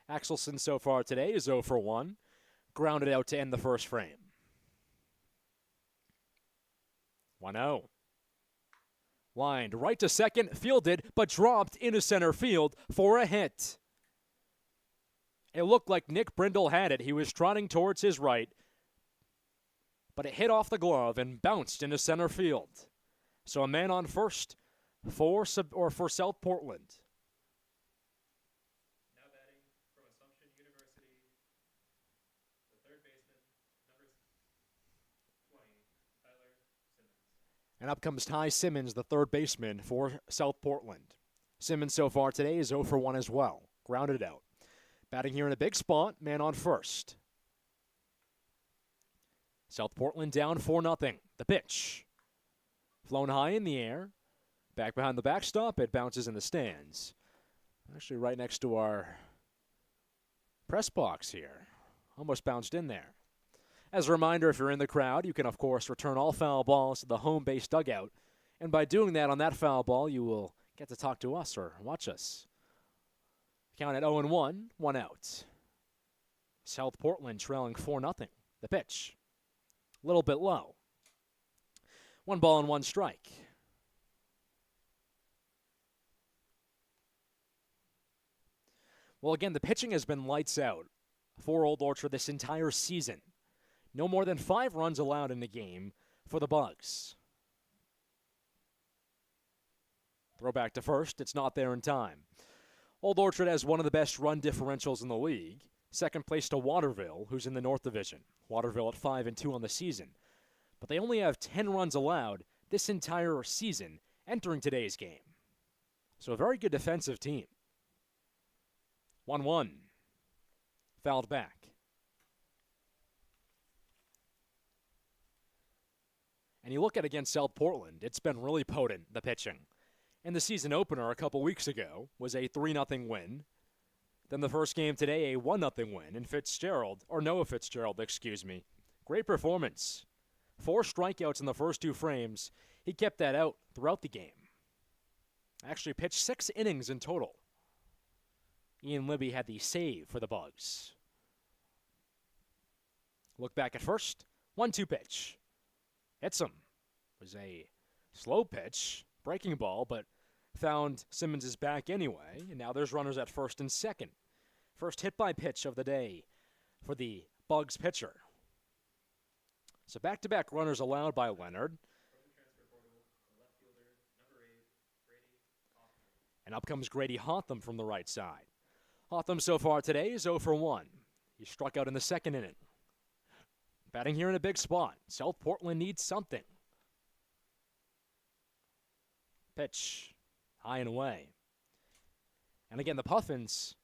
Axelson so far today is 0 for 1. Grounded out to end the first frame. 1-0. Lined right to second, fielded, but dropped into center field for a hit. It looked like Nick Brindle had it. He was trotting towards his right, but it hit off the glove and bounced into center field. So a man on first for South Portland. Now batting from Assumption University, the third baseman, number 20, Tyler Simmons. And up comes Ty Simmons, the third baseman for South Portland. Simmons so far today is 0 for 1 as well. Grounded out. Batting here in a big spot, man on first. South Portland down 4-0. The pitch. Flown high in the air. Back behind the backstop, it bounces in the stands. Actually right next to our press box here. Almost bounced in there. As a reminder, if you're in the crowd, you can, of course, return all foul balls to the home base dugout. And by doing that on that foul ball, you will get to talk to us or watch us. Count at 0-1, 1 out. South Portland trailing 4-0. The pitch. A little bit low. 1 ball and 1 strike. Well, again, the pitching has been lights out for Old Orchard this entire season. No more than 5 runs allowed in the game for the Bugs. Throw back to first. It's not there in time. Old Orchard has one of the best run differentials in the league. Second place to Waterville, who's in the North Division. Waterville at 5-2 on the season. But they only have 10 runs allowed this entire season entering today's game. So a very good defensive team. 1-1. Fouled back. And you look at against South Portland, it's been really potent, the pitching. And the season opener a couple weeks ago was a 3-0 win. Then the first game today, a 1-0 win. And Noah Fitzgerald, great performance. 4 strikeouts in the first 2 frames. He kept that out throughout the game. Actually pitched 6 innings in total. Ian Libby had the save for the Bugs. Look back at first. 1-2 pitch. Hits him. It was a slow pitch, breaking ball, but found Simmons is back anyway, and now there's runners at first and second. First hit by pitch of the day for the Bugs pitcher. So back-to-back runners allowed by Leonard. And up comes Grady Hotham from the right side. Hotham so far today is 0 for 1. He struck out in the second inning. Batting here in a big spot. South Portland needs something. Pitch, high and away. And again, the Puffins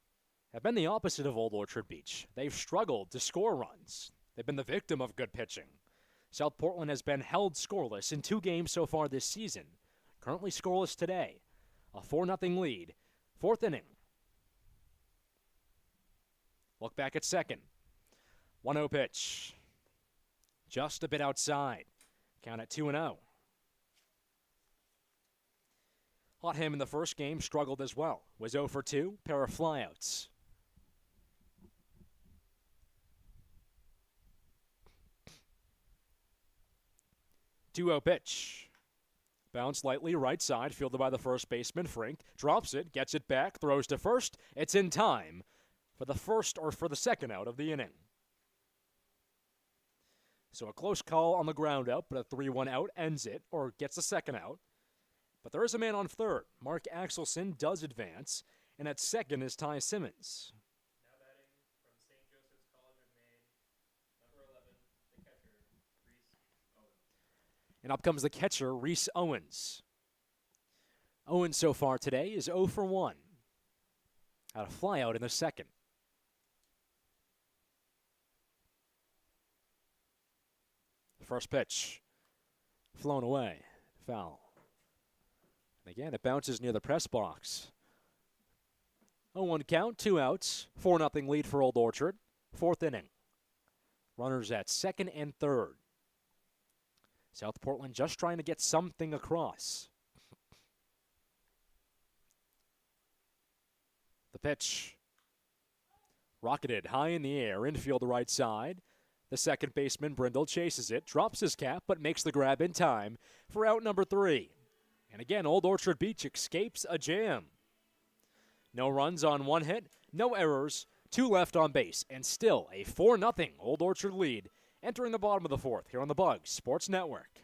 have been the opposite of Old Orchard Beach. They've struggled to score runs. They've been the victim of good pitching. South Portland has been held scoreless in 2 games so far this season. Currently scoreless today. A 4-0 lead. 4th inning. Look back at second. 1-0 pitch. Just a bit outside. Count at 2-0. Hotham in the first game struggled as well. Was 0 for 2, pair of flyouts. Two-zero pitch. Bounced lightly right side, fielded by the first baseman, Frink. Drops it, gets it back, throws to first. It's in time for the first or for the second out of the inning. So a close call on the ground out, but a 3-1 out ends it, or gets the second out. But there is a man on third. Mark Axelson does advance, and at second is Ty Simmons. Now batting from St. Joseph's College of Maine, number 11, the catcher, Reese Owens. And up comes the catcher, Reese Owens. Owens so far today is 0 for 1. Had a flyout in the second. The first pitch, flown away, foul. And again, it bounces near the press box. 0-1 count, 2 outs, 4-0 lead for Old Orchard. 4th inning. Runners at second and third. South Portland just trying to get something across. The pitch. Rocketed high in the air, infield right side. The second baseman, Brindle, chases it, drops his cap, but makes the grab in time for out number 3. And again, Old Orchard Beach escapes a jam. No runs on 1 hit, no errors, 2 left on base, and still a 4-0 Old Orchard lead entering the bottom of the 4th here on the Bugs Sports Network.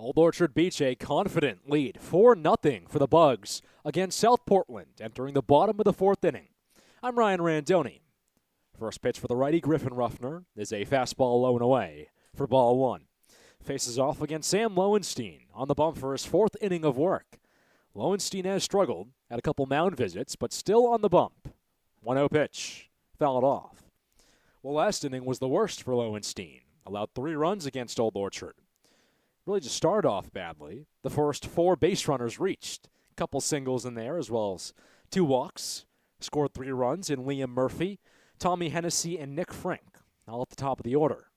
Old Orchard Beach a confident lead, 4-0 for the Bugs against South Portland, entering the bottom of the fourth inning. I'm Ryan Randoni. First pitch for the righty, Griffin Ruffner, is a fastball low and away for ball one. Faces off against Sam Lowenstein on the bump for his fourth inning of work. Lowenstein has struggled, had a couple mound visits, but still on the bump. 1-0 pitch, fouled off. Well, last inning was the worst for Lowenstein. Allowed 3 runs against Old Orchard. Really just started off badly. The first 4 base runners reached. A couple singles in there as well as 2 walks. Scored 3 runs in Liam Murphy, Tommy Hennessy, and Nick Frank, all at the top of the order.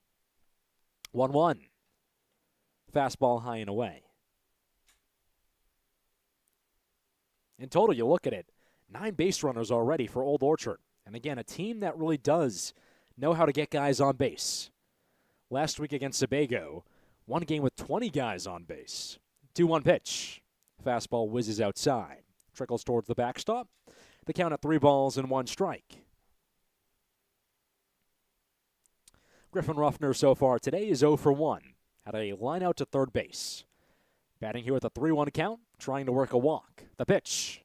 1-1. Fastball high and away. In total, you look at it, 9 base runners already for Old Orchard. And again, a team that really does know how to get guys on base. Last week against Sebago, one game with 20 guys on base. 2-1 pitch. Fastball whizzes outside. Trickles towards the backstop. The count at 3 balls and 1 strike. Griffin Ruffner so far today is 0 for 1. Had a line out to third base. Batting here with a 3-1 count, trying to work a walk. The pitch.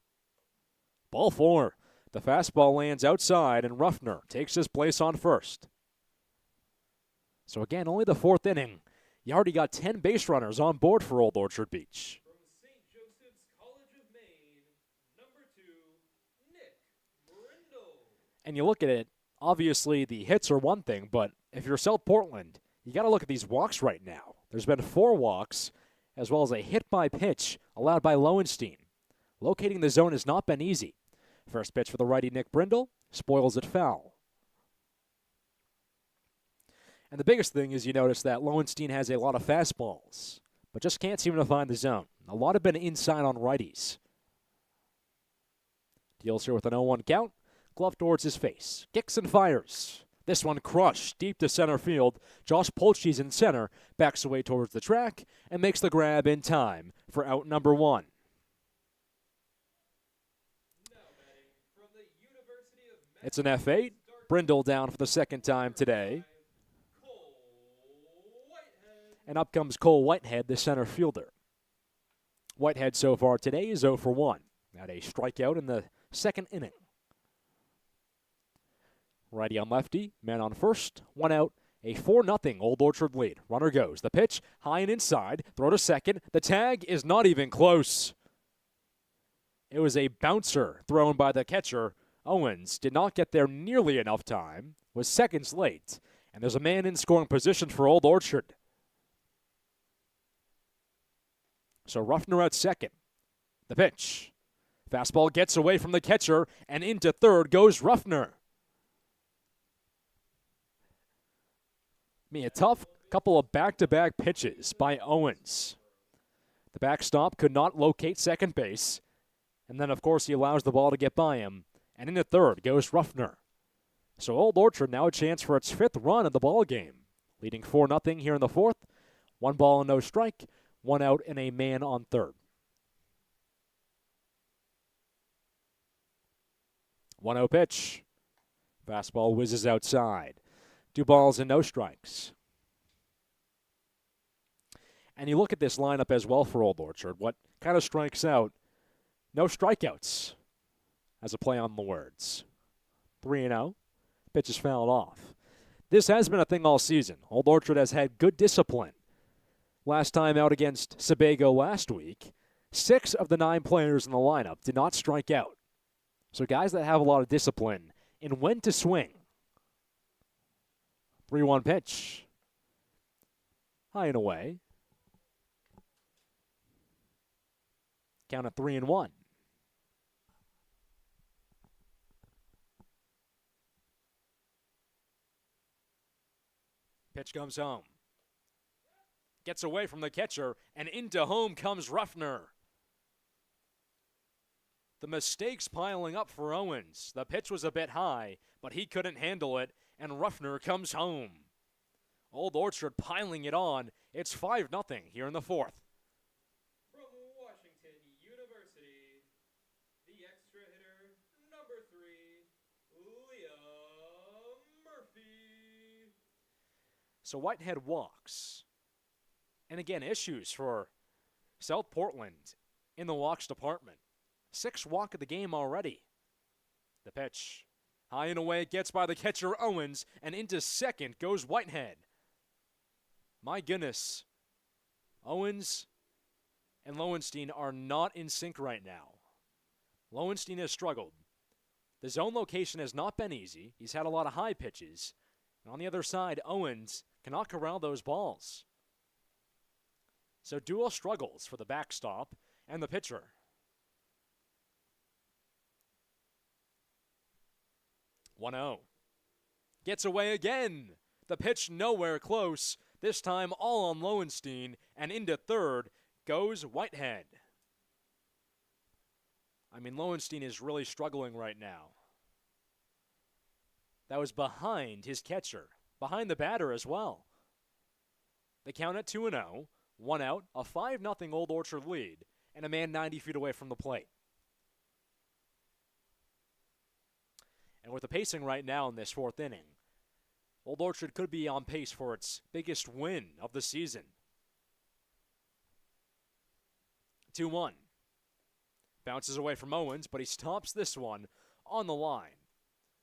Ball 4. The fastball lands outside, and Ruffner takes his place on first. So again, only the fourth inning. You already got 10 base runners on board for Old Orchard Beach. From St. Joseph's College of Maine, number 2, Nick Brindle. And you look at it, obviously the hits are one thing, but if you're South Portland, you got to look at these walks right now. There's been 4 walks, as well as a hit by pitch allowed by Lowenstein. Locating the zone has not been easy. First pitch for the righty Nick Brindle, spoils it foul. And the biggest thing is you notice that Lowenstein has a lot of fastballs, but just can't seem to find the zone. A lot have been inside on righties. Deals here with an 0-1 count. Glove towards his face. Kicks and fires. This one crushed deep to center field. Josh Polsky's in center, backs away towards the track, and makes the grab in time for out number 1. It's an F8. Brindle down for the second time today. And up comes Cole Whitehead, the center fielder. Whitehead so far today is 0 for 1. Had a strikeout in the second inning. Righty on lefty, man on first, 1 out, a 4-0 Old Orchard lead. Runner goes. The pitch, high and inside, throw to second. The tag is not even close. It was a bouncer thrown by the catcher. Owens did not get there nearly enough time, was seconds late, and there's a man in scoring position for Old Orchard. So Ruffner at second. The pitch. Fastball gets away from the catcher, and into third goes Ruffner. A tough couple of back-to-back pitches by Owens. The backstop could not locate second base, and then, of course, he allows the ball to get by him, and into third goes Ruffner. So Old Orchard now a chance for its 5th run of the ball game, leading 4-0 here in the 4th. 1 ball and no strike, 1 out and a man on third. 1-0 pitch. Fastball whizzes outside. 2 balls and no strikes. And you look at this lineup as well for Old Orchard. What kind of strikes out? No strikeouts as a play on the words. 3-0. Pitch is fouled off. This has been a thing all season. Old Orchard has had good discipline. Last time out against Sebago last week, 6 of the 9 players in the lineup did not strike out. So guys that have a lot of discipline in when to swing. 3-1 pitch. High and away. Count at 3-1. Pitch comes home. Gets away from the catcher, and into home comes Ruffner. The mistakes piling up for Owens. The pitch was a bit high, but he couldn't handle it, and Ruffner comes home. Old Orchard piling it on. It's 5-0 here in the 4th. From Washington University, the extra hitter, number 3, Liam Murphy. So Whitehead walks. And again, issues for South Portland in the walks department. 6th walk of the game already. The pitch. High and away, gets by the catcher Owens, and into second goes Whitehead. My goodness. Owens and Lowenstein are not in sync right now. Lowenstein has struggled. The zone location has not been easy. He's had a lot of high pitches. And on the other side, Owens cannot corral those balls. So dual struggles for the backstop and the pitcher. One-0. Gets away again. The pitch nowhere close. This time all on Lowenstein, and into third goes Whitehead. I mean, Lowenstein is really struggling right now. That was behind his catcher, behind the batter as well. The count at 2-0, 1 out, a 5-0 Old Orchard lead, and a man 90 feet away from the plate. And with the pacing right now in this 4th inning, Old Orchard could be on pace for its biggest win of the season. 2-1. Bounces away from Owens, but he stops this one on the line.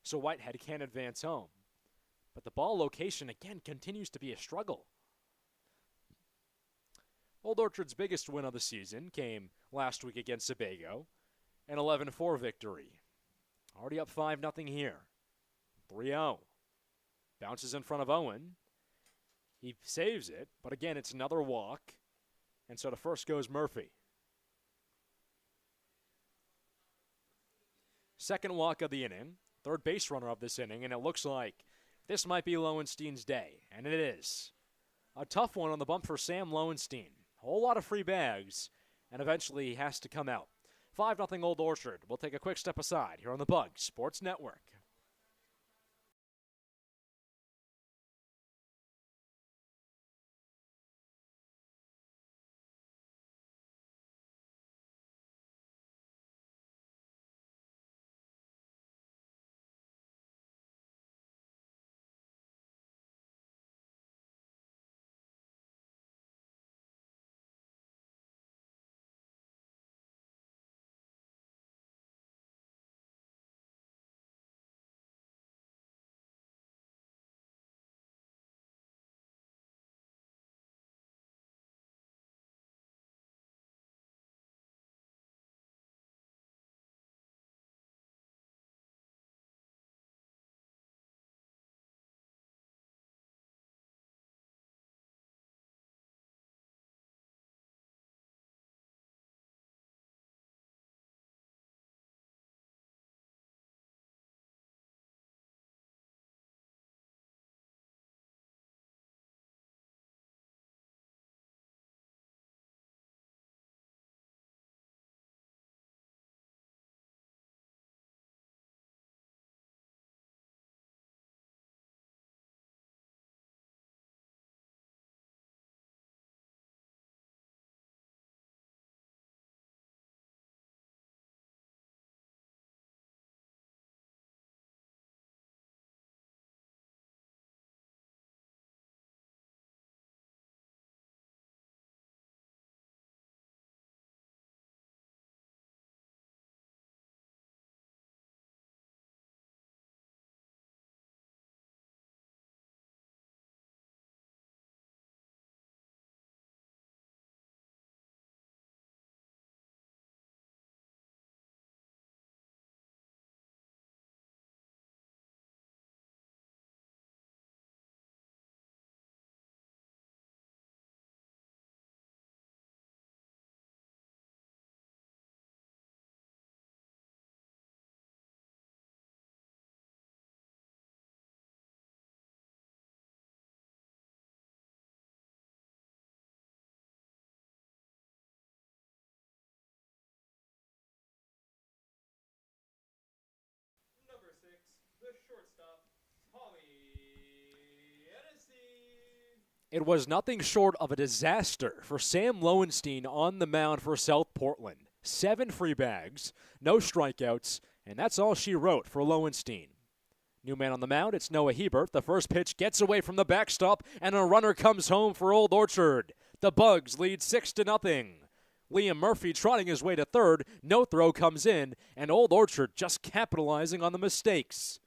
So Whitehead can't advance home. But the ball location again continues to be a struggle. Old Orchard's biggest win of the season came last week against Sebago, an 11-4 victory. Already up 5-0 here. 3-0. Bounces in front of Owen. He saves it, but again, it's another walk. And so to first goes Murphy. Second walk of the inning. Third base runner of this inning, and it looks like this might be Lowenstein's day, and it is. A tough one on the bump for Sam Lowenstein. A whole lot of free bags, and eventually he has to come out. 5-0 Old Orchard. We'll take a quick step aside here on the Bugs Sports Network. Number 6, the shortstop, Tommy Hennessy. It was nothing short of a disaster for Sam Lowenstein on the mound for South Portland. 7 free bags, no strikeouts, and that's all she wrote for Lowenstein. New man on the mound, it's Noah Hebert. The first pitch gets away from the backstop, and a runner comes home for Old Orchard. The Bugs lead 6-0. Liam Murphy trotting his way to third. No throw comes in, and Old Orchard just capitalizing on the mistakes.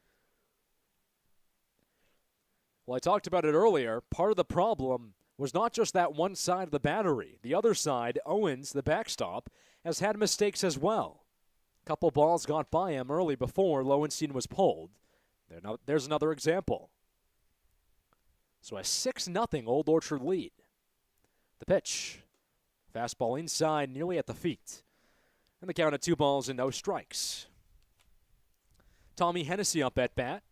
Well, I talked about it earlier. Part of the problem was not just that one side of the battery. The other side, Owens, the backstop, has had mistakes as well. A couple balls got by him early before Lowenstein was pulled. There's another example. So a 6-0 Old Orchard lead. The pitch. Fastball inside, nearly at the feet. And the count of 2 balls and no strikes. Tommy Hennessy up at bat.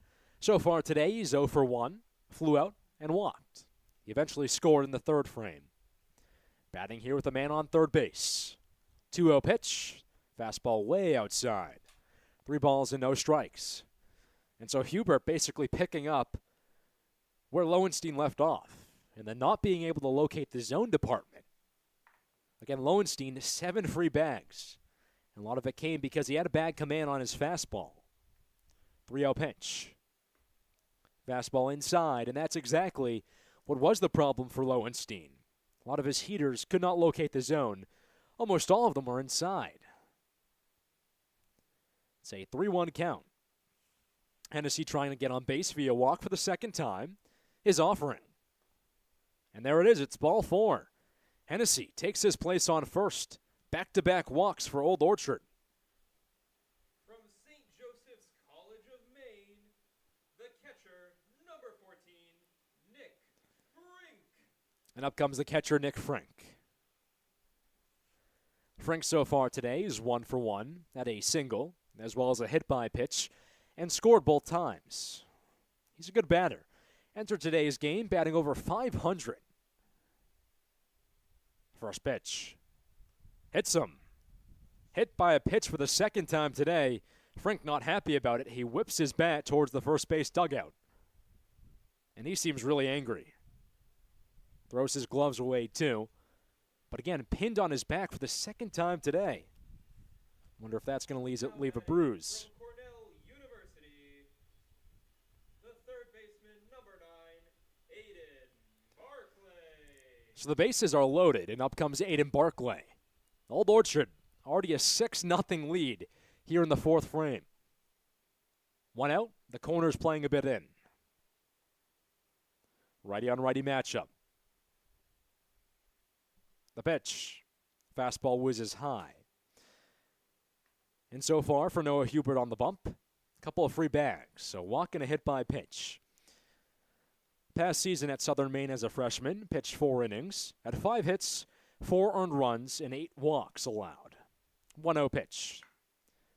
So far today, he's 0 for 1. Flew out and walked. He eventually scored in the third frame. Batting here with a man on third base. 2-0 pitch. Fastball way outside. 3 balls and no strikes. And so Hubert basically picking up where Lowenstein left off and then not being able to locate the zone department. Again, Lowenstein, 7 free bags. And a lot of it came because he had a bad command on his fastball. 3-0 pitch. Fastball inside, and that's exactly what was the problem for Lowenstein. A lot of his heaters could not locate the zone. Almost all of them were inside. It's a 3-1 count. Hennessy trying to get on base via walk for the second time. His offering. And there it is, it's ball 4. Hennessy takes his place on first. Back-to-back walks for Old Orchard. From St. Joseph's College of Maine, the catcher, number 14, Nick Frink. And up comes the catcher, Nick Frink. Frink so far today is 1 for 1 at a single, as well as a hit-by pitch, and scored both times. He's a good batter. Entered today's game batting over 500. First pitch. Hits him. Hit by a pitch for the second time today. Frink not happy about it. He whips his bat towards the first base dugout. And he seems really angry. Throws his gloves away too. But again, pinned on his back for the second time today. Wonder if that's going to leave a bruise. From Cornell University, the third baseman, number 9, Aiden Barclay. So the bases are loaded, and up comes Aiden Barclay. Old Orchard, already a 6-0 lead here in the fourth frame. 1 out, the corner's playing a bit in. Righty-on-righty matchup. The pitch. Fastball whizzes high. And so far for Noah Hubert on the bump, a couple of free bags, so walk and a hit by pitch. Past season at Southern Maine as a freshman, pitched 4 innings, had 5 hits, 4 earned runs, and 8 walks allowed. 1-0 pitch.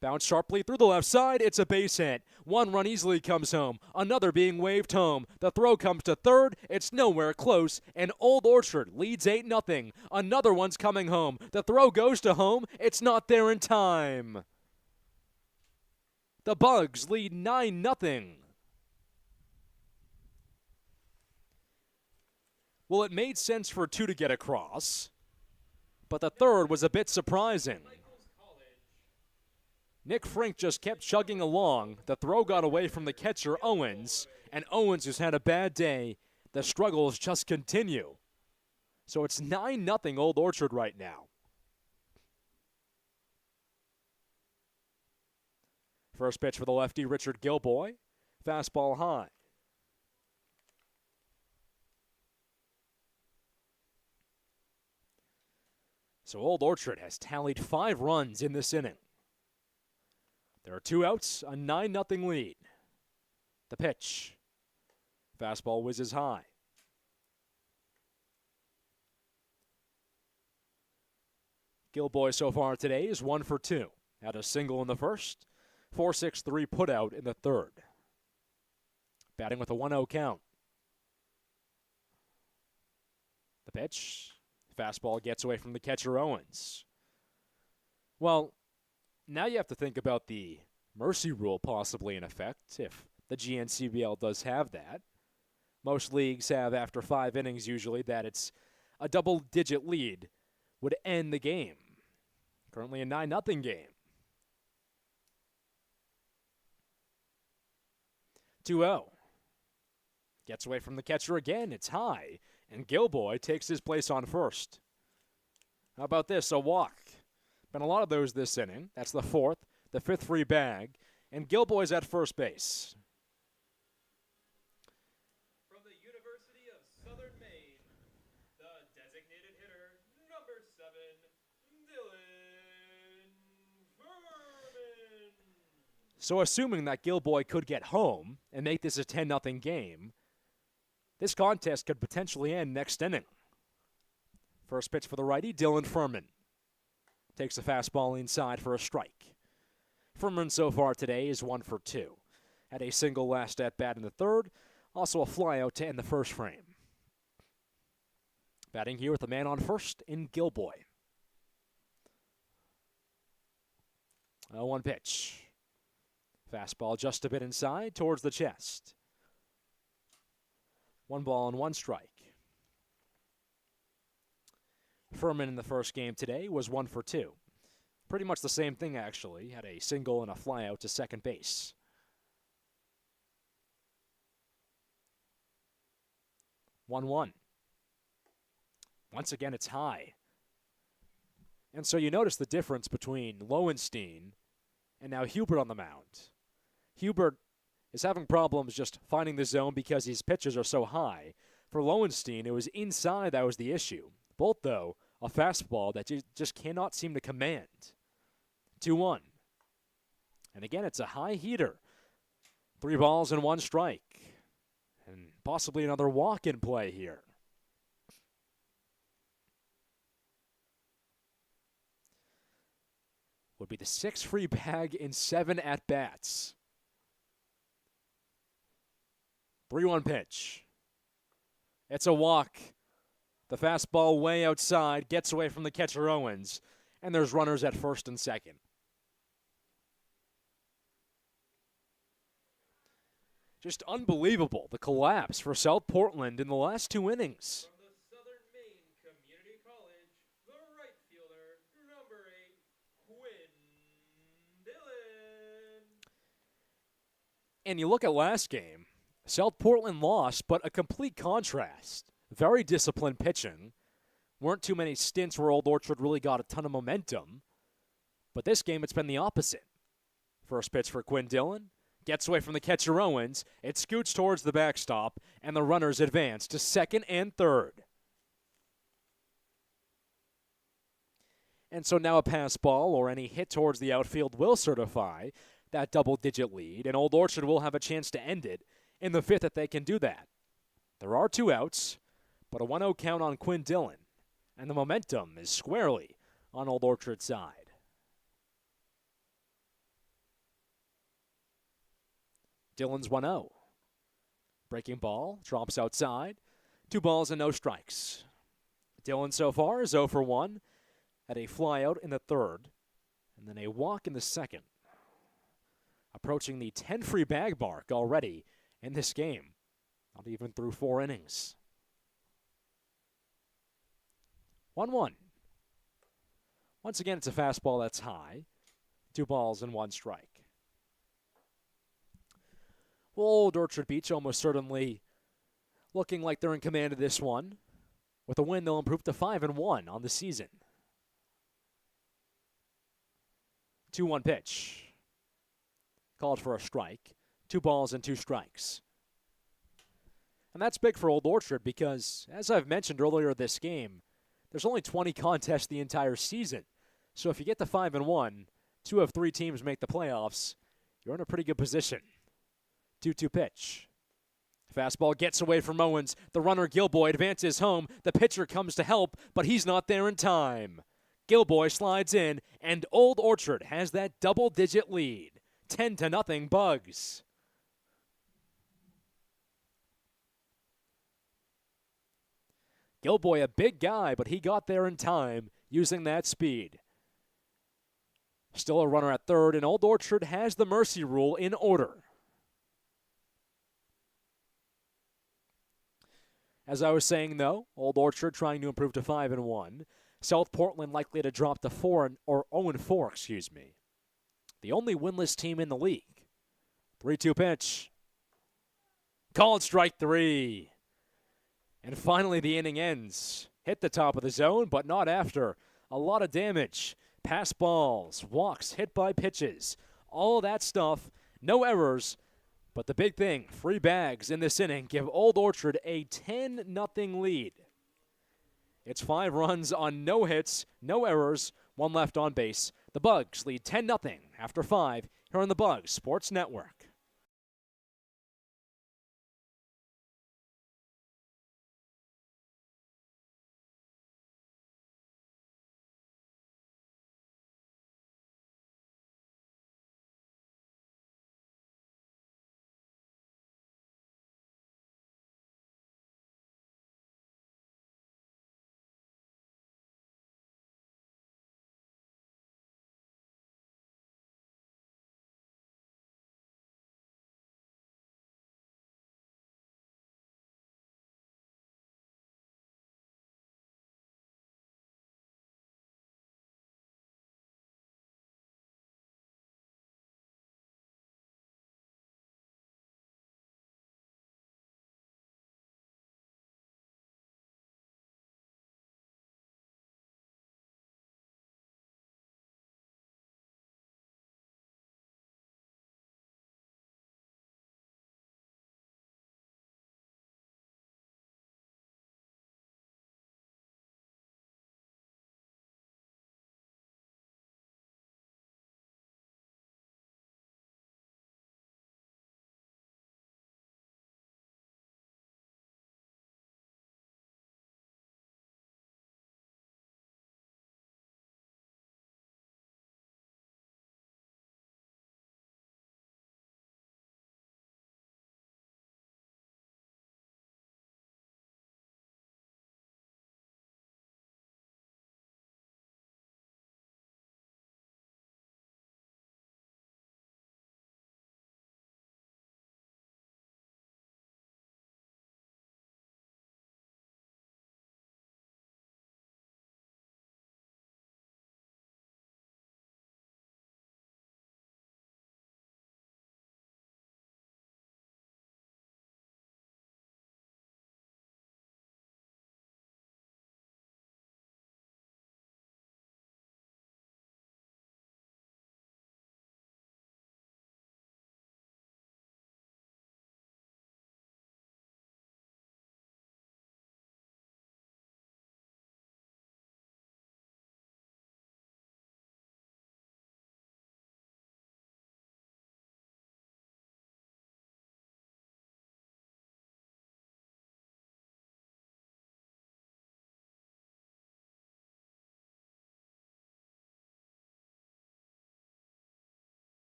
Bounced sharply through the left side, it's a base hit. 1 run easily comes home, another being waved home. The throw comes to third, it's nowhere close, and Old Orchard leads 8-0. Another one's coming home. The throw goes to home, it's not there in time. The Bugs lead 9-0. Well, it made sense for 2 to get across, but the third was a bit surprising. Nick Frink just kept chugging along. The throw got away from the catcher, Owens, and Owens, who's had a bad day, the struggles just continue. So it's 9-0 Old Orchard right now. First pitch for the lefty, Richard Gilboy. Fastball high. So Old Orchard has tallied 5 runs in this inning. There are 2 outs, a 9-0 lead. The pitch. Fastball whizzes high. Gilboy so far today is 1 for 2. Had a single in the first, 4-6-3 put out in the third. Batting with a 1-0 count. The pitch. Fastball gets away from the catcher, Owens. Well, now you have to think about the mercy rule possibly in effect, if the GNCBL does have that. Most leagues have, after 5 innings usually, that it's a double-digit lead would end the game. Currently a 9-0 game. 2-0. Gets away from the catcher again. It's high. And Gilboy takes his place on first. How about this? A walk. Been a lot of those this inning. That's the fourth, the fifth free bag. And Gilboy's at first base. From the University of Southern Maine, the designated hitter, number 7, Dylan Furman. So assuming that Gilboy could get home and make this a 10-0 game, this contest could potentially end next inning. First pitch for the righty, Dylan Furman. Takes the fastball inside for a strike. Furman so far today is 1 for 2. Had a single last at-bat in the third, also a flyout to end the first frame. Batting here with the man on first in Gilboy. 0-1 pitch. Fastball just a bit inside towards the chest. 1 ball and 1 strike. Furman in the first game today was 1 for 2. Pretty much the same thing, actually. Had a single and a flyout to second base. 1-1. Once again, it's high. And so you notice the difference between Lowenstein and now Hubert on the mound. Hubert is having problems just finding the zone because his pitches are so high. For Lowenstein, it was inside that was the issue. Both, though, a fastball that you just cannot seem to command. 2-1. And again, it's a high heater. 3 balls and 1 strike. And possibly another walk in play here. Would be the 6th free bag in 7 at-bats. 3-1 pitch. It's a walk. The fastball way outside, gets away from the catcher Owens, and there's runners at first and second. Just unbelievable, the collapse for South Portland in the last 2 innings. From the Southern Maine Community College, the right fielder, number 8, Quinn Dillon. And you look at last game, South Portland lost, but a complete contrast. Very disciplined pitching. Weren't too many stints where Old Orchard really got a ton of momentum. But this game, it's been the opposite. First pitch for Quinn Dillon. Gets away from the catcher Owens. It scoots towards the backstop, and the runners advance to second and third. And so now a pass ball or any hit towards the outfield will certify that double-digit lead, and Old Orchard will have a chance to end it in the 5th if they can do that. There are 2 outs, but a 1-0 count on Quinn Dillon, and the momentum is squarely on Old Orchard's side. Dillon's 1-0. Breaking ball, drops outside. 2 balls and no strikes. Dillon so far is 0 for 1. Had a flyout in the third, and then a walk in the second. Approaching the 10 free bag mark already in this game. Not even through 4 innings. 1-1. Once again, it's a fastball that's high. 2 balls and 1 strike. Well, Old Orchard Beach almost certainly looking like they're in command of this one. With a win, they'll improve to 5-1 on the season. 2-1 pitch. Called for a strike. 2 balls and 2 strikes. And that's big for Old Orchard because, as I've mentioned earlier this game, there's only 20 contests the entire season. So if you get to 5-1, 2 of 3 teams make the playoffs, you're in a pretty good position. 2-2 pitch. Fastball gets away from Owens. The runner Gilboy advances home. The pitcher comes to help, but he's not there in time. Gilboy slides in, and Old Orchard has that double-digit lead. 10-0 Bugs. Gilboy, a big guy, but he got there in time using that speed. Still a runner at third, and Old Orchard has the mercy rule in order. As I was saying, though, Old Orchard trying to improve to 5-1. South Portland likely to drop to 0-4, excuse me. The only winless team in the league. 3-2 pitch. Called strike 3. And finally the inning ends. Hit the top of the zone, but not after. A lot of damage. Pass balls, walks, hit by pitches. All that stuff. No errors. But the big thing, 3 bags in this inning give Old Orchard a 10-0 lead. It's 5 runs on no hits, no errors, 1 left on base. The Bugs lead 10-0 after 5 here on the Bugs Sports Network.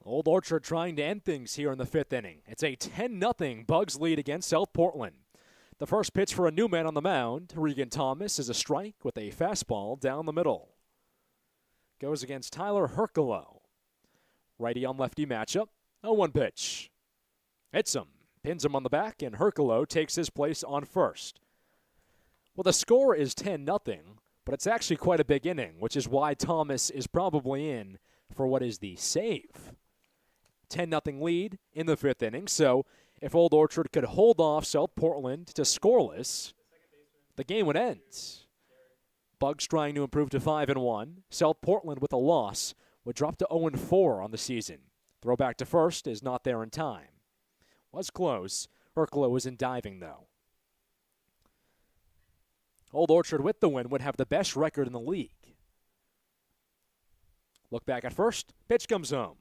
Old Orchard trying to end things here in the 5th inning. It's a 10-0 Bugs lead against South Portland. The first pitch for a new man on the mound, Regan Thomas, is a strike with a fastball down the middle. Goes against Tyler Herculo. Righty on lefty matchup. 0-1 pitch. Hits him. Pins him on the back, and Herculo takes his place on first. Well, the score is 10-0, but it's actually quite a big inning, which is why Thomas is probably in for what is the save. 10-0 lead in the 5th inning, so if Old Orchard could hold off South Portland to scoreless, the game would end. Bugs trying to improve to 5-1. South Portland with a loss would drop to 0-4 on the season. Throw back to first is not there in time. Was close. Herculo was in diving, though. Old Orchard with the win would have the best record in the league. Look back at first. Pitch comes home.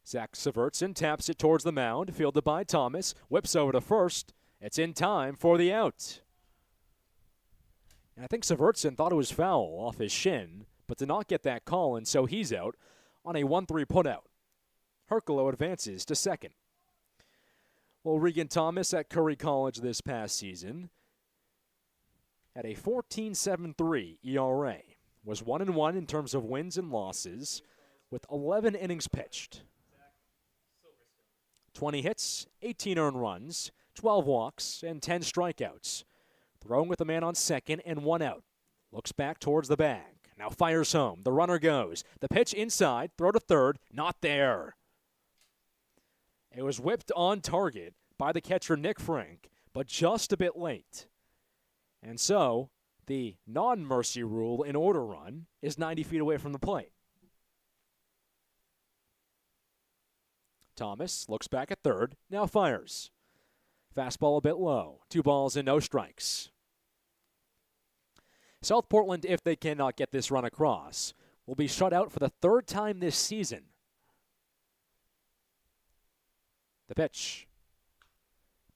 Zach Severtson taps it towards the mound, fielded by Thomas, whips over to first. It's in time for the out. And I think Severtson thought it was foul off his shin, but did not get that call, and so he's out on a 1-3 putout. Herculo advances to second. Well, Regan Thomas at Curry College this past season had a 14.73 ERA, was 1-1 in terms of wins and losses, with 11 innings pitched. 20 hits, 18 earned runs, 12 walks, and 10 strikeouts. Throwing with a man on second and 1 out. Looks back towards the bag. Now fires home. The runner goes. The pitch inside. Throw to third. Not there. It was whipped on target by the catcher Nick Frank, but just a bit late. And so, the non-mercy rule in order run is 90 feet away from the plate. Thomas looks back at third, now fires. Fastball a bit low. 2 balls and no strikes. South Portland, if they cannot get this run across, will be shut out for the 3rd time this season. The pitch.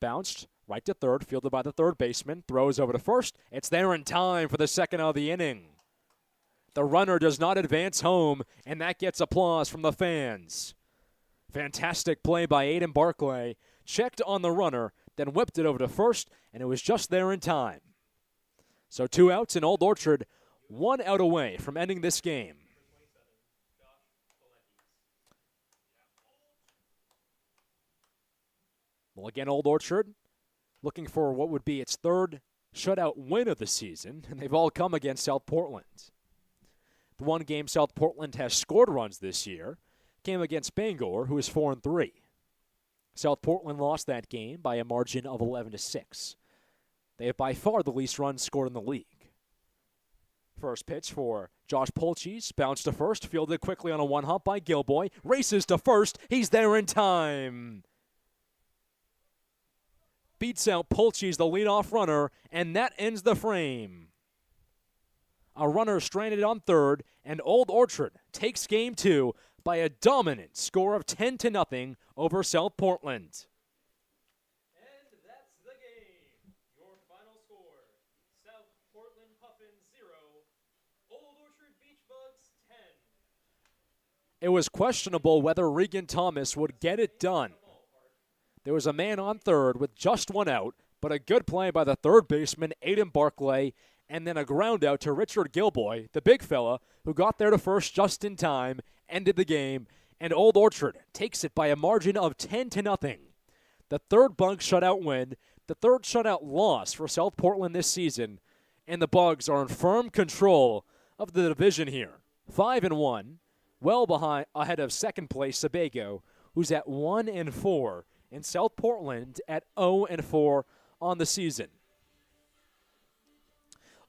Bounced right to third, fielded by the third baseman. Throws over to first. It's there in time for the second of the inning. The runner does not advance home, and that gets applause from the fans. Fantastic play by Aiden Barclay. Checked on the runner, then whipped it over to first, and it was just there in time. So 2 outs in Old Orchard, 1 out away from ending this game. Well, again, Old Orchard looking for what would be its 3rd shutout win of the season, and they've all come against South Portland. The one game South Portland has scored runs this year came against Bangor, who is 4-3. South Portland lost that game by a margin of 11-6. They have by far the least runs scored in the league. First pitch for Josh Polchis, bounced to first, fielded quickly on a one-hop by Gilboy, races to first, he's there in time. Beats out Polchis, the leadoff runner, and that ends the frame. A runner stranded on third, and Old Orchard takes game 2 by a dominant score of 10-0 over South Portland. And that's the game. Your final score, South Portland Puffins 0, Old Orchard Beach Bugs 10. It was questionable whether Regan Thomas would get it done. There was a man on third with just 1 out, but a good play by the third baseman, Aiden Barclay, and then a ground out to Richard Gilboy, the big fella, who got there to first just in time, ended the game, and Old Orchard takes it by a margin of 10-0. The 3rd Bugs shutout win, the 3rd shutout loss for South Portland this season, and the Bugs are in firm control of the division here. 5-1, well ahead of second place Sebago, who's at 1-4, and South Portland at 0-4 on the season.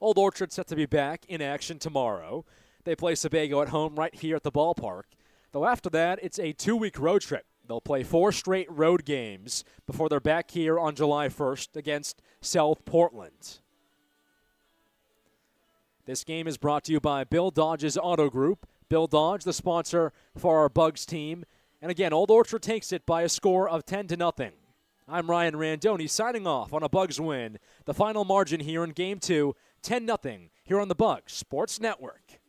Old Orchard set to be back in action tomorrow. They play Sebago at home right here at the ballpark. Though after that, it's a 2-week road trip. They'll play 4 straight road games before they're back here on July 1st against South Portland. This game is brought to you by Bill Dodge's Auto Group. Bill Dodge, the sponsor for our Bugs team. And again, Old Orchard takes it by a score of 10-0. I'm Ryan Randoni signing off on a Bugs win. The final margin here in Game 2, 10-0 here on the Bugs Sports Network.